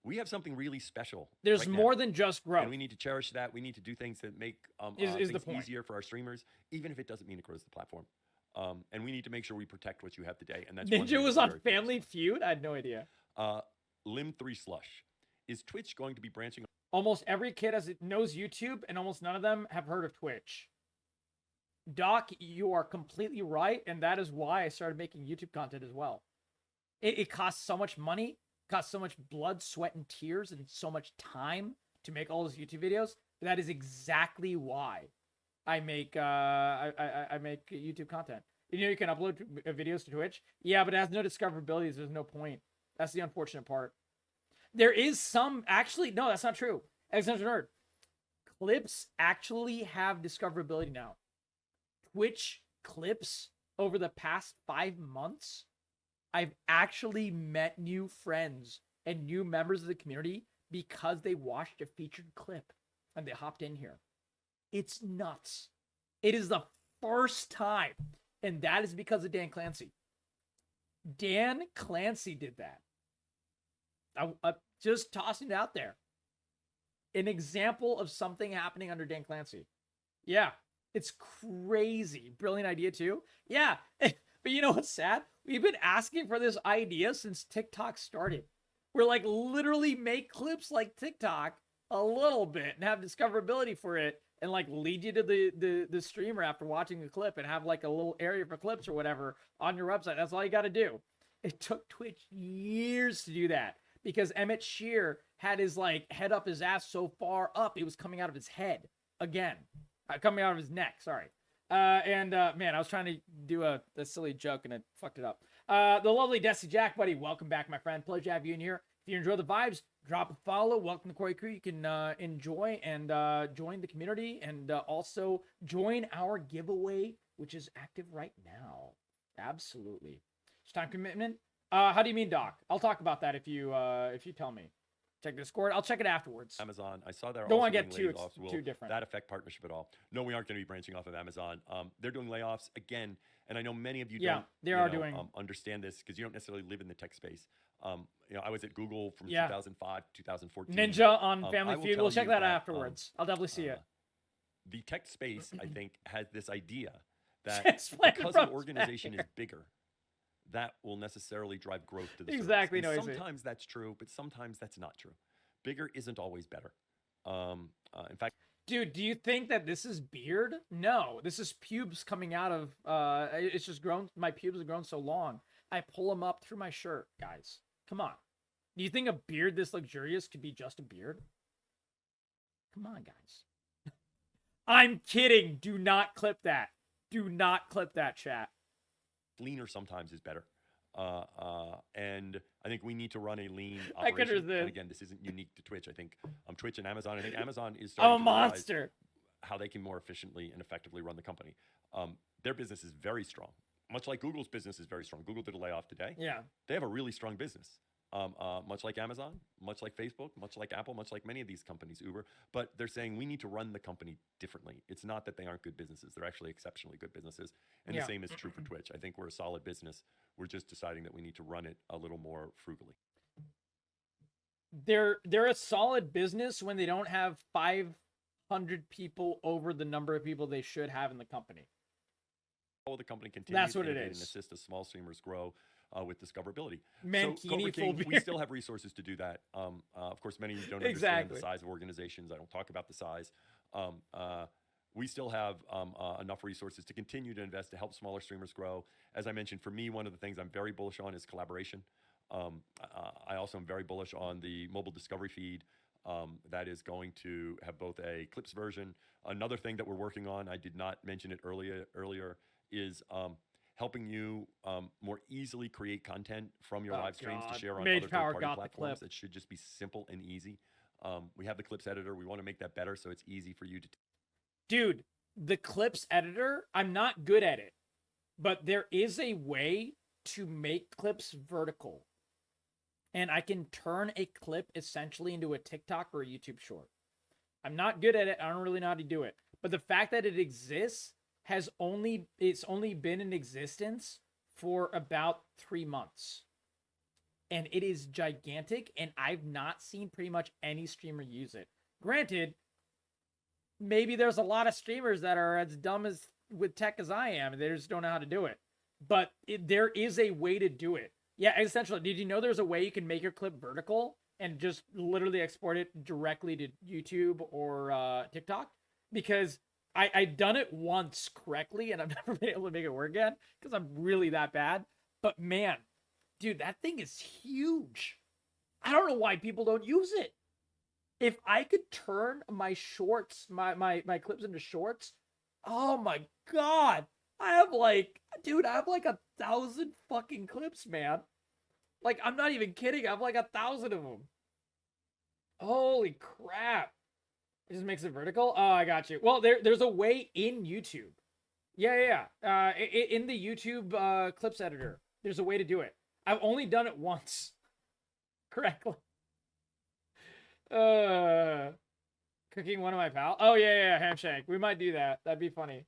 we have something really special. There's right more now. Than just growth, and we need to cherish that. We need to do things that make is things the easier for our streamers, even if it doesn't mean it grows the platform. And we need to make sure we protect what you have today. And that's Ninja was on Family Feud. I had no idea. Lim 3 Slush. Is Twitch going to be branching? Almost every kid knows YouTube, and almost none of them have heard of Twitch. Doc, you are completely right, and that is why I started making YouTube content as well. It costs so much money, costs so much blood, sweat, and tears, and so much time to make all those YouTube videos. That is exactly why I make I make YouTube content. You know, you can upload videos to Twitch. Yeah, but it has no discoverability. So there's no point. That's the unfortunate part. There is some, actually, no, that's not true. Extension Nerd. Clips actually have discoverability now. Twitch clips over the past 5 months, I've actually met new friends and new members of the community because they watched a featured clip and they hopped in here. It's nuts. It is the first time, and that is because of Dan Clancy. Dan Clancy did that. I'm just tossing it out there. An example of something happening under Dan Clancy. Yeah, it's crazy. Brilliant idea too. Yeah, but you know what's sad? We've been asking for this idea since TikTok started. We're like, literally make clips like TikTok a little bit and have discoverability for it, and like lead you to the streamer after watching the clip and have like a little area for clips or whatever on your website. That's all you got to do. It took Twitch years to do that because Emmett Shear had his like head up his ass so far up, it was coming out of his head again. Coming out of his neck, sorry. Man, I was trying to do a silly joke and I fucked it up. The lovely Desi Jack, buddy, welcome back, my friend. Pleasure to have you in here. If you enjoy the vibes, drop a follow. Welcome to Corey Crew. You can enjoy and join the community and also join our giveaway, which is active right now. Absolutely. It's time commitment. How do you mean, Doc? I'll talk about that if you tell me. Check Discord. I'll check it afterwards. Amazon. I saw they're Don't also want to get doing too layoffs. Will too different. that affect partnership at all? No, we aren't going to be branching off of Amazon. They're doing layoffs again, and I know many of you don't. They are doing. Understand this because you don't necessarily live in the tech space. You know, I was at Google from 2005 to 2014. Ninja on Family Feud. We'll check that afterwards. I'll definitely see it. The tech space, I think, has this idea that because an organization is bigger, that will necessarily drive growth to the exactly. service. Sometimes that's true, but sometimes that's not true. Bigger isn't always better. In fact, dude, do you think that this is beard? No, this is pubes coming out of. It's just grown. My pubes have grown so long. I pull them up through my shirt, guys. Come on. Do you think a beard this luxurious could be just a beard? Come on, guys. I'm kidding. Do not clip that. Do not clip that, chat. Leaner sometimes is better. And I think we need to run a lean operation. And again, this isn't unique to Twitch. I think Twitch and Amazon. I think Amazon is starting to realize how they can more efficiently and effectively run the company. Their business is very strong, much like Google's business is very strong. Google did a layoff today. Yeah, they have a really strong business. Much like Amazon, much like Facebook, much like Apple, much like many of these companies, Uber, but they're saying we need to run the company differently. It's not that they aren't good businesses. They're actually exceptionally good businesses. And the same is true for Twitch. I think we're a solid business. We're just deciding that we need to run it a little more frugally. They're a solid business when they don't have 500 people over the number of people they should have in the company. Oh, the company continues to innovate and assist as small streamers grow with discoverability. Mankini so we still have resources to do that. Of course, many of you don't understand the size of organizations. I don't talk about the size. We still have enough resources to continue to invest to help smaller streamers grow. As I mentioned, for me, one of the things I'm very bullish on is collaboration. I also am very bullish on the mobile discovery feed that is going to have both a clips version. Another thing that we're working on, I did not mention it earlier is helping you more easily create content from your live streams to share on other third-party platforms. It should just be simple and easy. We have the clips editor. We want to make that better so it's easy for you to... Dude, the clips editor, I'm not good at it, but there is a way to make clips vertical. And I can turn a clip essentially into a TikTok or a YouTube short. I'm not good at it. I don't really know how to do it. But the fact that it exists it's only been in existence for about 3 months. And it is gigantic, and I've not seen pretty much any streamer use it. Granted, maybe there's a lot of streamers that are as dumb as with tech as I am, and they just don't know how to do it. But there is a way to do it. Yeah, essentially, did you know there's a way you can make your clip vertical and just literally export it directly to YouTube or TikTok? Because I've done it once correctly, and I've never been able to make it work again because I'm really that bad. But man, dude, that thing is huge. I don't know why people don't use it. If I could turn my shorts, my clips into shorts, oh my God, I have like, dude, I have like 1,000 fucking clips, man. Like, I'm not even kidding. I have like 1,000 of them. Holy crap. It just makes it vertical? Oh, I got you. Well, there's a way in YouTube. Yeah. In the YouTube clips editor, there's a way to do it. I've only done it once correctly. Cooking one of my pals. Oh, yeah, Hamshank. We might do that. That'd be funny.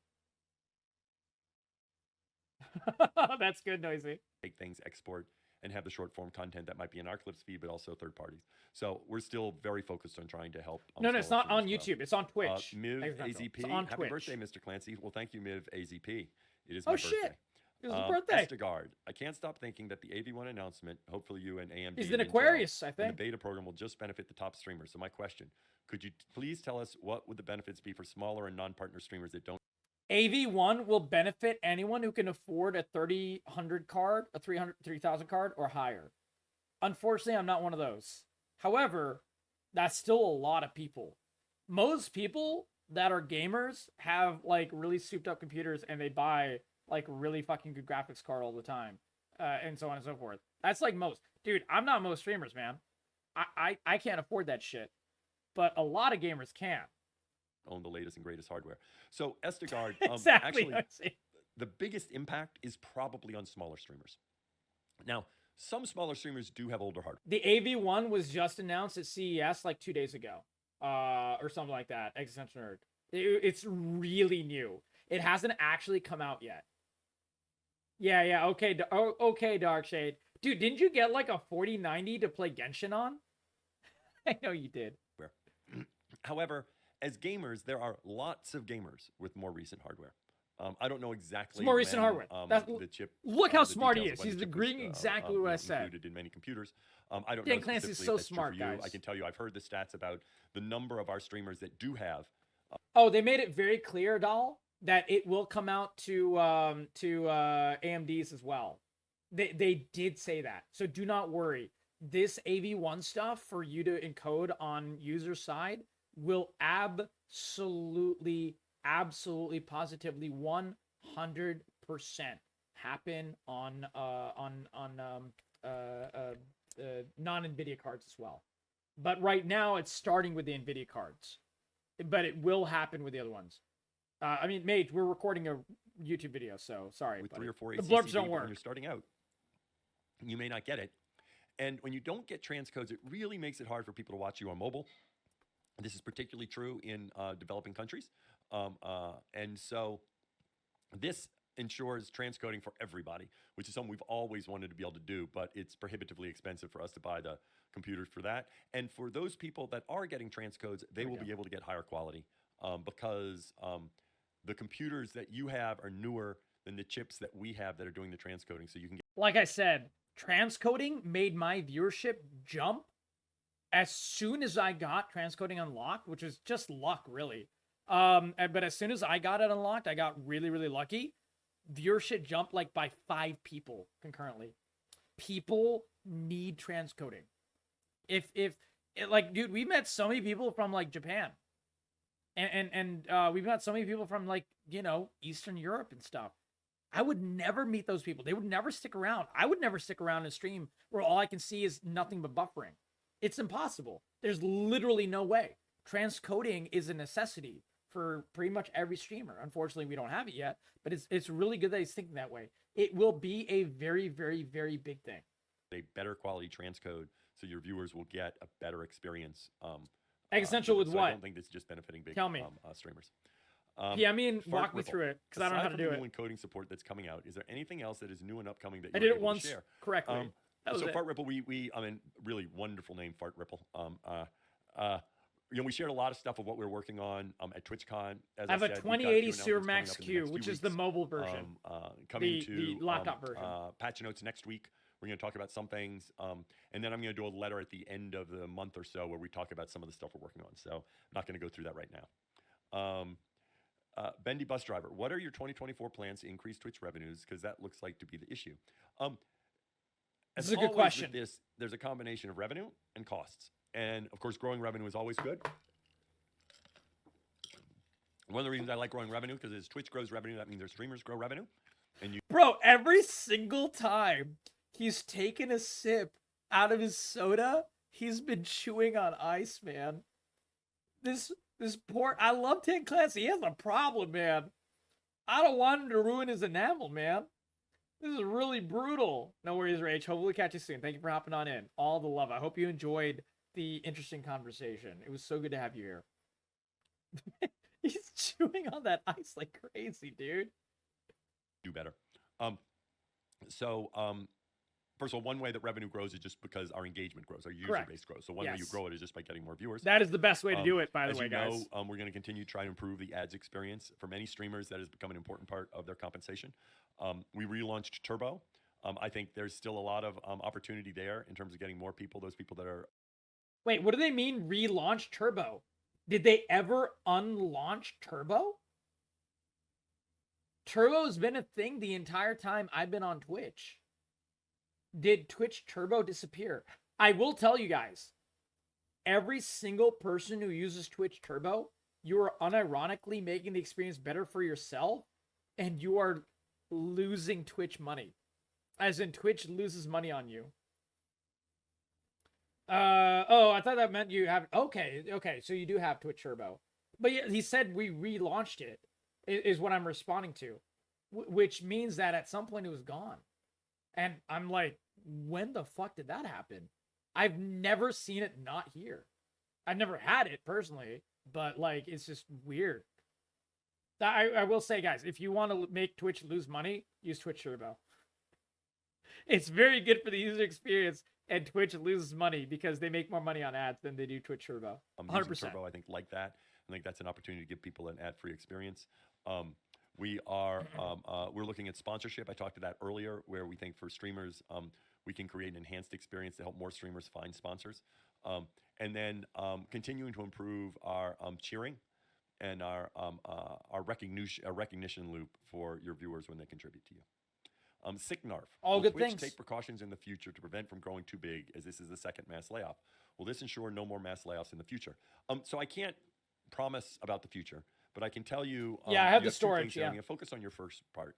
That's good, Noisy. Take things, export, and have the short form content that might be in our clips feed, but also third parties. So we're still very focused on trying to help. No, it's not on YouTube. It's on Twitch. Miv AZP. It's on Happy Twitch. birthday, Mr. Clancy. Well, thank you, Miv AZP. It is my birthday. Shit. It was his birthday. Estegard. I can't stop thinking that the AV1 announcement, hopefully you and AMD. He's an Aquarius, I think. And the beta program will just benefit the top streamers. So my question, could you please tell us what would the benefits be for smaller and non-partner streamers that don't? AV1 will benefit anyone who can afford a 3,000 card, a 3,000 card, or higher. Unfortunately, I'm not one of those. However, that's still a lot of people. Most people that are gamers have like really souped up computers and they buy like really fucking good graphics card all the time, and so on and so forth. That's like most. Dude, I'm not most streamers, man. I can't afford that shit, but a lot of gamers can. Own the latest and greatest hardware. So Estegard, exactly. actually, the biggest impact is probably on smaller streamers. Now, some smaller streamers do have older hardware. The AV1 was just announced at CES like 2 days ago, or something like that. Existential Nerd. It's really new. It hasn't actually come out yet. Yeah. Okay. Okay, Darkshade. Dude, didn't you get like a 4090 to play Genshin on? I know you did. However, as gamers, there are lots of gamers with more recent hardware. I don't know exactly. It's more recent hardware. The chip. Look how smart he is. He's agreeing exactly what I said. Included in many computers. I don't Dan know Clancy is specifically so if that's true smart, for you. guys. I can tell you, I've heard the stats about the number of our streamers that do have. Oh, they made it very clear, Doll, that it will come out to AMDs as well. They did say that, so do not worry. This AV1 stuff for you to encode on user side will absolutely, positively 100% happen on non-NVIDIA cards as well. But right now it's starting with the NVIDIA cards, but it will happen with the other ones. I mean, Mage, we're recording a YouTube video, so sorry. With 3 or 4 the blurbs don't work. When you're starting out, you may not get it. And when you don't get transcodes, it really makes it hard for people to watch you on mobile. This is particularly true in developing countries. And so this ensures transcoding for everybody, which is something we've always wanted to be able to do, but it's prohibitively expensive for us to buy the computers for that. And for those people that are getting transcodes, they will be able to get higher quality because the computers that you have are newer than the chips that we have that are doing the transcoding. So you can get. Like I said, transcoding made my viewership jump as soon as I got transcoding unlocked, which is just luck, really. But as soon as I got it unlocked, I got really, really lucky. Viewership jumped like by 5 people concurrently. People need transcoding. If like, dude, we met so many people from like Japan, and we've met so many people from like, you know, Eastern Europe and stuff. I would never meet those people. They would never stick around. I would never stick around in a stream where all I can see is nothing but buffering. It's impossible. There's literally no way. Transcoding is a necessity for pretty much every streamer. Unfortunately, we don't have it yet, but it's really good that he's thinking that way. It will be a very, very, very big thing. A better quality transcode, so your viewers will get a better experience. Existential with so what? I don't think this is just benefiting big streamers. Yeah, I mean, walk me through it, because I don't know how to do it. Aside from the new encoding support that's coming out, is there anything else that is new and upcoming that I you're did it able once to share? correctly. So Fart Ripple, we I mean, really wonderful name, Fart Ripple. You know, we shared a lot of stuff of what we're working on at TwitchCon. As I have said, a we've got 2080 few announcements coming Supermax up in the Q, next which few is the weeks. mobile version. Coming the laptop version. Patch notes next week. We're going to talk about some things, and then I'm going to do a letter at the end of the month or so where we talk about some of the stuff we're working on. So I'm not going to go through that right now. Bendy Bus Driver, what are your 2024 plans to increase Twitch revenues? Because that looks like to be the issue. This is a good question. With this, there's a combination of revenue and costs. And of course, growing revenue is always good. One of the reasons I like growing revenue, because as Twitch grows revenue, that means their streamers grow revenue. And you Bro, every single time he's taken a sip out of his soda, he's been chewing on ice, man. This poor, I love Dan Clancy. He has a problem, man. I don't want him to ruin his enamel, man. This is really brutal. No worries, Rach. Hopefully catch you soon. Thank you for hopping on in. All the love. I hope you enjoyed the interesting conversation. It was so good to have you here. He's chewing on that ice like crazy, dude. do better. First of all, one way that revenue grows is just because our engagement grows, our user base grows. So one way you grow it is just by getting more viewers. That is the best way to do it, by the way, guys. As you know, we're going to continue to try to improve the ads experience. For many streamers, that has become an important part of their compensation. We relaunched Turbo. I think there's still a lot of opportunity there in terms of getting more people, those people that are... Wait, what do they mean relaunch Turbo? Did they ever unlaunch Turbo? Turbo's been a thing the entire time I've been on Twitch. Did Twitch Turbo disappear? I will tell you guys, every single person who uses Twitch Turbo, you are unironically making the experience better for yourself, and you are losing Twitch money. As in, Twitch loses money on you. Oh, I thought that meant you have... Okay, so you do have Twitch Turbo. But yeah, he said we relaunched it, is what I'm responding to. Which means that at some point it was gone. And I'm like, when the fuck did that happen? I've never seen it not here. I've never had it personally, but like, it's just weird. I will say, guys, if you want to make Twitch lose money, use Twitch Turbo. It's very good for the user experience, and Twitch loses money because they make more money on ads than they do Twitch Turbo. 100%. Turbo, I think, like that. I think that's an opportunity to give people an ad-free experience. We're looking at sponsorship. I talked to that earlier, where we think for streamers, we can create an enhanced experience to help more streamers find sponsors. And then continuing to improve our cheering and our recognition loop for your viewers when they contribute to you. SickNarf. All good Twitch things. Take precautions in the future to prevent from growing too big, as this is the second mass layoff. Will this ensure no more mass layoffs in the future? So I can't promise about the future, but I can tell you... I have the storage, I'm going to focus on your first part.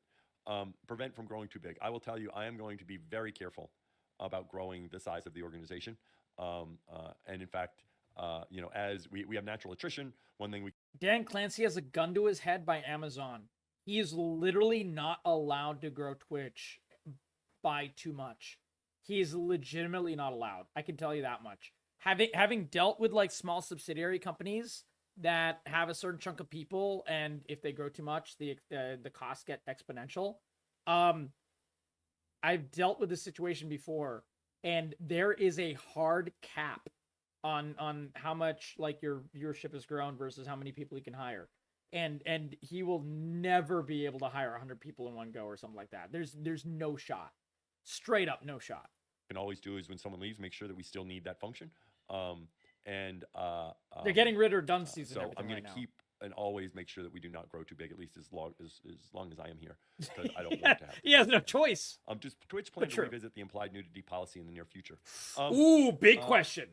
Prevent from growing too big. I will tell you, I am going to be very careful about growing the size of the organization. And in fact, as we have natural attrition, one thing we... Dan Clancy has a gun to his head by Amazon. He is literally not allowed to grow Twitch by too much. He is legitimately not allowed. I can tell you that much. Having dealt with like small subsidiary companies that have a certain chunk of people, and if they grow too much, the costs get exponential. I've dealt with this situation before, and there is a hard cap on how much like your viewership has grown versus how many people you can hire. And he will never be able to hire 100 people in one go or something like that. There's no shot. Straight up no shot. Can always do is when someone leaves, make sure that we still need that function. They're getting rid of redundancies. So I'm going to keep and always make sure that we do not grow too big, at least as long as I am here, because I don't want to have to. He has no choice. Just Twitch plan to revisit the implied nudity policy in the near future. Ooh, big question.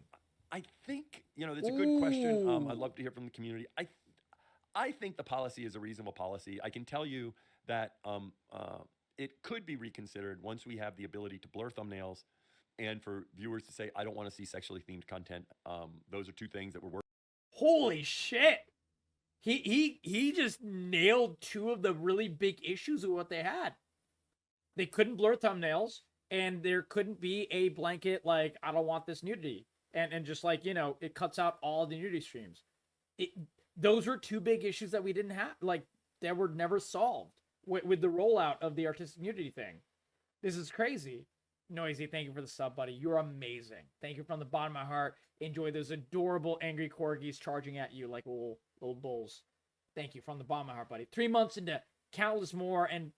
I think that's a good question. I'd love to hear from the community. I think the policy is a reasonable policy. I can tell you that it could be reconsidered once we have the ability to blur thumbnails and for viewers to say, I don't want to see sexually themed content. Those are two things that we're working. Holy shit. He just nailed two of the really big issues of what they had. They couldn't blur thumbnails, and there couldn't be a blanket like, I don't want this nudity. And just like, it cuts out all the nudity streams. Those were two big issues that we didn't have, like, that were never solved with the rollout of the artistic nudity thing. This is crazy. Noisy, thank you for the sub, buddy. You're amazing. Thank you from the bottom of my heart. Enjoy those adorable angry corgis charging at you like little bulls. Thank you from the bottom of my heart, buddy. 3 months into countless more and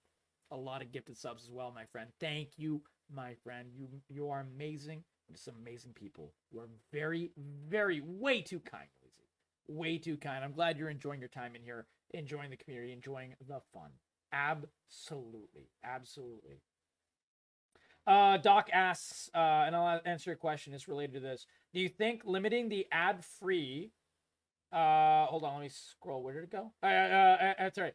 a lot of gifted subs as well, my friend. Thank you, my friend. You are amazing. Just amazing people. You are very, very, way too kind, Noisy. Way too kind. I'm glad you're enjoying your time in here, enjoying the community, enjoying the fun. Absolutely. Absolutely. Doc asks, and I'll answer your question, it's related to this. Do you think limiting the ad-free Hold on, let me scroll. Where did it go? Sorry.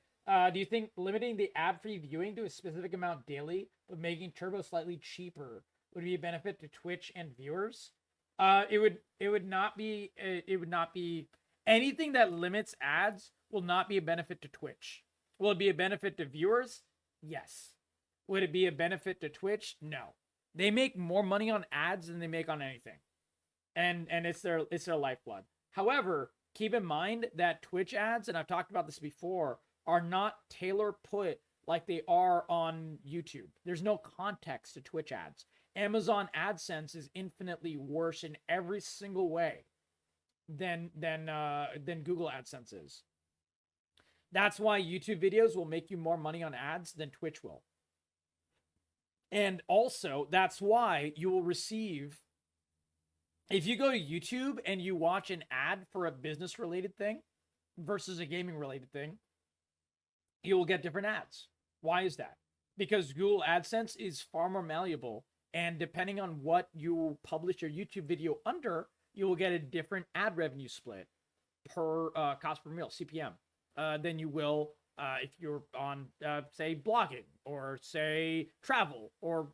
Do you think limiting the ad-free viewing to a specific amount daily, but making Turbo slightly cheaper, would be a benefit to Twitch and viewers? It would not be. It would not be anything that limits ads. Will not be a benefit to Twitch. Will it be a benefit to viewers? Yes. Would it be a benefit to Twitch? No. They make more money on ads than they make on anything, and it's their lifeblood. However, keep in mind that Twitch ads, and I've talked about this before, are not tailor put like they are on YouTube. There's no context to Twitch ads. Amazon AdSense is infinitely worse in every single way than Google AdSense is. That's why YouTube videos will make you more money on ads than Twitch will. And also, that's why you will receive, if you go to YouTube and you watch an ad for a business related thing versus a gaming related thing, you will get different ads. Why is that? Because Google AdSense is far more malleable, and depending on what you publish your YouTube video under, you will get a different ad revenue split per cost per mille, CPM, than you will if you're on, say, blogging or, say, travel or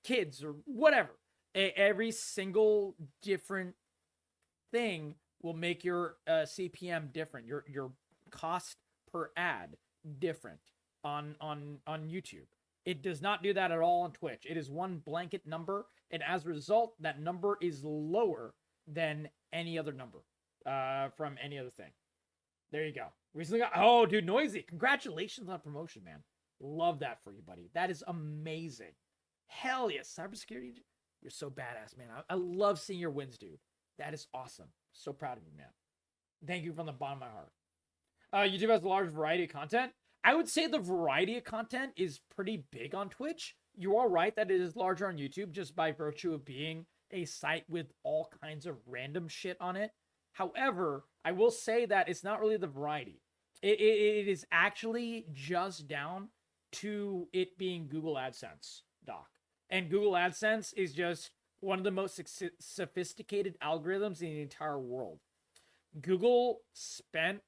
kids or whatever. Every single different thing will make your CPM different, your cost per ad different on YouTube. It does not do that at all on Twitch. It is one blanket number, and as a result, that number is lower than any other number from any other thing. There you go. Recently got, oh, dude, Noisy. Congratulations on promotion, man. Love that for you, buddy. That is amazing. Hell yes. Cybersecurity, you're so badass, man. I love seeing your wins, dude. That is awesome. So proud of you, man. Thank you from the bottom of my heart. YouTube has a large variety of content. I would say the variety of content is pretty big on Twitch. You are right that it is larger on YouTube just by virtue of being a site with all kinds of random shit on it. However, I will say that it's not really the variety. It is actually just down to it being Google AdSense, Doc. And Google AdSense is just one of the most sophisticated algorithms in the entire world. Google spent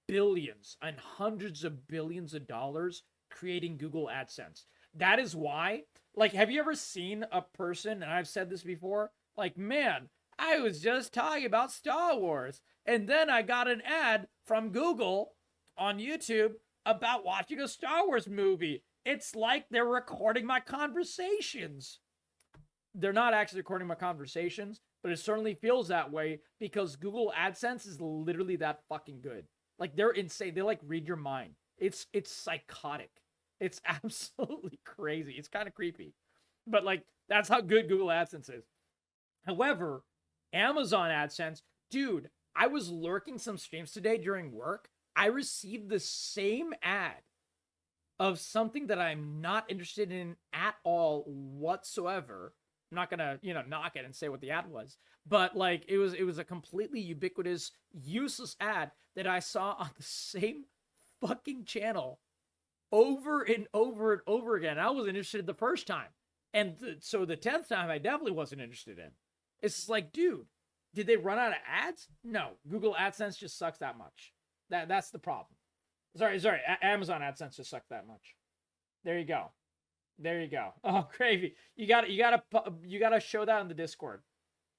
billions and hundreds of billions of dollars creating Google AdSense. That is why, like, have you ever seen a person, and I've said this before, like, man, I was just talking about Star Wars, and then I got an ad from Google on YouTube about watching a Star Wars movie. It's like they're recording my conversations. They're not actually recording my conversations, but it certainly feels that way because Google AdSense is literally that fucking good. Like, they're insane. They, like, read your mind. It's psychotic. It's absolutely crazy. It's kind of creepy. But, like, that's how good Google AdSense is. However, Amazon AdSense, dude, I was lurking some streams today during work. I received the same ad of something that I'm not interested in at all whatsoever. I'm not gonna, knock it and say what the ad was, but like it was a completely ubiquitous, useless ad that I saw on the same fucking channel over and over and over again. I wasn't interested the first time, and so the 10th time I definitely wasn't interested in. It's just like, dude, did they run out of ads? No, Google AdSense just sucks that much. That's the problem. Sorry, Amazon AdSense just sucks that much. There you go. Oh, gravy. You gotta show that on the Discord.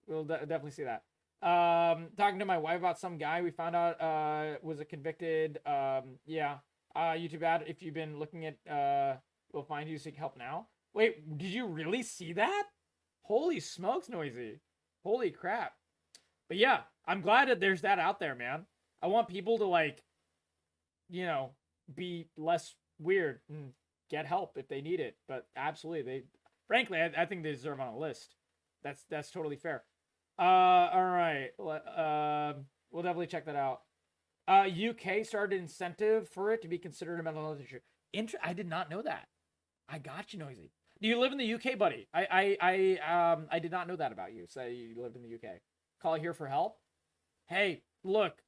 We'll definitely see that. Talking to my wife about some guy we found out was a convicted YouTube ad. If you've been looking at we'll find you, seek help now. Wait, did you really see that? Holy smokes, Noisy. Holy crap. But yeah, I'm glad that there's that out there, man. I want people to, like, be less weird and get help if they need it. But absolutely, frankly, I think they deserve on a list. That's totally fair. All right. We'll definitely check that out. UK started incentive for it to be considered a mental health issue. I did not know that. I got you, Noisy. Do you live in the UK, buddy? I did not know that about you. So you lived in the UK. Call here for help. Hey, look,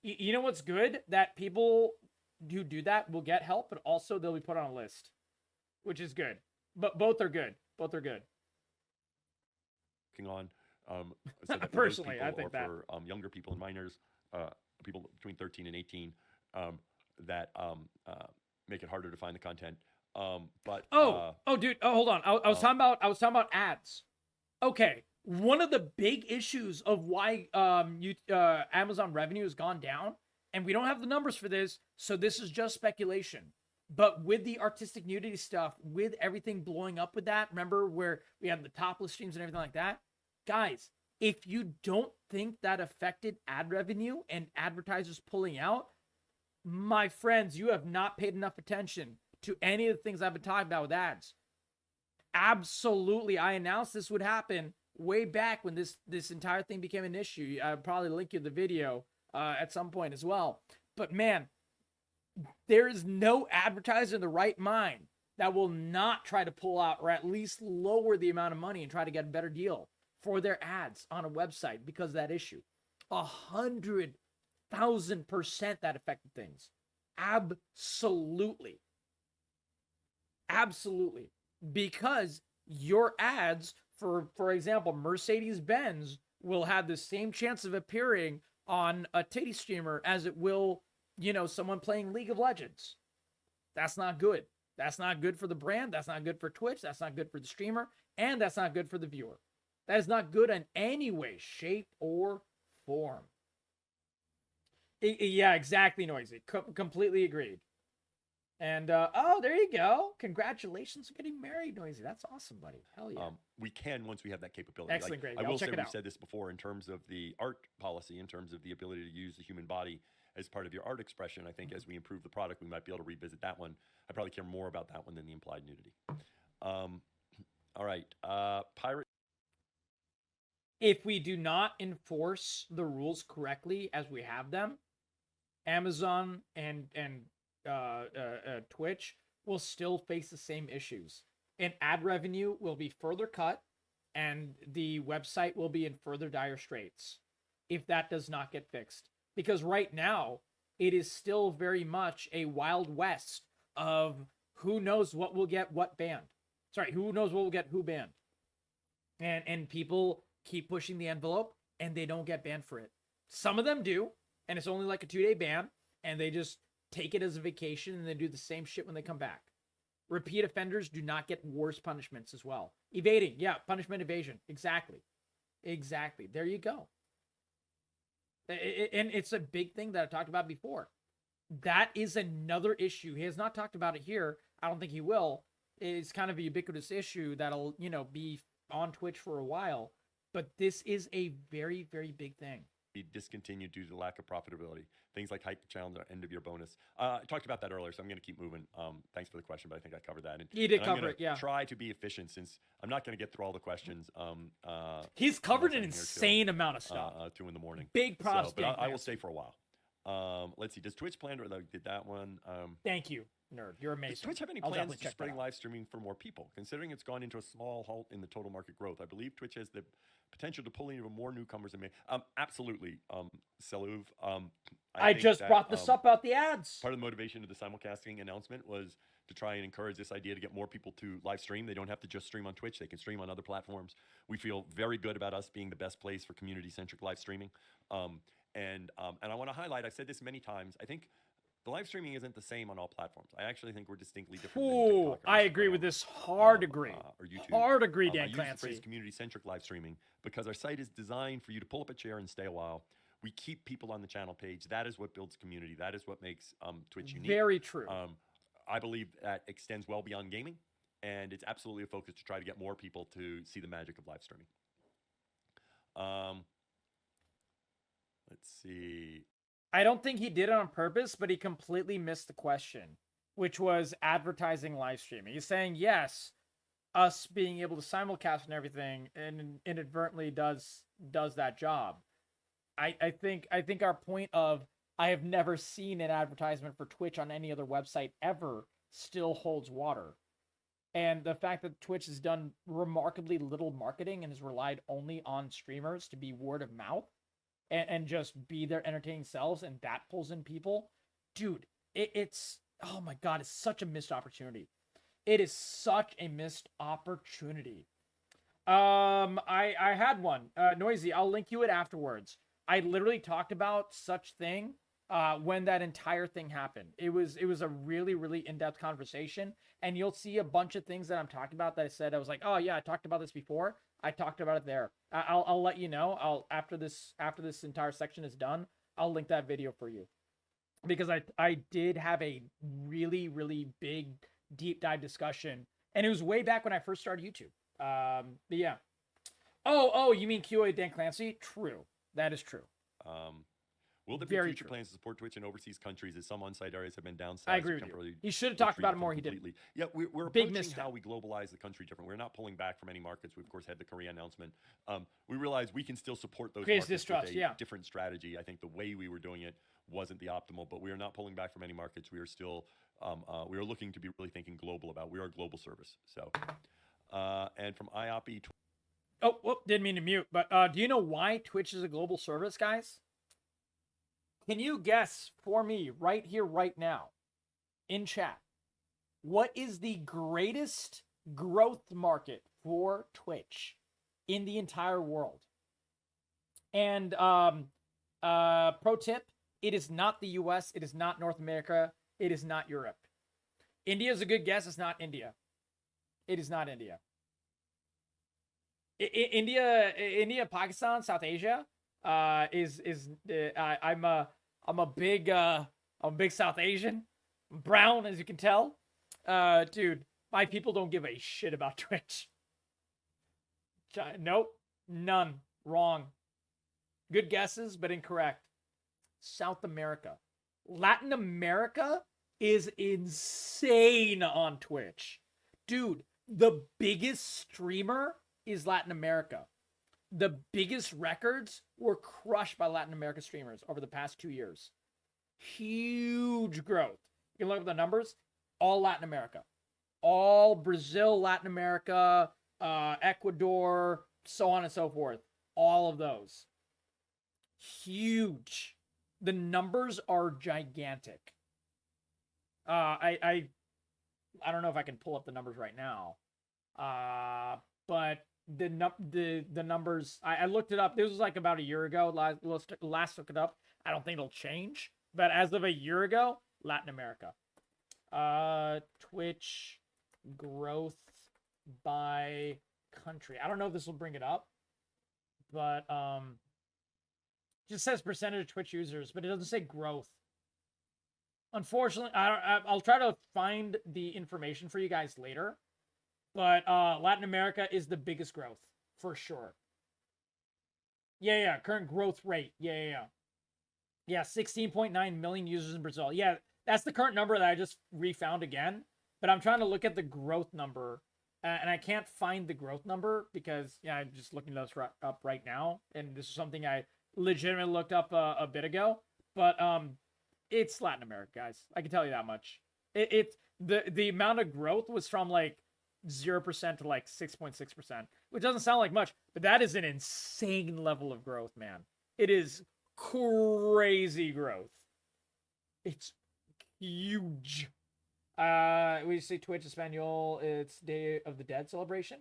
you know what's good? That people who do that will get help, but also they'll be put on a list, which is good. But both are good. Both are good. On So that for those Personally, people, I think or that. for younger people and minors, people between 13 and 18, that make it harder to find the content. But Oh, dude. Oh, hold on. I was talking about ads. Okay, one of the big issues of why Amazon revenue has gone down, and we don't have the numbers for this, so this is just speculation. But with the artistic nudity stuff, with everything blowing up with that, remember where we had the topless streams and everything like that? Guys, if you don't think that affected ad revenue and advertisers pulling out, my friends, you have not paid enough attention to any of the things I've been talking about with ads. Absolutely. I announced this would happen way back when this entire thing became an issue. I'll probably link you the video at some point as well. But man, there is no advertiser in the right mind that will not try to pull out or at least lower the amount of money and try to get a better deal for their ads on a website because of that issue. 100,000% that affected things. Absolutely. Absolutely. Because your ads, for example, Mercedes-Benz will have the same chance of appearing on a titty streamer as it will, someone playing League of Legends. That's not good. That's not good for the brand. That's not good for Twitch. That's not good for the streamer. And that's not good for the viewer. That is not good in any way, shape, or form. Yeah, exactly, Noisy. Completely agreed. And, there you go. Congratulations on getting married, Noisy. That's awesome, buddy. Hell yeah. We can once we have that capability. Excellent, great. I will say check it we've out. said this before in terms of the art policy, in terms of the ability to use the human body as part of your art expression. I think as we improve the product, we might be able to revisit that one. I probably care more about that one than the implied nudity. All right. Pirate. If we do not enforce the rules correctly as we have them, Amazon and Twitch will still face the same issues. And ad revenue will be further cut, and the website will be in further dire straits if that does not get fixed. Because right now, it is still very much a wild west of who knows what will get what banned. Sorry, who knows what will get who banned. And people keep pushing the envelope, and they don't get banned for it. Some of them do, and it's only like a 2-day ban, and they just take it as a vacation and then do the same shit when they come back. Repeat offenders do not get worse punishments as well. Evading, yeah, punishment evasion. Exactly. There you go. And it's a big thing that I talked about before. That is another issue. He has not talked about it here. I don't think he will. It's kind of a ubiquitous issue that'll, be on Twitch for a while. But this is a very, very big thing. Be discontinued due to lack of profitability. Things like hike the challenge or end of year bonus. I talked about that earlier, so I'm going to keep moving. Thanks for the question, but I think I covered that. You did cover it, yeah. Try to be efficient since I'm not going to get through all the questions. He's covered an insane amount of stuff. 2 in the morning. Big props. But I will stay for a while. Let's see. Does Twitch plan to did that one? Thank you, nerd. You're amazing. Does Twitch have any plans to spreading live streaming for more people? Considering it's gone into a small halt in the total market growth, I believe Twitch has the potential to pull in even more newcomers than me. Absolutely, Saluv. I just brought this up about the ads. Part of the motivation of the simulcasting announcement was to try and encourage this idea to get more people to live stream. They don't have to just stream on Twitch. They can stream on other platforms. We feel very good about us being the best place for community-centric live streaming. And I want to highlight, I've said this many times, I think the live streaming isn't the same on all platforms. I actually think we're distinctly different. Ooh, I agree with this. Hard agree. Or YouTube. Hard agree, Dan Clancy. I use the phrase community-centric live streaming because our site is designed for you to pull up a chair and stay a while. We keep people on the channel page. That is what builds community. That is what makes Twitch unique. Very true. I believe that extends well beyond gaming, and it's absolutely a focus to try to get more people to see the magic of live streaming. Let's see. I don't think he did it on purpose, but he completely missed the question, which was advertising live streaming. He's saying, yes, us being able to simulcast and everything and inadvertently does that job. I think our point of I have never seen an advertisement for Twitch on any other website ever still holds water. And the fact that Twitch has done remarkably little marketing and has relied only on streamers to be word of mouth and just be their entertaining selves, and that pulls in people. Dude, it's, oh my God, it's such a missed opportunity. It is such a missed opportunity. I had one. Noisy. I'll link you it afterwards. I literally talked about such thing when that entire thing happened. It was a really really in-depth conversation, and you'll see a bunch of things that I'm talking about that I said I was like, oh yeah, I talked about this before. I talked about it there. I'll let you know. I'll after this entire section is done, I'll link that video for you because I did have a really really big deep dive discussion, and it was way back when I first started YouTube. But yeah. Oh, you mean QA Dan Clancy? True. That is true. Will there be Very future true. plans to support Twitch in overseas countries as some on-site areas have been downsized? I agree or with you. temporarily He should have talked about it retreated more. from He didn't. completely? Yeah, we're Big approaching misstep. how we globalize the country different. We're not pulling back from any markets. We, of course, had the Korea announcement. We realized we can still support those Creates markets distrust, with a yeah. different strategy. I think the way we were doing it wasn't the optimal, but we are not pulling back from any markets. We are still, we are looking to be really thinking global about. We are a global service. So, and from IOP. Oh, whoop, didn't mean to mute. But do you know why Twitch is a global service, guys? Can you guess for me right here, right now, in chat, what is the greatest growth market for Twitch in the entire world? And pro tip, it is not the US, it is not North America, it is not Europe. India is a good guess. It's not India. It is not India. India, Pakistan, South Asia I'm a big South Asian. I'm brown, as you can tell. Dude, my people don't give a shit about Twitch. Nope, none. Wrong. Good guesses, but incorrect. South America. Latin America is insane on Twitch. Dude, the biggest streamer is Latin America. The biggest records were crushed by Latin America streamers over the past 2 years. Huge growth. You can look at the numbers. All Latin America. All Brazil, Latin America, Ecuador, so on and so forth. All of those. Huge. The numbers are gigantic. I don't know if I can pull up the numbers right now. But the numbers, I looked it up. This was like about a year ago. Last look it up. I don't think it'll change. But as of a year ago, Latin America. Twitch growth by country. I don't know if this will bring it up. But just says percentage of Twitch users, but it doesn't say growth. Unfortunately, I'll try to find the information for you guys later. But Latin America is the biggest growth, for sure. Yeah, current growth rate. Yeah, 16.9 million users in Brazil. Yeah, that's the current number that I just refound again. But I'm trying to look at the growth number, and I can't find the growth number because, yeah, I'm just looking this up right now. And this is something I legitimately looked up a bit ago. But it's Latin America, guys. I can tell you that much. The amount of growth was from like 0% to like 6.6%, which doesn't sound like much, but that is an insane level of growth, man. It is crazy growth. It's huge. We say Twitch Espanol, it's Day of the Dead celebration.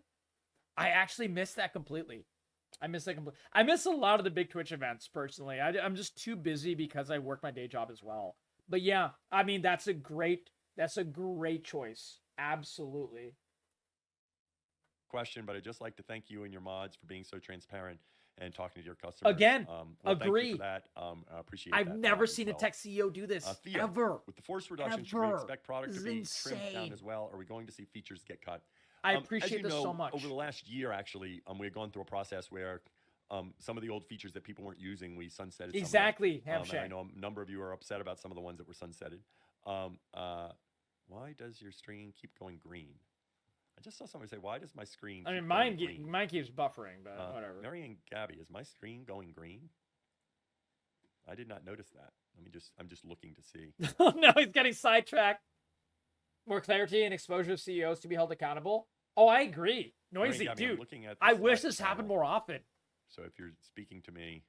I actually missed that completely. I miss a lot of the big Twitch events personally. I'm just too busy because I work my day job as well. But yeah, I mean that's a great choice. Absolutely. Question, but I'd just like to thank you and your mods for being so transparent and talking to your customers. Again, Thank agree. you for that. Appreciate I've that never as seen well. a tech CEO do this Theo, ever. With the force reduction, should we expect product to be trimmed down as well? Are we going to see features get cut? I appreciate this so much. Over the last year, actually, we've gone through a process where some of the old features that people weren't using, we sunsetted. Exactly, I know a number of you are upset about some of the ones that were sunsetted. Why does your screen keep going green? I just saw somebody say, "Why does my screen?" I mean, mine keeps buffering, but whatever. Mary and Gabby, is my screen going green? I did not notice that. I'm just looking to see. Oh no, he's getting sidetracked. More clarity and exposure of CEOs to be held accountable. Oh, I agree. Noisy, Gabby, dude. Looking at I wish this happened more often. So if you're speaking to me,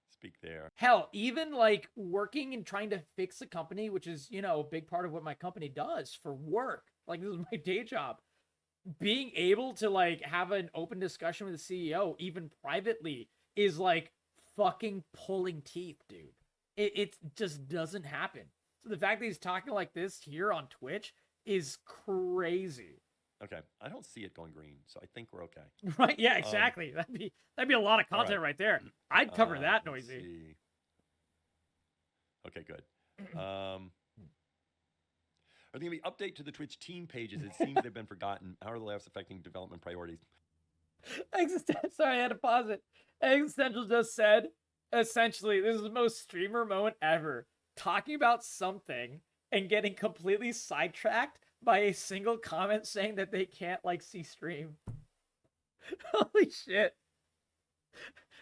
speak there. Hell, even like working and trying to fix a company, which is, a big part of what my company does for work. Like this is my day job. being able to like have an open discussion with the CEO, even privately, is like fucking pulling teeth, dude. It just doesn't happen. So the fact that he's talking like this here on Twitch is crazy. Okay, I don't see it going green, so I think we're okay. Right? Yeah, exactly. That'd be a lot of content right there. I'd cover that, let's Noisy. see. Okay, good. Are there going to be update to the Twitch team pages? It seems they've been forgotten. How are the layoffs affecting development priorities? Sorry, I had to pause it. Existential just said, essentially, this is the most streamer moment ever. Talking about something and getting completely sidetracked by a single comment saying that they can't like see stream. Holy shit.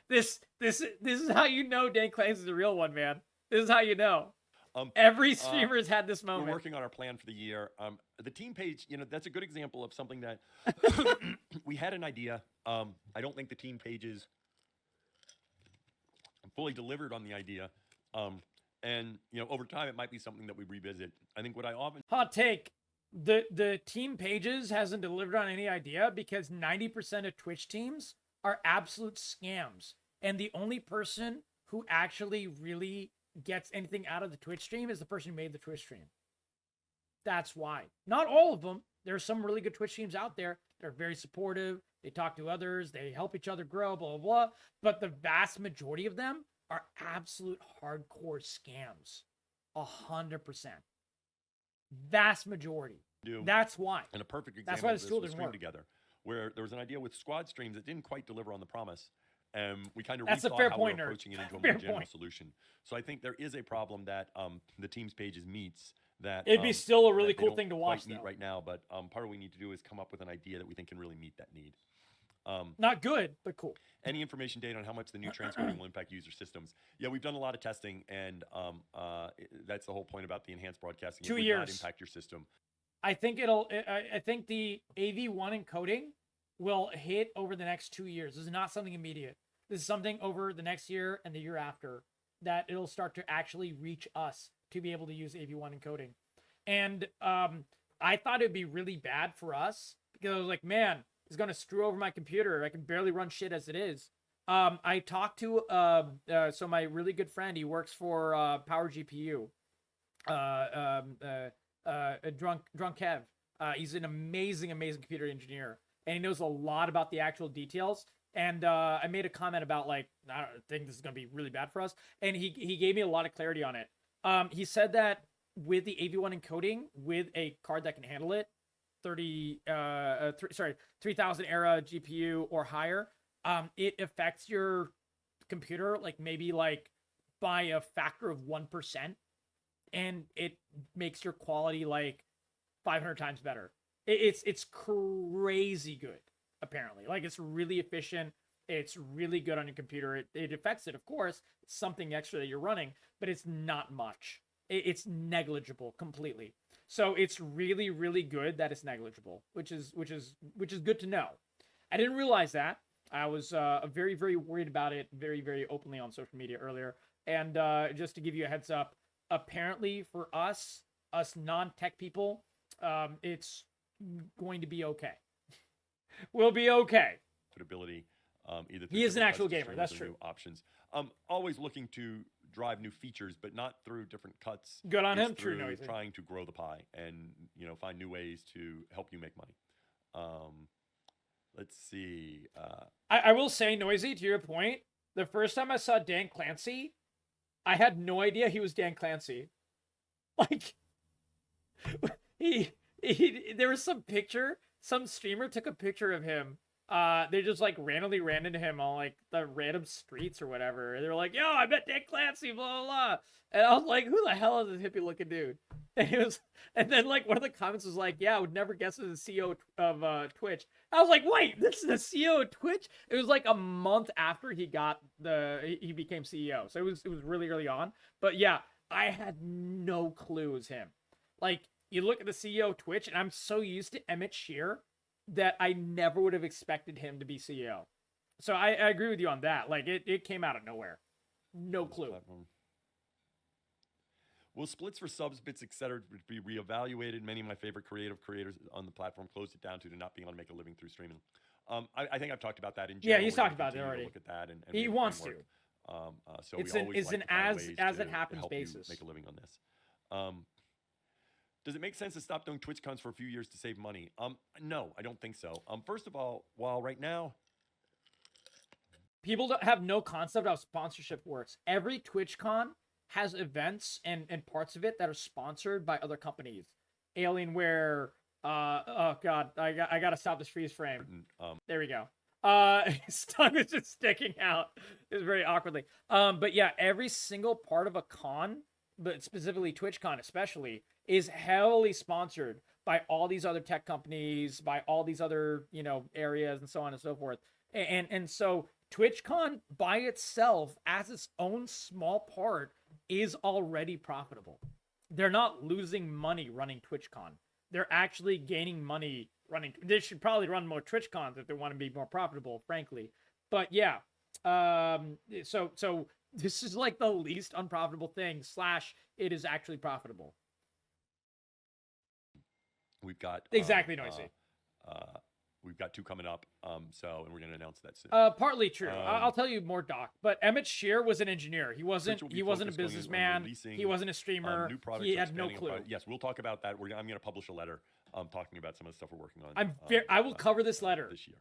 This is how you know Dan Clancy is the real one, man. This is how you know. Every streamer has had this moment. We're working on our plan for the year. The team page, that's a good example of something that we had an idea. I don't think the team pages fully delivered on the idea. And over time, it might be something that we revisit. I think what I often hot take, the team pages hasn't delivered on any idea because 90% of Twitch teams are absolute scams, and the only person who actually really gets anything out of the Twitch stream is the person who made the Twitch stream. That's why. Not all of them. There are some really good Twitch streams out there. They're very supportive. They talk to others. They help each other grow, blah, blah, blah. But the vast majority of them are absolute hardcore scams. 100%. Vast majority. That's why. And a perfect example That's why the of this stool was didn't Stream work. Together, where there was an idea with squad streams that didn't quite deliver on the promise. And we kind of That's a rethought fair how point, we're nerd. approaching it into a Fair more general point. solution. So I think there is a problem that the teams pages meets that It'd be still a really that they cool don't thing to quite watch, meet though. right now. But part of what we need to do is come up with an idea that we think can really meet that need. Not good, but cool. Any information data on how much the new transcoding will impact user systems? Yeah, we've done a lot of testing, and that's the whole point about the enhanced broadcasting. 2 it would years. not impact your system. I think I think the AV1 encoding will hit over the next 2 years. This is not something immediate. This is something over the next year and the year after that it'll start to actually reach us to be able to use AV1 encoding. And I thought it'd be really bad for us because I was like, man, it's going to screw over my computer. I can barely run shit as it is. I talked to so my really good friend, he works for Power GPU. Drunk Kev. He's an amazing computer engineer, and he knows a lot about the actual details. And I made a comment about like, I don't think this is gonna be really bad for us, and he gave me a lot of clarity on it. He said that with the AV1 encoding, with a card that can handle it, 3000 era GPU or higher, it affects your computer like maybe like by a factor of 1%. And it makes your quality like 500 times better. It's crazy good, apparently. Like, it's really efficient. It's really good on your computer. It affects it, of course. It's something extra that you're running, but it's not much. It's negligible completely. So it's really, really good that it's negligible, which is good to know. I didn't realize that. I was very, very worried about it very, very openly on social media earlier. And just to give you a heads up, apparently for us non-tech people, it's going to be okay. We'll be okay. Profitability, either he is an actual cuts to gamer. That's streamers or true. New options. Always looking to drive new features, but not through different cuts. Good on It's him. True. through Noisy. trying to grow the pie and find new ways to help you make money. Let's see. I will say, Noisy, to your point, the first time I saw Dan Clancy, I had no idea he was Dan Clancy. Like, there was some picture, some streamer took a picture of him. They just like randomly ran into him on like the random streets or whatever. They were like, "Yo, I met Dan Clancy," blah blah blah. And I was like, "Who the hell is this hippie looking dude?" And then like one of the comments was like, "Yeah, I would never guess it was the CEO of Twitch." I was like, "Wait, this is the CEO of Twitch?" It was like a month after he became CEO, so it was really early on. But yeah, I had no clue it was him. Like, you look at the CEO of Twitch, and I'm so used to Emmett Shear that I never would have expected him to be CEO. So I agree with you on that. Like, it came out of nowhere. No clue. Will splits for subs, bits, etc. be reevaluated? Many of my favorite creators on the platform closed it down to not being able to make a living through streaming. I think I've talked about that in Yeah, general. he's We're gonna talked about it continue to already. Look at that, and He we have a wants to. framework. So It's we an always like to find ways as to it happens help basis. you make a living on this. Does it make sense to stop doing Twitch cons for a few years to save money? No, I don't think so. First of all, while right now People don't have no concept of how sponsorship works. Every TwitchCon has events and parts of it that are sponsored by other companies. Alienware. Oh god, I gotta stop this freeze frame. There we go. His tongue is just sticking out. It's very awkwardly. But yeah, every single part of a con, but specifically TwitchCon especially, is heavily sponsored by all these other tech companies, by all these other, areas and so on and so forth. And so TwitchCon by itself, as its own small part, is already profitable. They're not losing money running TwitchCon. They're actually gaining money running. They should probably run more TwitchCons if they want to be more profitable, frankly. But yeah, so this is like the least unprofitable thing. / it is actually profitable. we've got Exactly, Noisy. We've got 2 coming up, and we're going to announce that soon. Partly true. I'll tell you more, Doc. But Emmett Shear was an engineer. He wasn't a businessman. He wasn't a streamer. New products He had no clue. Yes, we'll talk about that. I'm going to publish a letter talking about some of the stuff we're working on. I will cover this letter this year.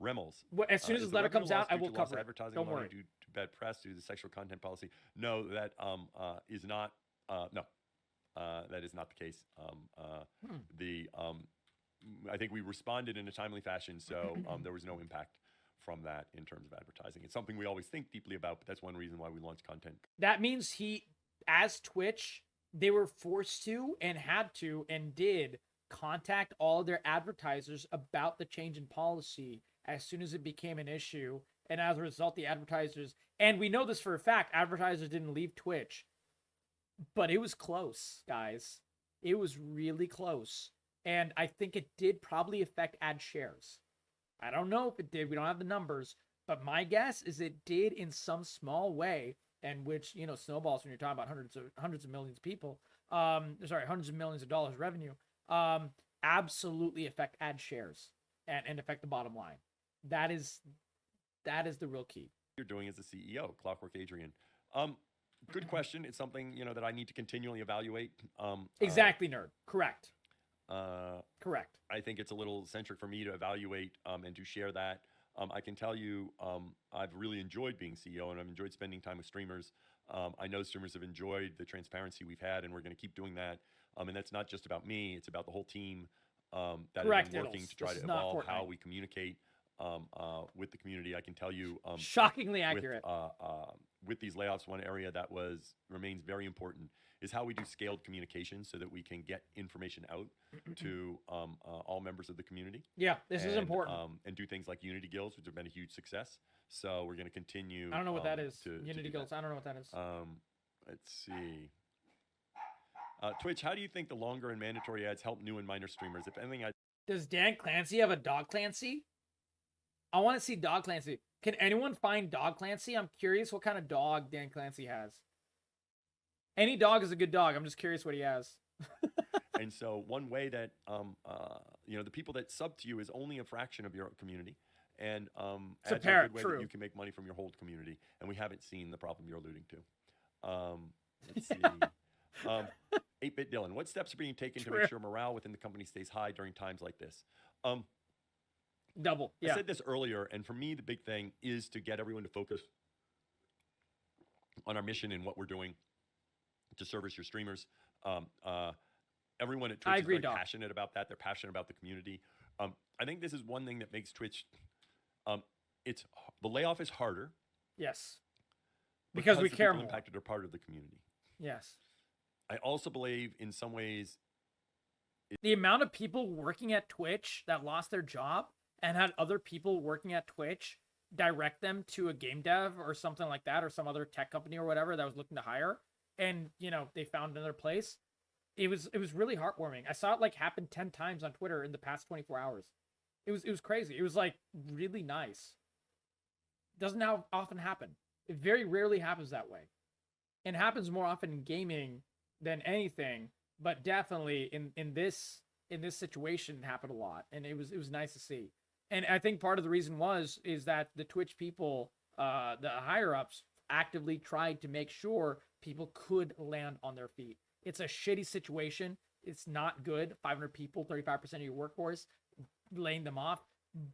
Remmels. As soon as this letter comes out, I will cover it. Advertising Don't money worry. due to bad press, due to the sexual content policy. No, that is not. No, that is not the case. I think we responded in a timely fashion, so there was no impact from that in terms of advertising. It's something we always think deeply about, but that's one reason why we launched content. That means as Twitch, they were forced to and had to and did contact all their advertisers about the change in policy as soon as it became an issue. And as a result, the advertisers, and we know this for a fact, advertisers didn't leave Twitch, but it was close, guys. It was really close. And I think it did probably affect ad shares. I don't know if it did. We don't have the numbers. But my guess is it did in some small way, and which, snowballs when you're talking about hundreds of millions of people. Hundreds of millions of dollars revenue. Absolutely affect ad shares and affect the bottom line. That is the real key. You're doing as a CEO, Clockwork Adrian. Good question. It's something, that I need to continually evaluate. Exactly, nerd. Correct. Correct. I think it's a little centric for me to evaluate and to share that. I can tell you I've really enjoyed being CEO, and I've enjoyed spending time with streamers. I know streamers have enjoyed the transparency we've had, and we're going to keep doing that. And that's not just about me. It's about the whole team that has been working to try to evolve how we communicate with the community. I can tell you shockingly accurate. With these layoffs, one area that remains very important is how we do scaled communication so that we can get information out to all members of the community. Yeah, this is important. And do things like Unity Guilds, which have been a huge success. So we're going to continue. I don't know what that is. Unity Guilds. I don't know what that is. Let's see. Twitch, how do you think the longer and mandatory ads help new and minor streamers? If anything, does Dan Clancy have a Dog Clancy? I want to see Dog Clancy. Can anyone find Dog Clancy? I'm curious what kind of dog Dan Clancy has. Any dog is a good dog. I'm just curious what he has. And so one way that the people that sub to you is only a fraction of your community, and it's ads are a good way that you can make money from your whole community. And we haven't seen the problem you're alluding to. Let's see. 8-Bit Dylan, what steps are being taken to make sure morale within the company stays high during times like this? Double. Yeah. I said this earlier, and for me, the big thing is to get everyone to focus on our mission and what we're doing to service your streamers. Everyone at Twitch is very passionate about that. They're passionate about the community. I think this is one thing that makes Twitch. The layoff is harder. Yes. Because we care more. Impacted are part of the community. Yes. I also believe in some ways the amount of people working at Twitch that lost their job and had other people working at Twitch direct them to a game dev or something like that, or some other tech company or whatever that was looking to hire, and they found another place. It was really heartwarming. I saw it happen 10 times on Twitter in the past 24 hours. It was crazy. It was really nice. Doesn't often happen. It very rarely happens that way. And happens more often in gaming than anything. But definitely in this situation, it happened a lot, and it was nice to see. And I think part of the reason is that the Twitch people, the higher ups, actively tried to make sure people could land on their feet. It's a shitty situation. It's not good. 500 people, 35% of your workforce, laying them off,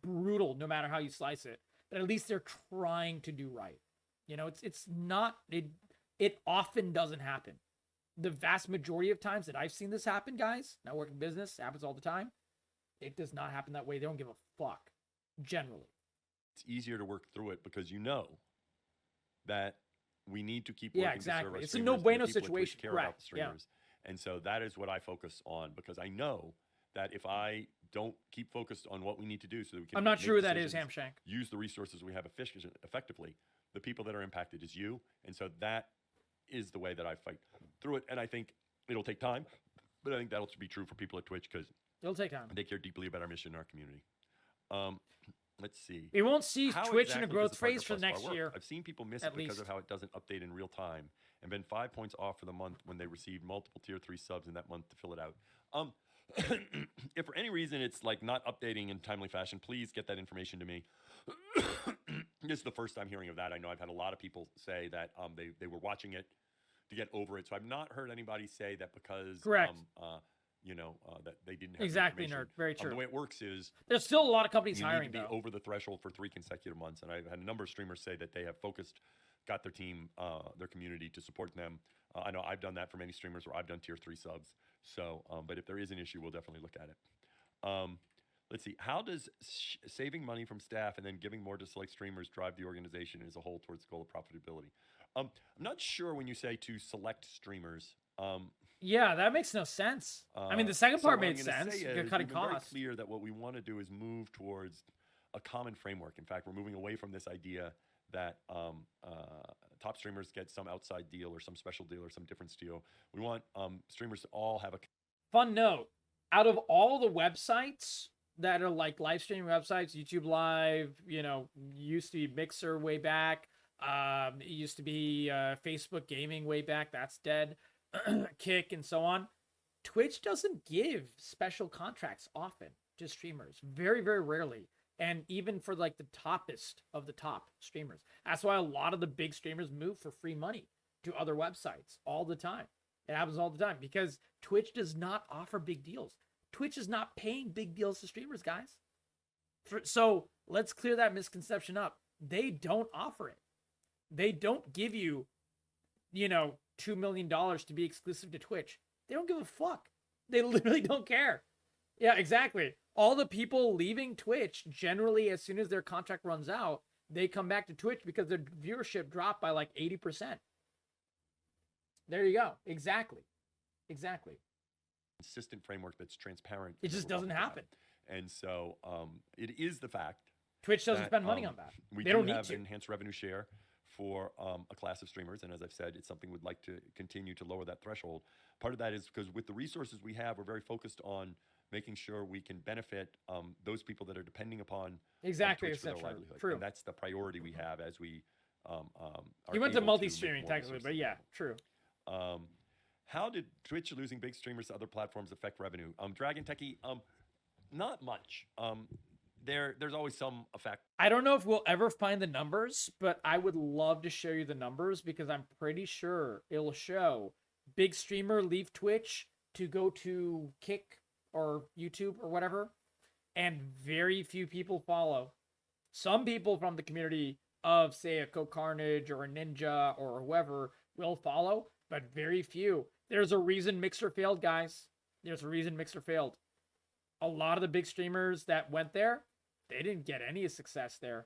brutal. No matter how you slice it, but at least they're trying to do right. You know, it's not it. It often doesn't happen. The vast majority of times that I've seen this happen, guys, and I work in business, it happens all the time. It does not happen that way. They don't give a fuck, generally. It's easier to work through it because you know that we need to keep working to serve our It's a streamers, no and the bueno people at Twitch situation. care about Correct. the streamers. And so that is what I focus on, because I know that if I don't keep focused on what we need to do so that we can I'm not make sure who that is, decisions, Hamshank. use the resources we have effectively, the people that are impacted is you. And so that is the way that I fight through it. And I think it'll take time, but I think that'll be true for people at Twitch because It'll take time. they care deeply about our mission in our community. Let's see. We won't see How Twitch exactly in a does growth the Partner phase for the Plus bar next work? year. I've seen people miss at it because least. of how it doesn't update in real time, and been 5 points off for the month when they received multiple tier 3 subs in that month to fill it out. If for any reason it's like not updating in timely fashion, please get that information to me. This is the first time hearing of that. I know I've had a lot of people say that they were watching it to get over it. So I've not heard anybody say that because Correct. That they didn't have the Exactly, information. nerd. Very true. The way it works is There's still a lot of companies you hiring, need to be though. over the threshold for 3 consecutive months. And I've had a number of streamers say that they have got their team, their community to support them. I know I've done that for many streamers where I've done tier 3 subs. So, but if there is an issue, we'll definitely look at it. Let's see. How does saving money from staff and then giving more to select streamers drive the organization as a whole towards the goal of profitability? I'm not sure when you say to select streamers. Yeah, that makes no sense. I mean, the second part made sense. You're cutting costs. costs. Very clear that what we want to do is move towards a common framework. In fact, we're moving away from this idea that top streamers get some outside deal or some special deal or some different deal. We want streamers to all have a Fun note, out of all the websites that are like live streaming websites, YouTube Live, you know, used to be Mixer way back. It used to be Facebook Gaming way back. That's dead. Kick and so on. Twitch doesn't give special contracts often to streamers. Very, very rarely. And even for like the toppest of the top streamers. That's why a lot of the big streamers move for free money to other websites all the time. It happens all the time because Twitch does not offer big deals. Twitch is not paying big deals to streamers, guys. So let's clear that misconception up. They don't offer it. They don't give you, you know, $2 million to be exclusive to Twitch. They don't give a fuck. They literally don't care. Yeah, exactly. All the people leaving Twitch, generally, as soon as their contract runs out, they come back to Twitch because their viewership dropped by like 80%. There you go. Exactly. consistent framework that's transparent. It just doesn't happen. And so it is the fact Twitch doesn't that, spend money on that. We They do don't need have to. enhanced revenue share for a class of streamers. And as I've said, it's something we'd like to continue to lower that threshold. Part of that is because with the resources we have, we're very focused on making sure we can benefit those people that are depending upon Exactly, Twitch for their etc. livelihood. True. And that's the priority we have as we are You went to able multi-streaming make more technically, but resources yeah, available. true. How did Twitch losing big streamers to other platforms affect revenue? Dragon Techie, not much. There's always some effect. I don't know if we'll ever find the numbers, but I would love to show you the numbers because I'm pretty sure it'll show big streamer leave Twitch to go to Kick or YouTube or whatever, and very few people follow. Some people from the community of, say, a CapCorgiTV or a Ninja or whoever will follow, but very few. There's a reason Mixer failed, guys. There's a reason Mixer failed. A lot of the big streamers that went there, they didn't get any success there.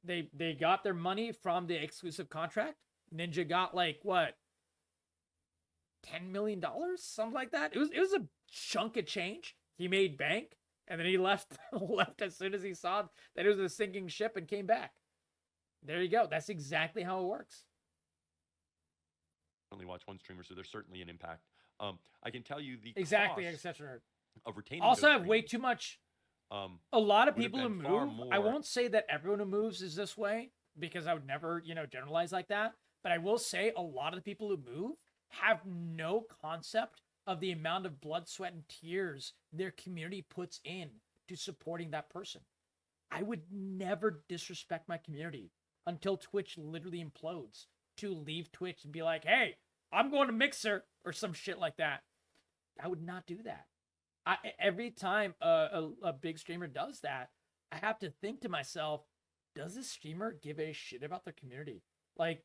They got their money from the exclusive contract. Ninja got like what, $10 million, something like that. It was a chunk of change. He made bank, and then he left as soon as he saw that it was a sinking ship and came back. There you go. That's exactly how it works. Only watch one streamer, so there's certainly an impact. I can tell you the Exactly, cost etc. of retaining. Also, those have way streamers, too much. a A lot of would have people who been far move. I more- won't say that everyone who moves is this way because I would never, generalize like that. But I will say a lot of the people who move have no concept of the amount of blood, sweat, and tears their community puts in to supporting that person. I would never disrespect my community until Twitch literally implodes to leave Twitch and be like, hey, I'm going to Mixer or some shit like that. I would not do that. Every time a big streamer does that, I have to think to myself, does this streamer give a shit about their community? Like,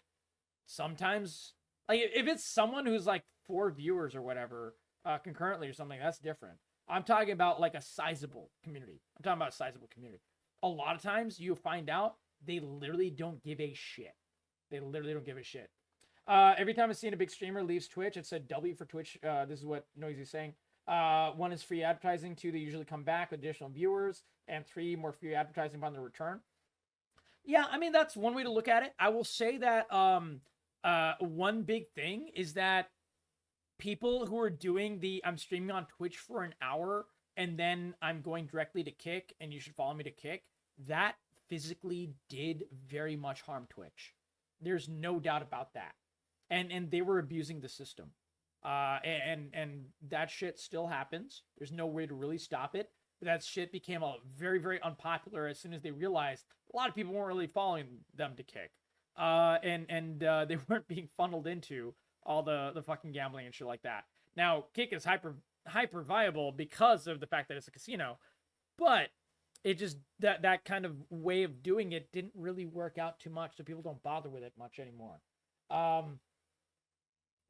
sometimes, like, if it's someone who's like 4 viewers or whatever concurrently or something, that's different. I'm talking about like a sizable community. I'm talking about a sizable community. A lot of times you find out they literally don't give a shit. They literally don't give a shit. Every time I've seen a big streamer leaves Twitch, it said W for Twitch. This is what Noisy's saying. 1 is free advertising. 2, they usually come back with additional viewers. And 3, more free advertising upon their return. Yeah, I mean, that's one way to look at it. I will say that one big thing is that people who are doing I'm streaming on Twitch for an hour and then I'm going directly to Kick and you should follow me to Kick, that physically did very much harm Twitch. There's no doubt about that. And they were abusing the system. And that shit still happens. There's no way to really stop it. But that shit became a very, very unpopular as soon as they realized a lot of people weren't really following them to Kick. And they weren't being funneled into all the fucking gambling and shit like that. Now, Kick is hyper viable because of the fact that it's a casino, but it just that kind of way of doing it didn't really work out too much, so people don't bother with it much anymore.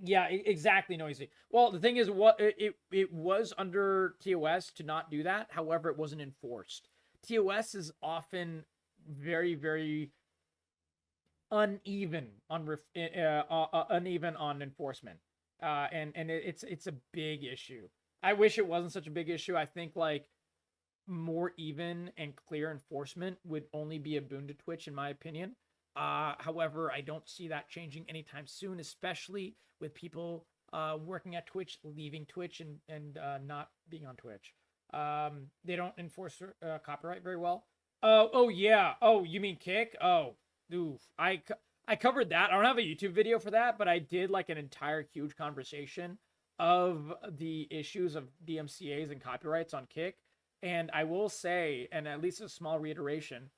Yeah, exactly, Noisy. Well, the thing is, it was under TOS to not do that. However, it wasn't enforced. TOS is often very, very uneven on uneven on enforcement, and it's a big issue. I wish it wasn't such a big issue. I think like more even and clear enforcement would only be a boon to Twitch, in my opinion. However, I don't see that changing anytime soon, especially with people working at Twitch leaving Twitch and not being on Twitch. They don't enforce copyright very well. Oh yeah. Oh, you mean Kick? Oh, oof. I covered that. I don't have a YouTube video for that, but I did like an entire huge conversation of the issues of DMCAs and copyrights on Kick. And I will say, and at least a small reiteration,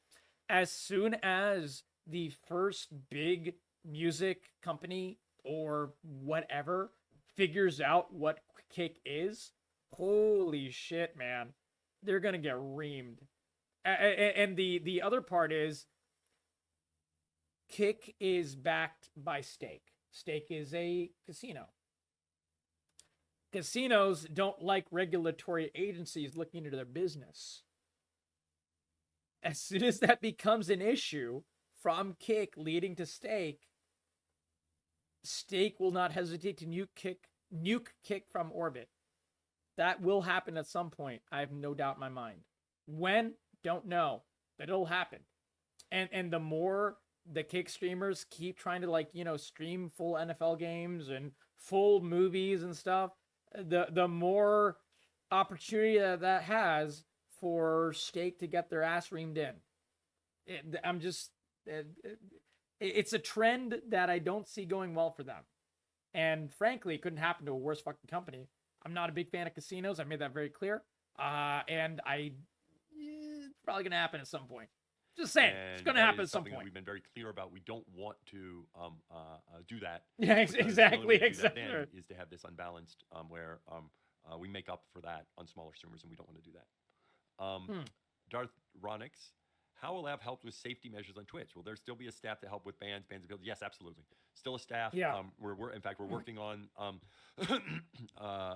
as soon as the first big music company or whatever figures out what Kick is, holy shit, man, they're gonna get reamed. And the other part is Kick is backed by Stake. Stake is a casino. Casinos don't like regulatory agencies looking into their business. As soon as that becomes an issue from Kick leading to Stake, Stake will not hesitate to nuke Kick from orbit. That will happen at some point. I have no doubt in my mind. When? Don't know. But it'll happen. And the more the Kick streamers keep trying to, like, you know, stream full NFL games and full movies and stuff, the more opportunity that has for Stake to get their ass reamed in. It's a trend that I don't see going well for them. And frankly, it couldn't happen to a worse fucking company. I'm not a big fan of casinos. I made that very clear. And it's probably going to happen at some point. Just saying, and it's going to happen at some something that point. we've been very clear about. We don't want to do that. Yeah, because the only exactly, way to do that exactly. then is to have this unbalanced, where we make up for that on smaller streamers, and we don't want to do that. Darth Ronix, how will have helped with safety measures on Twitch? Will there still be a staff to help with bans and appeals? Yes, absolutely. Still a staff. Yeah. We're in fact we're working on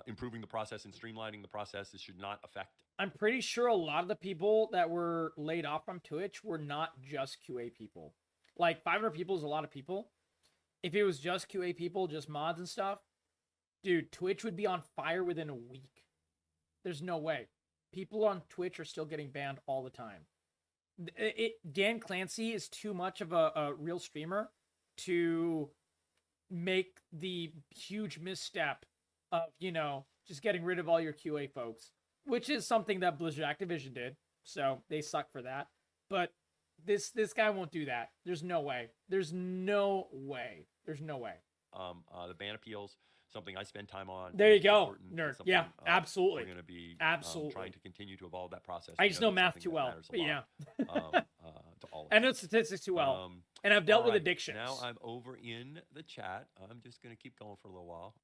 improving the process and streamlining the process. This should not affect. I'm pretty sure a lot of the people that were laid off from Twitch were not just QA people. Like 500 people is a lot of people. If it was just QA people, just mods and stuff, dude, Twitch would be on fire within a week. There's no way. People on Twitch are still getting banned all the time. Dan Clancy is too much of a real streamer to make the huge misstep of, you know, just getting rid of all your QA folks, which is something that Blizzard Activision did. So they suck for that. But this guy won't do that. There's no way. There's no way. There's no way. The ban appeals. something I spend time on. There you It's go, important. It's nerd. something, Yeah, absolutely. We're going to be Absolutely. trying to continue to evolve that process. I We just know know that's math something too that well, matters a but yeah. to all of I know us. statistics too well, Um, and I've dealt all with right, addictions. Now I'm over in the chat. I'm just going to keep going for a little while.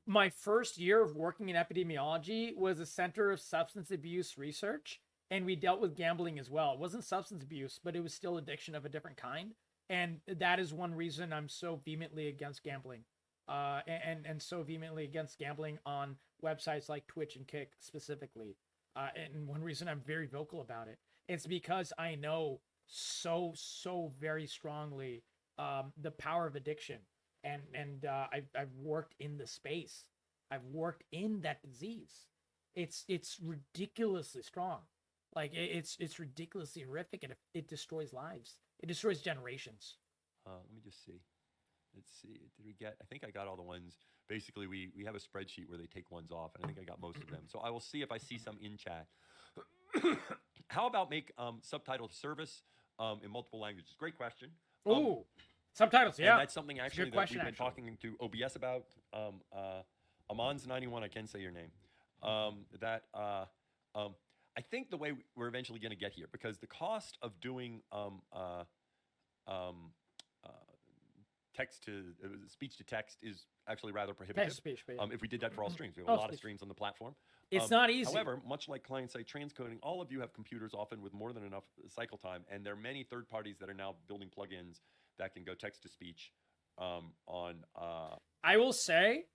My first year of working in epidemiology was a center of substance abuse research, and we dealt with gambling as well. It wasn't substance abuse, but it was still addiction of a different kind. And that is one reason I'm so vehemently against gambling, and so vehemently against gambling on websites like Twitch and Kick specifically. And one reason I'm very vocal about it, it's because I know so very strongly the power of addiction, and I've worked in the space. I've worked in that disease. It's ridiculously strong. Like it's ridiculously horrific, and it destroys lives. It destroys generations. Let me just see. Let's see. Did we get? I think I got all the ones. Basically, we have a spreadsheet where they take ones off, and I think I got most of them. So I will see if I see some in chat. How about make subtitle service in multiple languages? Great question. Ooh, subtitles. Yeah, and that's something actually that question, we've been talking to OBS about. Amans91, I can say your name. I think the way we're eventually going to get here, because the cost of doing text to speech to text is actually rather prohibitive. Text to speech, but yeah. If we did that for all streams, we have a lot of streams on the platform. It's not easy. However, much like client-side transcoding, all of you have computers often with more than enough cycle time, and there are many third parties that are now building plugins that can go text to speech on. I will say,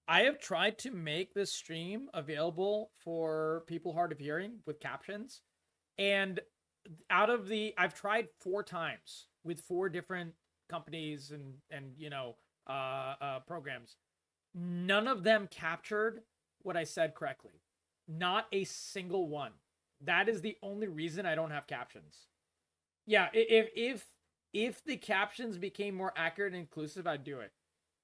I have tried to make this stream available for people hard of hearing with captions, and I've tried 4 times with 4 different companies and programs. None of them captured what I said correctly. Not a single one. That is the only reason I don't have captions. Yeah, if the captions became more accurate and inclusive, I'd do it.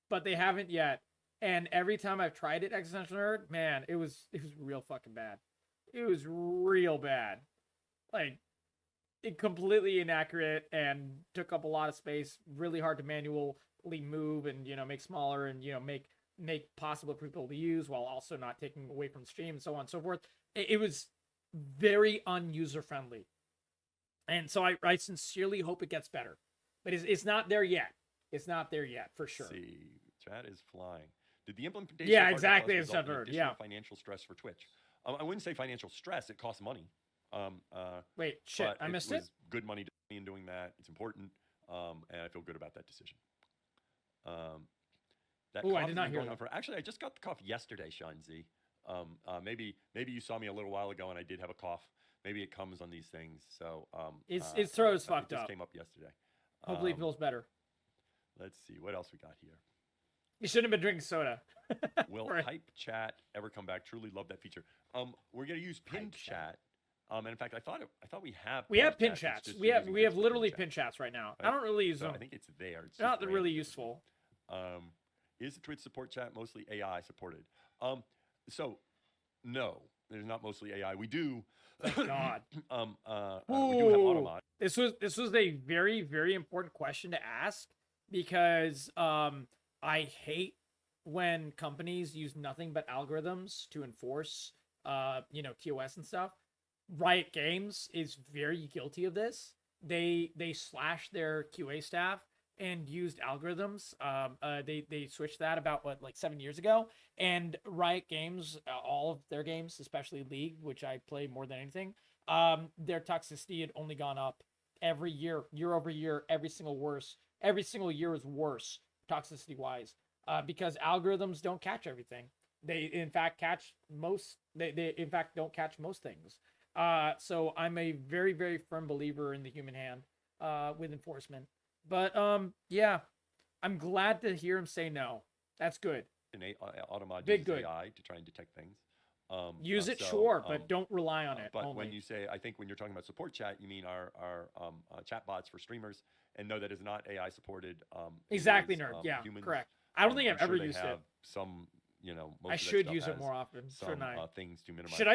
But they haven't yet. And every time I've tried it, Existential Nerd, man, it was real fucking bad. It was real bad. Like, it completely inaccurate and took up a lot of space. Really hard to manually move and make smaller and make possible for people to use while also not taking away from the stream and so on and so forth. It was very unuser friendly, and so I sincerely hope it gets better, but it's not there yet. It's not there yet for sure. Let's see, chat is flying. Did the implementation? Yeah, exactly. It's additional financial stress for Twitch. I wouldn't say financial stress. It costs money. Wait, shit! I missed it. Was good money to me in doing that. It's important, and I feel good about that decision. I did not hear that. Actually, I just got the cough yesterday, Sean Z. Maybe you saw me a little while ago, and I did have a cough. Maybe it comes on these things. So his throat is fucked up. It just came up yesterday. Hopefully, it feels better. Let's see what else we got here. You shouldn't have been drinking soda. Will Hype Chat ever come back? Truly love that feature. We're gonna use pinned chat. And in fact, I thought we have. We have pin chats. We have literally pin chats right now. Right? I don't really use them. I think it's there. It's not really useful. Is the Twitch support chat mostly AI supported? So no, there's not mostly AI. We do. Thank God. We do have automod. This was a very, very important question to ask, because I hate when companies use nothing but algorithms to enforce TOS and stuff. Riot Games is very guilty of this. They slashed their QA staff and used algorithms. They switched that about 7 years ago. And Riot Games, all of their games, especially League, which I play more than anything, their toxicity had only gone up every year over year. Every single year is worse toxicity wise, because algorithms don't catch everything. They in fact catch most. They in fact don't catch most things. So I'm a very, very firm believer in the human hand with enforcement. But yeah, I'm glad to hear him say no. That's good. Automod uses AI to try and detect things. Use it, sure, but don't rely on it. But only. when you say, I think when you're talking about support chat, you mean our chat bots for streamers, and no, that is not AI supported. Exactly, nerd. Yeah, humans. Correct. I don't think I've ever used it. Some, most I should use it more often. Shouldn't I? Things to minimize. Should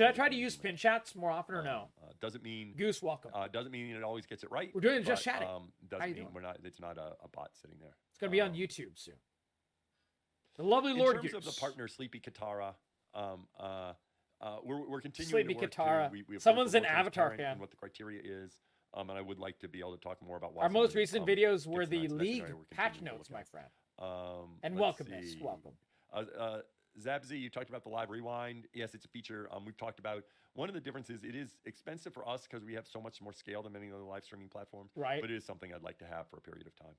I try to use pin chats more often or no? Doesn't mean Goose, welcome. Doesn't mean it always gets it right. We're doing just chatting. Doesn't mean we're not. It's not a bot sitting there. It's gonna be on YouTube soon. The lovely In Lord terms of Goose. the partner, Sleepy Katara, we're continuing Sleepy to work Katara. we of Someone's course, an are more Avatar transparent fan. in what the criteria is, and I would like to be able to talk more about why Our most someone, recent videos were gets the denied. So that's an league area we're patch continuing to notes, look my at. friend. And Let's welcome, miss. see. Welcome. Zabzy, you talked about the live rewind. Yes, it's a feature we've talked about. One of the differences, it is expensive for us because we have so much more scale than many other live streaming platforms. Right. But it is something I'd like to have for a period of time.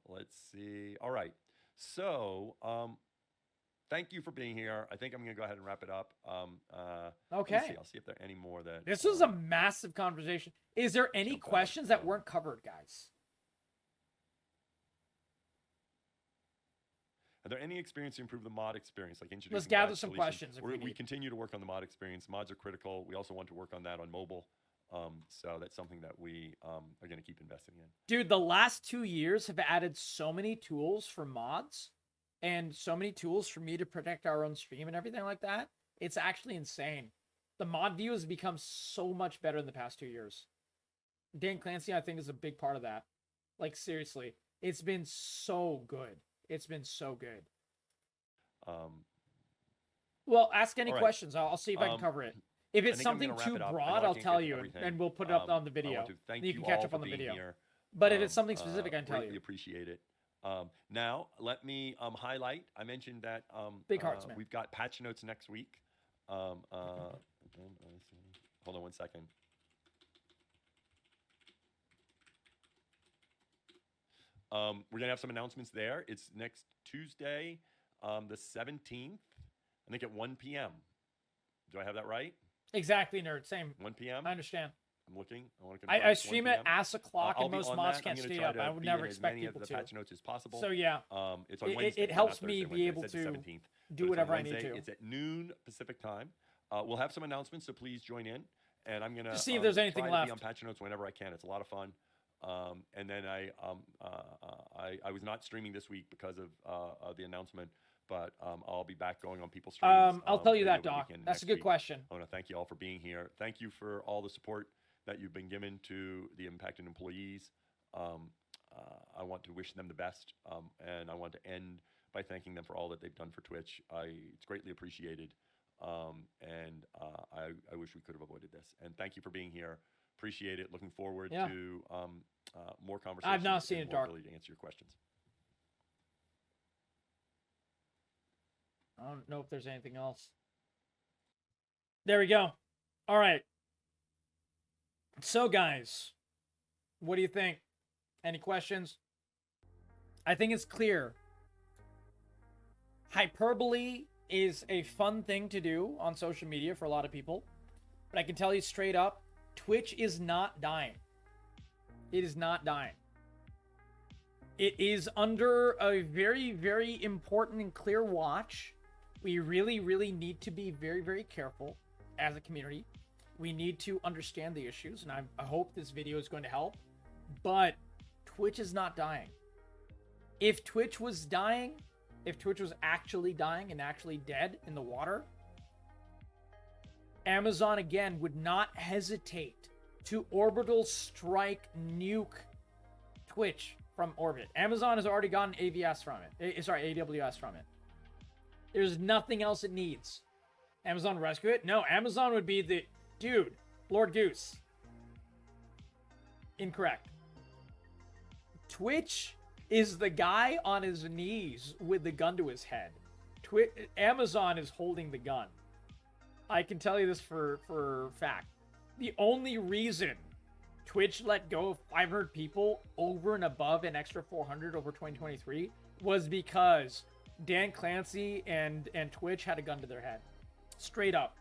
Let's see. All right. So, thank you for being here. I think I'm going to go ahead and wrap it up. Okay. Let's see. I'll see if there are any more that. This was a massive conversation. Is there any jump out. questions that weren't covered, guys? Are there any experience to improve the mod experience, like introducing? Let's gather patch some deletions? questions if we We need. continue to work on the mod experience. Mods are critical. We also want to work on that on mobile. So that's something that we are going to keep investing in. Dude, the last 2 years have added so many tools for mods and so many tools for me to protect our own stream and everything like that. It's actually insane. The mod view has become so much better in the past 2 years. Dan Clancy, I think, is a big part of that. Like, seriously, it's been so good. It's been so good. Well, ask any right. questions. I'll see if I can cover it. If it's think I'm something gonna wrap too it up. I know broad, I I'll can't tell get to you, everything. and we'll put it up on the I video. want to thank You you can catch all up for on the being video. here. But if it's something specific, I can tell Greatly you. appreciate it. Now, let me highlight. I mentioned that Big hearts, man. we've got patch notes next week. Hold on one second. We're gonna have some announcements there. It's next Tuesday, the 17th. I think at 1 p.m. Do I have that right? Exactly, nerd. Same. 1 p.m. I understand. I'm looking. I stream at ass o'clock, I'll and be most on mods that. I'm can't gonna stay try up. to I would be never in as expect many of people the to. patch notes as possible. So yeah, it's on it Wednesday. helps not me Thursday, be Wednesday. able I said to the 17th, but do it's on whatever I need Wednesday. to. It's at noon Pacific time. We'll have some announcements, so please join in. And I'm gonna To see if there's anything try left. to be on patch notes whenever I can. It's a lot of fun. And then I was not streaming this week because of the announcement, but I'll be back going on people's streams. I'll tell you maybe that, over the Doc. weekend That's a next good week. question. I want to thank you all for being here. Thank you for all the support that you've been given to the impacted employees. I want to wish them the best, and I want to end by thanking them for all that they've done for Twitch. It's greatly appreciated, and I wish we could have avoided this. And thank you for being here. Appreciate it. Looking forward to more conversations. I've not seen and it, more Dark. ability to answer your questions. I don't know if there's anything else. There we go. All right. So, guys, what do you think? Any questions? I think it's clear. Hyperbole is a fun thing to do on social media for a lot of people. But I can tell you straight up, Twitch is not dying. It is not dying. It is under a very, very important and clear watch. We really, really need to be very, very careful as a community. We need to understand the issues, and I hope this video is going to help. But Twitch is not dying. If Twitch was dying, if Twitch was actually dying and actually dead in the water, Amazon, again, would not hesitate to orbital strike nuke Twitch from orbit. Amazon has already gotten AWS from it. There's nothing else it needs. Amazon rescue it? No, Amazon would be the... Dude, Lord Goose. Incorrect. Twitch is the guy on his knees with the gun to his head. Amazon is holding the gun. I can tell you this for fact. The only reason Twitch let go of 500 people over and above an extra 400 over 2023 was because Dan Clancy and Twitch had a gun to their head. Straight up.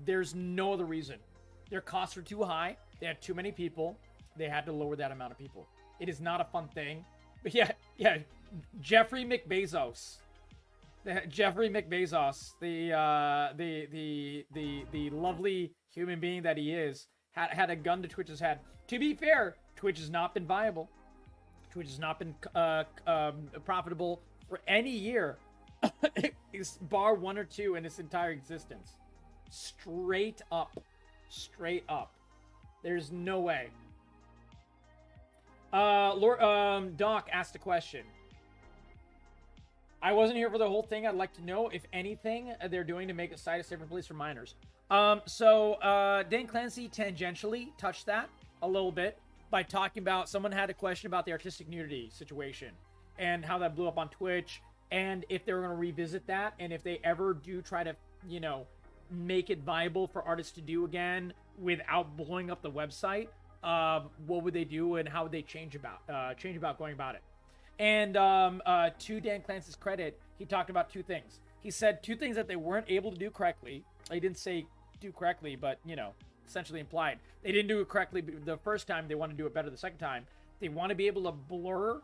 There's no other reason. Their costs were too high. They had too many people. They had to lower that amount of people. It is not a fun thing. But yeah, Jeffrey McBezos. Jeffrey McBezos, the lovely human being that he is, had a gun to Twitch's head. To be fair, Twitch has not been viable. Twitch has not been profitable for any year, bar one or two in its entire existence. Straight up. There's no way. Doc asked a question. I wasn't here for the whole thing. I'd like to know if anything they're doing to make a site a safer place for minors. Dan Clancy tangentially touched that a little bit by talking about someone had a question about the artistic nudity situation and how that blew up on Twitch, and if they were going to revisit that, and if they ever do try to, you know, make it viable for artists to do again without blowing up the website, what would they do and how would they change about going about it? And to Dan Clancy's credit, he talked about two things. He said two things that they weren't able to do correctly. He didn't say do correctly, but, you know, essentially implied. They didn't do it correctly the first time. They want to do it better the second time. They want to be able to blur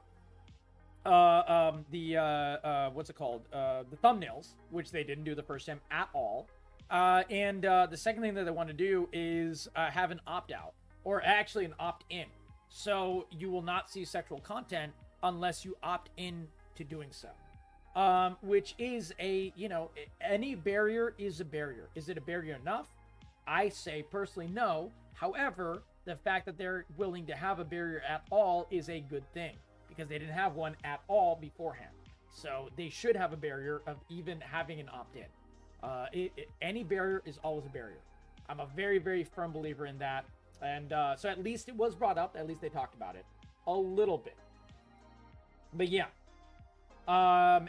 what's it called? The thumbnails, which they didn't do the first time at all. And the second thing that they want to do is have an opt-out, or actually an opt-in. So you will not see sexual content unless you opt in to doing so. Which is a, you know, any barrier is a barrier. Is it a barrier enough? I say personally no. However, the fact that they're willing to have a barrier at all is a good thing, because they didn't have one at all beforehand. So they should have a barrier of even having an opt-in. Any barrier is always a barrier. I'm a very, very firm believer in that. And so at least it was brought up. At least they talked about it a little bit. But yeah.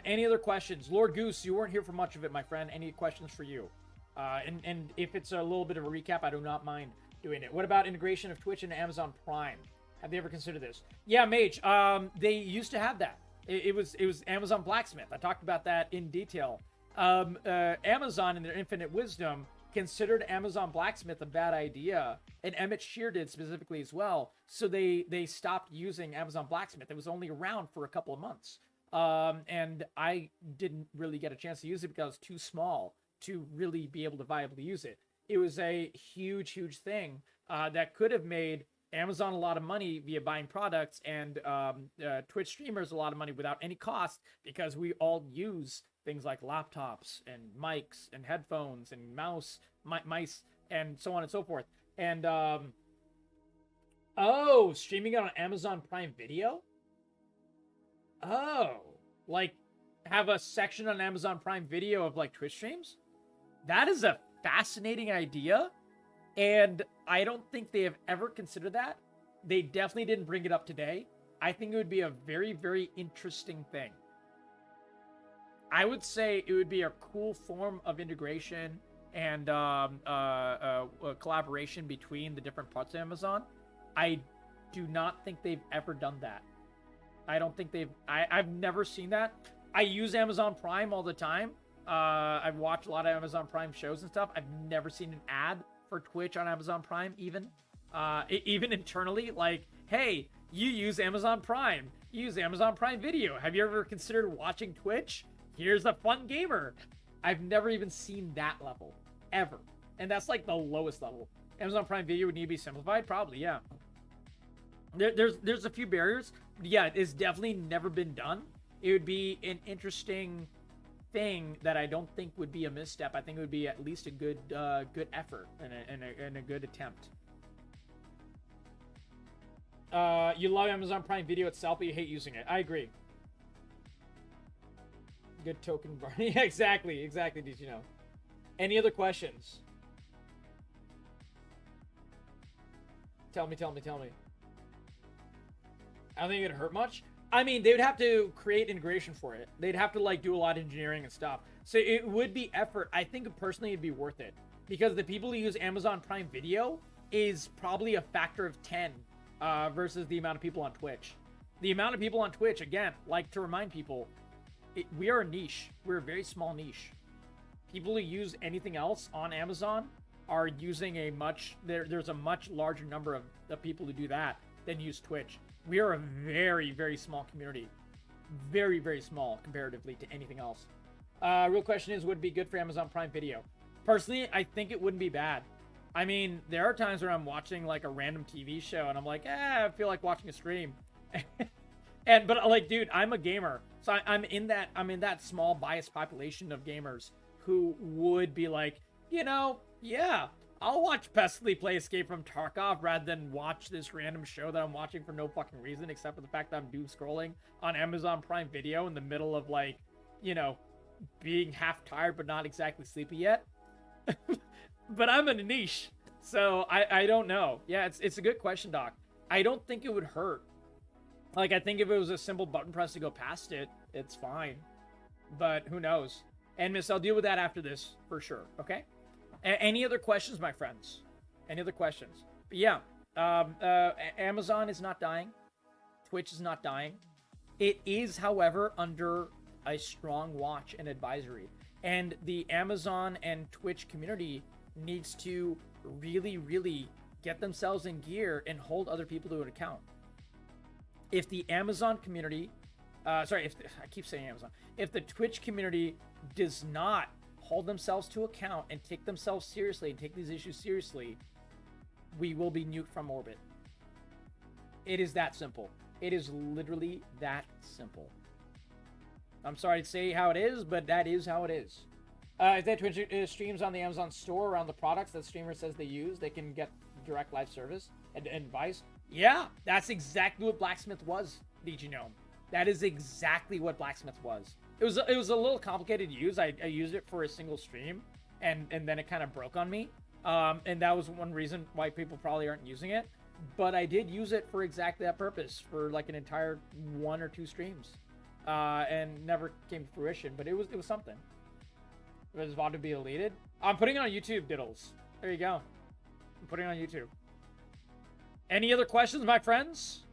Any other questions? Lord Goose, you weren't here for much of it, my friend. Any questions for you? And if it's a little bit of a recap, I do not mind doing it. What about integration of Twitch into Amazon Prime? Have they ever considered this? Yeah, Mage. They used to have that. It was Amazon Blacksmith. I talked about that in detail. Amazon, in their infinite wisdom, considered Amazon Blacksmith a bad idea, and Emmett Shear did specifically as well. So they stopped using Amazon Blacksmith. It was only around for a couple of months. And I didn't really get a chance to use it because I was too small to really be able to viably use it. It was a huge, huge thing that could have made Amazon a lot of money via buying products, and Twitch streamers a lot of money without any cost, because we all use things like laptops and mics and headphones and mice and so on and so forth. And streaming it on Amazon Prime Video? Oh, like have a section on Amazon Prime Video of like Twitch streams? That is a fascinating idea, and I don't think they have ever considered that. They definitely didn't bring it up today. I think it would be a very, very interesting thing. I would say it would be a cool form of integration and collaboration between the different parts of Amazon. I do not think they've ever done that. I don't think I've never seen that. I use Amazon Prime all the time. I've watched a lot of Amazon Prime shows and stuff. I've never seen an ad for Twitch on Amazon Prime, even internally. Like, hey, you use Amazon Prime. You use Amazon Prime Video. Have you ever considered watching Twitch? Here's a fun gamer. I've never even seen that level, ever. And that's like the lowest level. Amazon Prime Video would need to be simplified? Probably, yeah. There's a few barriers. Yeah, it's definitely never been done. It would be an interesting thing that I don't think would be a misstep. I think it would be at least a good effort and a good attempt. You love Amazon Prime Video itself, but you hate using it. I agree. Good token bar. Yeah, exactly. Did you know? Any other questions? Tell me. I don't think it'd hurt much. I mean, they would have to create integration for it. They'd have to like do a lot of engineering and stuff. So it would be effort. I think personally it'd be worth it, because the people who use Amazon Prime Video is probably a factor of 10 versus the amount of people on Twitch. The amount of people on Twitch, again, like to remind people, we are a niche. We're a very small niche. People who use anything else on Amazon are using there's a much larger number of people who do that than use Twitch. We are a very, very small community. Very, very small comparatively to anything else. Real question is, would it be good for Amazon Prime Video? Personally, I think it wouldn't be bad. I mean, there are times where I'm watching like a random TV show and I'm like, I feel like watching a stream. But like, dude, I'm a gamer. So I'm in that small biased population of gamers who would be like, yeah, I'll watch Pestily play Escape from Tarkov rather than watch this random show that I'm watching for no fucking reason, except for the fact that I'm doom scrolling on Amazon Prime Video in the middle of like you know, being half tired but not exactly sleepy yet. But I'm in a niche, so I don't know. Yeah, it's a good question, Doc. I don't think it would hurt. Like, I think if it was a simple button press to go past it, it's fine. But who knows? And Miss, I'll deal with that after this for sure. Okay. Any other questions, my friends? Any other questions? But yeah. Amazon is not dying. Twitch is not dying. It is, however, under a strong watch and advisory. And the Amazon and Twitch community needs to really, really get themselves in gear and hold other people to an account. If the Amazon community, I keep saying Amazon, if the Twitch community does not hold themselves to account and take themselves seriously and take these issues seriously, we will be nuked from orbit. It is that simple. It is literally that simple. I'm sorry to say how it is, but that is how it is. If they Twitch streams on the Amazon store around the products that streamer says they use, they can get direct live service and advice. Yeah, that's exactly what Blacksmith was, DG Gnome. That is exactly what Blacksmith was. It was a little complicated to use. I used it for a single stream, and then it kind of broke on me. And that was one reason why people probably aren't using it. But I did use it for exactly that purpose, for like an entire 1 or 2 streams. And never came to fruition, but it was something. It was about to be deleted. I'm putting it on YouTube, Diddles. There you go. I'm putting it on YouTube. Any other questions, my friends?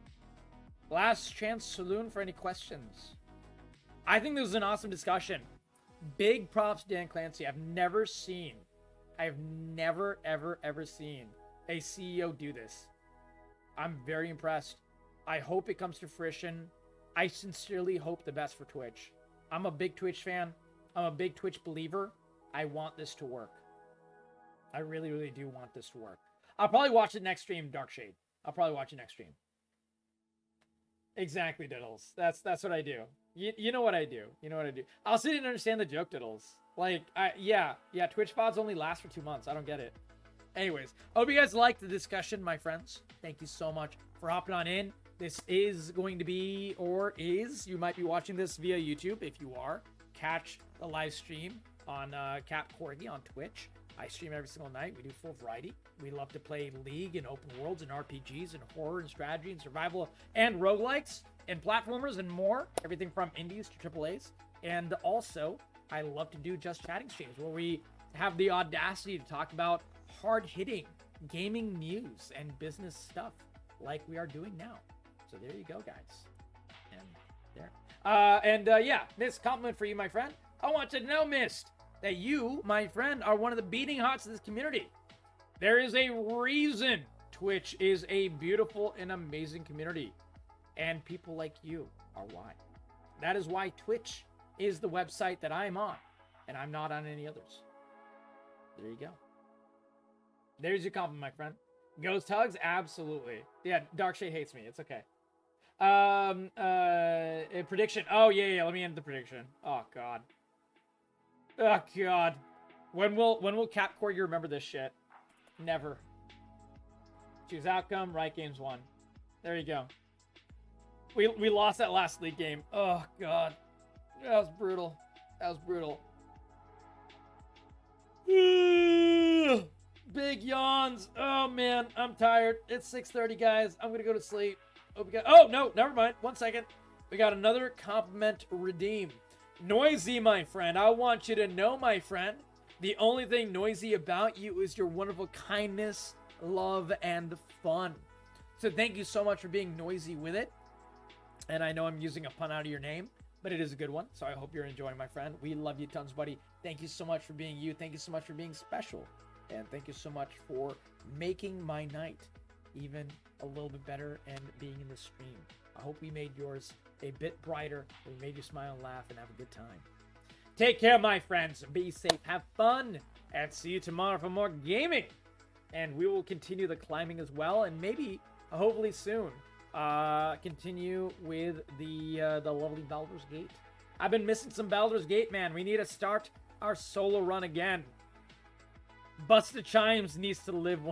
Last chance saloon for any questions. I think this was an awesome discussion. Big props to Dan Clancy. I've never, ever seen a CEO do this. I'm very impressed. I hope it comes to fruition. I sincerely hope the best for Twitch. I'm a big Twitch fan. I'm a big Twitch believer. I want this to work. I really, really do want this to work. I'll probably watch it next stream, Dark Shade. I'll probably watch it next stream. Exactly, Diddles. That's what I do. You know what I do. You know what I do. I also didn't understand the joke, Diddles. Like, yeah, Twitch VODs only last for 2 months. I don't get it. Anyways, I hope you guys liked the discussion, my friends. Thank you so much for hopping on in. This is going to be, or is, you might be watching this via YouTube. If you are, catch the live stream on CapCorgi on Twitch. I stream every single night. We do full variety. We love to play League and open worlds and RPGs and horror and strategy and survival and roguelikes and platformers and more. Everything from indies to AAAs. And also, I love to do just chatting streams where we have the audacity to talk about hard-hitting gaming news and business stuff like we are doing now. So there you go, guys. And there. Yeah, Mist, compliment for you, my friend. I want you to know, Mist, that you, my friend, are one of the beating hearts of this community. There is a reason Twitch is a beautiful and amazing community. And people like you are why. That is why Twitch is the website that I'm on. And I'm not on any others. There you go. There's your compliment, my friend. Ghost hugs? Absolutely. Yeah, Darkshade hates me. It's okay. A prediction. Oh, yeah. Let me end the prediction. Oh, God. Oh, God. When will CapCorgi remember this shit? Never. Choose outcome. Right games won. There you go. We lost that last league game. Oh, God. That was brutal. That was brutal. Big yawns. Oh, man. I'm tired. It's 6:30, guys. I'm going to go to sleep. Oh, no. Never mind. 1 second. We got another compliment redeemed. Noisy, my friend. I want you to know, my friend, the only thing noisy about you is your wonderful kindness, love, and fun. So thank you so much for being noisy with it. And I know I'm using a pun out of your name, but it is a good one. So I hope you're enjoying, my friend. We love you tons, buddy. Thank you so much for being you. Thank you so much for being special. And thank you so much for making my night even a little bit better and being in the stream. I hope we made yours a bit brighter. We made you smile and laugh and have a good time. Take care, my friends. Be safe, have fun, and see you tomorrow for more gaming. And we will continue the climbing as well, and maybe, hopefully soon, continue with the lovely Baldur's Gate. I've been missing some Baldur's Gate, man. We need to start our solo run again. Busta Chimes needs to live